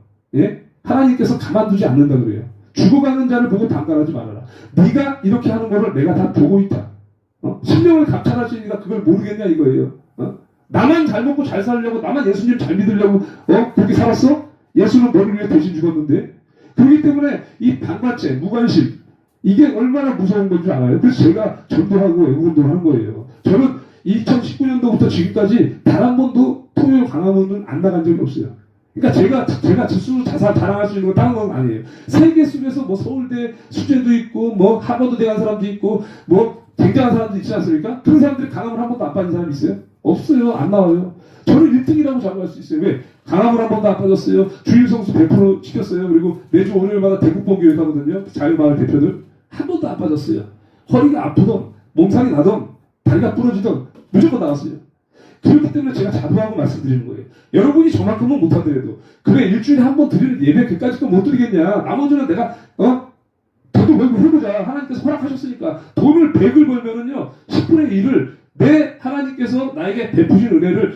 하나님께서 가만두지 않는다 그래요. 죽어가는 자를 보고 방관하지 말아라. 네가 이렇게 하는 거를 내가 다 보고 있다. 신령을 감찰하시니까 그걸 모르겠냐 이거예요. 나만 잘 먹고 잘 살려고 나만 예수님 잘 믿으려고 그렇게 살았어? 예수는 너를 위해 대신 죽었는데. 그렇기 때문에 이 방관죄, 무관심 이게 얼마나 무서운 건지 알아요. 그래서 제가 전도하고 애국운동을 하는 거예요. 저는 2019년도부터 지금까지 단 한 번도 토요 강화문은 안 나간 적이 없어요. 그러니까 제가 스스로 자랑할 수 있는 건 다른 건 아니에요. 세계 속에서 뭐 서울대 수재도 있고 뭐 하버드대 간 사람도 있고 뭐 굉장한 사람도 있지 않습니까? 그런 사람들이 강화문 한 번도 안 빠진 사람이 있어요? 없어요. 안 나와요. 저는 1등이라고 자부할 수 있어요. 왜? 강화문 한 번도 안 빠졌어요. 주일성수 100% 시켰어요. 그리고 매주 월요일마다 대국본교회 가거든요. 자유마을 대표들. 한 번도 안 빠졌어요. 허리가 아프던 몸살이 나던 다리가 부러지던 무조건 나왔어요. 그렇기 때문에 제가 자부하고 말씀드리는 거예요. 여러분이 저만큼은 못하더라도 그래 일주일에 한 번 드리는 예배 그까짓 거 못 드리겠냐. 나머지는 내가 저도 왜 해보자. 하나님께서 허락하셨으니까 돈을 100을 벌면은요 10분의 1을 내 하나님께서 나에게 베푸신 은혜를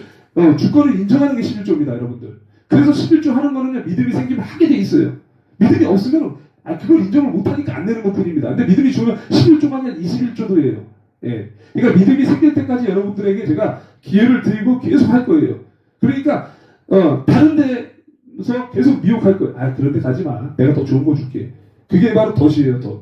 주권을 인정하는 게 11조입니다 여러분들. 그래서 11조 하는 거는요 믿음이 생기면 하게 돼 있어요. 믿음이 없으면 그걸 인정을 못하니까 안 되는 것 뿐입니다. 근데 믿음이 좋으면 11조가 아니라 21조도예요. 예. 그러니까 믿음이 생길 때까지 여러분들에게 제가 기회를 드리고 계속 할 거예요. 그러니까 다른 데서 계속 미혹할 거예요. 그런 데 가지 마. 내가 더 좋은 거 줄게. 그게 바로 덫이에요. 덫.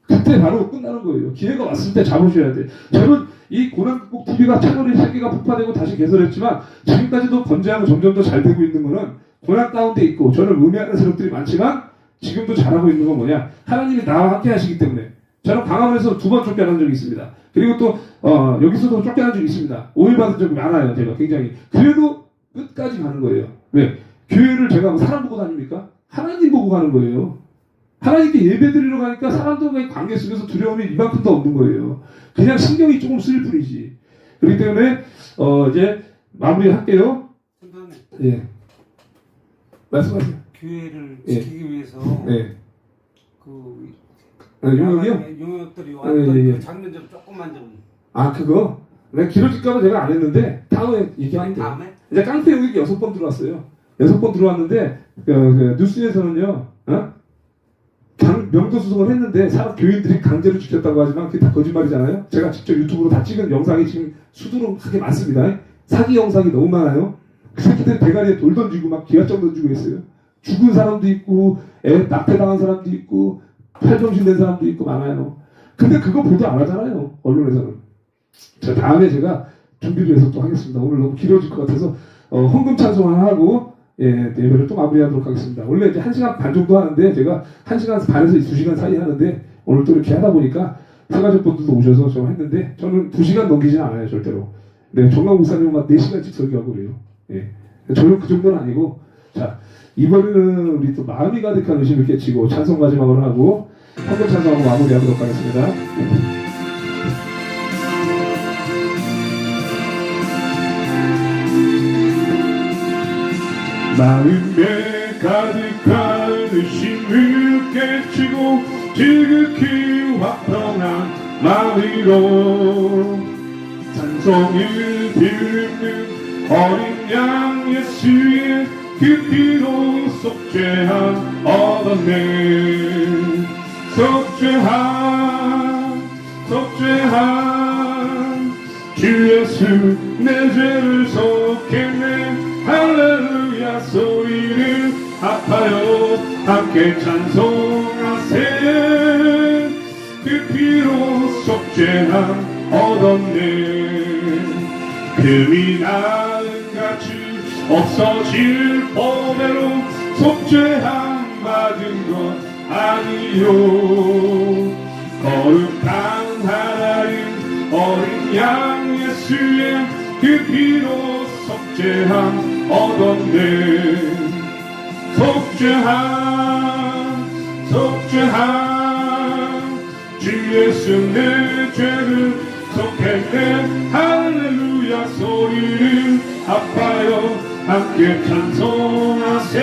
그때 바로 끝나는 거예요. 기회가 왔을 때 잡으셔야 돼. 저는 이 고난극복 TV가 채널이 3개가 폭파되고 다시 개설했지만 지금까지도 건재하고 점점 더 잘 되고 있는 거는 고난 가운데 있고 저는 의미하는 사람들이 많지만 지금도 잘하고 있는 건 뭐냐? 하나님이 나와 함께 하시기 때문에 저는 광화문에서 2번 쫓겨난 적이 있습니다. 그리고 또 여기서도 쫓겨난 적이 있습니다. 오해받은 적이 많아요. 제가 굉장히. 그래도 끝까지 가는 거예요. 왜? 교회를 제가 뭐 사람 보고 다닙니까? 하나님 보고 가는 거예요. 하나님께 예배 드리러 가니까 사람들과의 관계 속에서 두려움이 이만큼도 없는 거예요. 그냥 신경이 조금 쓰일 뿐이지. 그렇기 때문에 이제 마무리할게요. 선생님, 예. 말씀하세요. 교회를 예. 지키기 위해서 예. 그 용역이요? 용역들이 예, 왔던 예. 그 장면 좀 조금만 좀 아, 그거? 내가 길어질까봐 제가 안 했는데, 다음에 얘기하는데. 다음에 이제 깡패 용역이 6번 들어왔어요. 6번 들어왔는데, 그 뉴스에서는요, 명도 수송을 했는데, 사람 교인들이 강제로 지켰다고 하지만, 그게 다 거짓말이잖아요? 제가 직접 유튜브로 다 찍은 영상이 지금 수두룩하게 많습니다. 사기 영상이 너무 많아요. 그 새끼들 대가리에 돌 던지고, 막 기관총 던지고 있어요. 죽은 사람도 있고, 애 낙태당한 사람도 있고, 팔정신 된 사람도 있고 많아요. 근데 그거 보도 안 하잖아요. 언론에서는. 자, 다음에 제가 준비를 해서 또 하겠습니다. 오늘 너무 길어질 것 같아서 헌금 찬송 하나 하고 예배를 또 마무리하도록 하겠습니다. 원래 이제 1시간 반 정도 하는데 제가 1시간 반에서 2시간 사이 하는데 오늘 또 이렇게 하다 보니까 세가족분들도 오셔서 좀 했는데 저는 2시간 넘기지는 않아요. 절대로. 네, 정강 목사님은 막 4시간씩 설교하고 그래요. 예. 저는 그 정도는 아니고 자, 이번에는 우리 또 마음이 가득한 의심을 깨치고 찬송 마지막으로 하고 헌금 찬송하고 마무리하도록 하겠습니다. 마음에 가득한 의심을 깨치고 지극히 화평한 마음으로 찬송을 드리는 어린 양 예수의 그 피로 속죄함 얻었네. 속죄함 주 예수 내 죄를 속했네. 할렐루야 소리를 합하여 함께 찬송하세. 그 피로 속죄함 얻었네. 금이 나은 같이 없어질 법대로 속죄함 받은 것 아니요. 거룩한 하나님 어린 양 예수의 그 피로 속죄함 얻었네. 속죄함 주 예수 내 죄를 속했네. 할렐루야 소리를 합하여 함께 찬송하세.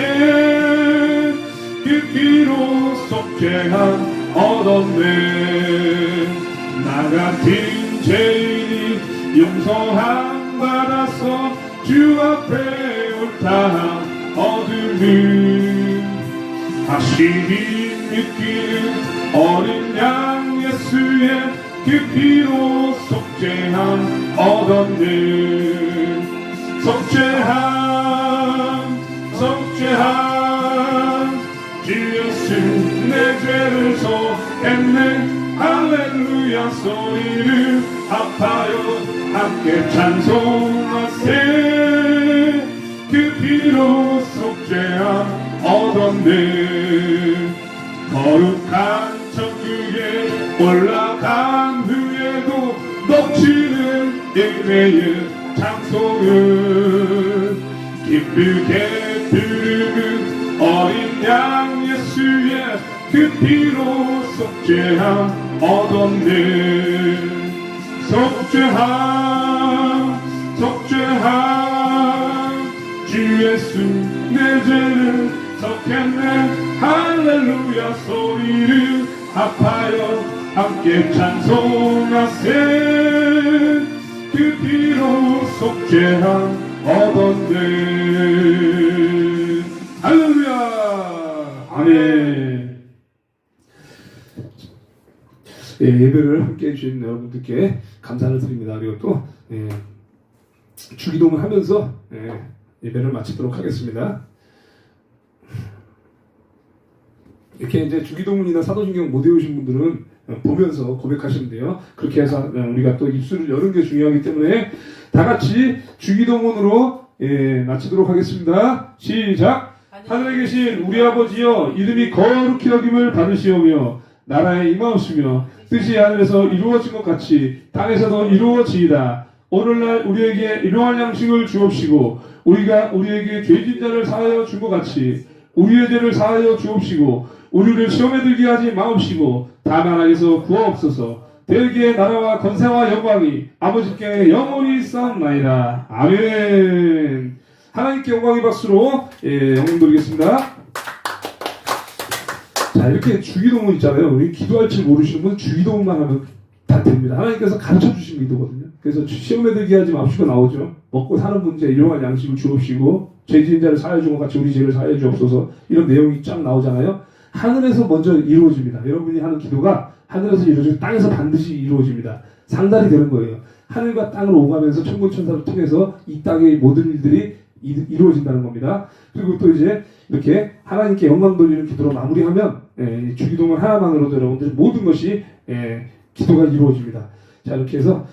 그 피로 속죄함 얻었네. 나 같은 죄인이 용서함 받아서 주 앞에 옳다함 얻으니 다시 믿기는 어린 양 예수의 그 피로 속죄함 얻었네. 속죄함 주 예수 내 죄를 속했네. 할렐루야 소리를 합하여 함께 찬송하세. 그 피로 속죄함 얻었네. 거룩한 천국에 올라간 후에도 넘치는 은혜의 찬송을 기쁘게 부르는 어린 양 예수의 그 피로 속죄함 얻었네. 속죄함 주 예수 내 죄를 속했네. 할렐루야 소리를 합하여 함께 찬송하세. 그 피로 속죄함 얻었네. 할렐루야. 아멘. 예배를 함께 해주신 여러분들께 감사를 드립니다. 그리고 또 주기도문 하면서 예배를 마치도록 하겠습니다. 이렇게 이제 주기도문이나 사도신경 못 외우신 분들은 보면서 고백하시면 돼요. 그렇게 해서 우리가 또 입술을 여는 게 중요하기 때문에 다 같이 주기도문으로 마치도록 하겠습니다. 시작! 하늘에 계신 우리 아버지여 이름이 거룩히 여김을 받으시오며 나라에 임하옵시며 뜻이 하늘에서 이루어진 것 같이 땅에서도 이루어지이다. 오늘날 우리에게 일용할 양식을 주옵시고 우리가 우리에게 죄진 자를 사하여 준 것 같이 우리의 죄를 사하여 주옵시고 우리를 시험에 들게 하지 마옵시고 다만 악에서 구하옵소서. 대개의 나라와 권세와 영광이 아버지께 영원히 싸움나이다. 아멘. 하나님께 영광의 박수로 영광 드리겠습니다. 자, 이렇게 주기도문 있잖아요. 우리 기도할 줄 모르시는 분은 주기도문만 하면 다 됩니다. 하나님께서 가르쳐 주신 기도거든요. 그래서 시험에 들게 하지 마옵시고 나오죠. 먹고 사는 문제, 일용할 양식을 주옵시고 죄 지은 자를 사하여 준 것 같이 우리 죄를 사하여 주옵소서. 이런 내용이 쫙 나오잖아요. 하늘에서 먼저 이루어집니다. 여러분이 하는 기도가 하늘에서 이루어지고 땅에서 반드시 이루어집니다. 상달이 되는 거예요. 하늘과 땅을 오가면서 천군천사를 통해서 이 땅의 모든 일들이 이루어진다는 겁니다. 그리고 또 이제 이렇게 하나님께 영광 돌리는 기도로 마무리하면 주기도문 하나만으로도 여러분들 모든 것이 기도가 이루어집니다. 자, 이렇게 해서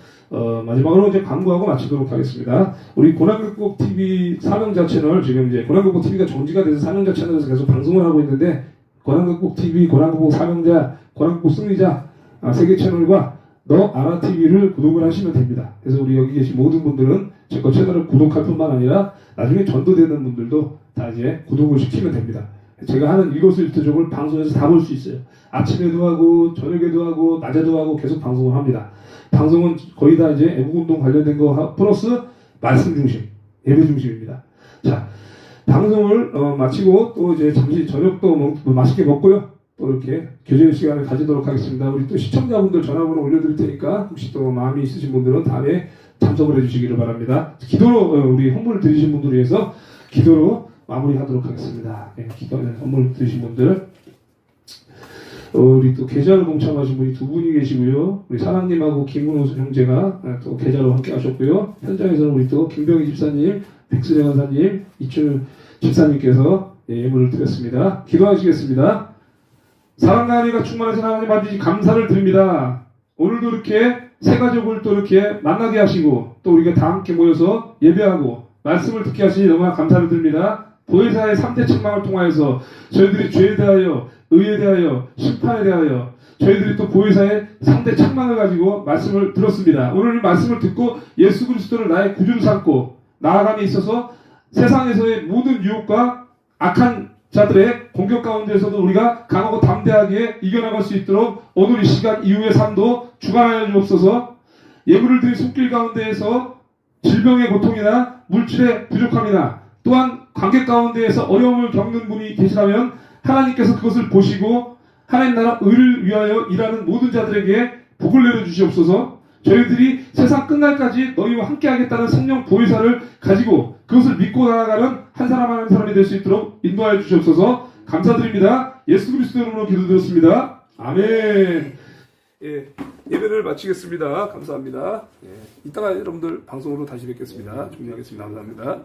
마지막으로 이제 광고하고 마치도록 하겠습니다. 우리 고난극복 TV 사명자 채널, 지금 이제 고난극복 TV가 정지가 돼서 사명자 채널에서 계속 방송을 하고 있는데, 고난극복 TV, 고난극복 사명자, 고난극복 승리자 세 개 채널과 너 아라 TV를 구독을 하시면 됩니다. 그래서 우리 여기 계신 모든 분들은 제 거 채널을 구독할 뿐만 아니라 나중에 전도되는 분들도 다 이제 구독을 시키면 됩니다. 제가 하는 일거수일투족을 방송에서 다 볼 수 있어요. 아침에도 하고 저녁에도 하고 낮에도 하고 계속 방송을 합니다. 방송은 거의 다 이제 애국운동 관련된 거 플러스 말씀 중심, 예배 중심입니다. 자, 방송을 마치고 또 이제 잠시 저녁도 맛있게 먹고요. 또 이렇게 교제 시간을 가지도록 하겠습니다. 우리 또 시청자분들 전화번호 올려드릴 테니까 혹시 또 마음이 있으신 분들은 다음에 참석을 해주시기를 바랍니다. 기도로 우리 헌물을 드리신 분들을 위해서 기도로 마무리하도록 하겠습니다. 기도 헌물 드리신 분들, 우리 또 계좌로 동참하신 분이 두 분이 계시고요. 우리 사랑님하고 김문호 형제가 또 계좌로 함께 하셨고요. 현장에서는 우리 또 김병희 집사님, 백수령 원사님, 이춘 집사님께서 예물을 드렸습니다. 기도하시겠습니다. 사랑과 은혜가 충만하신 하나님 아버지 감사를 드립니다. 오늘도 이렇게 새 가족을 또 이렇게 만나게 하시고 또 우리가 다 함께 모여서 예배하고 말씀을 듣게 하시니 너무나 감사를 드립니다. 보혜사의 3대 책망을 통하여서 저희들이 죄에 대하여, 의에 대하여, 심판에 대하여 저희들이 또 보혜사의 3대 책망을 가지고 말씀을 들었습니다. 오늘 이 말씀을 듣고 예수 그리스도를 나의 구주로 삼고 나아감에 있어서 세상에서의 모든 유혹과 악한 자들의 공격 가운데서도 우리가 강하고 담대하게 이겨나갈 수 있도록 오늘 이 시간 이후의 삶도 주관하여 주옵소서. 예물을 드린 손길 가운데에서 질병의 고통이나 물질의 부족함이나 또한 관계 가운데에서 어려움을 겪는 분이 계시다면 하나님께서 그것을 보시고 하나님 나라 의를 위하여 일하는 모든 자들에게 복을 내려주시옵소서. 저희들이 세상 끝날까지 너희와 함께 하겠다는 성령 보혜사를 가지고 그것을 믿고 나아가는 한 사람 한 사람이 될 수 있도록 인도하여 주시옵소서. 감사드립니다. 예수 그리스도 이름으로 기도드렸습니다. 아멘. 예배를 마치겠습니다. 감사합니다. 이따가 여러분들 방송으로 다시 뵙겠습니다. 종료하겠습니다. 감사합니다.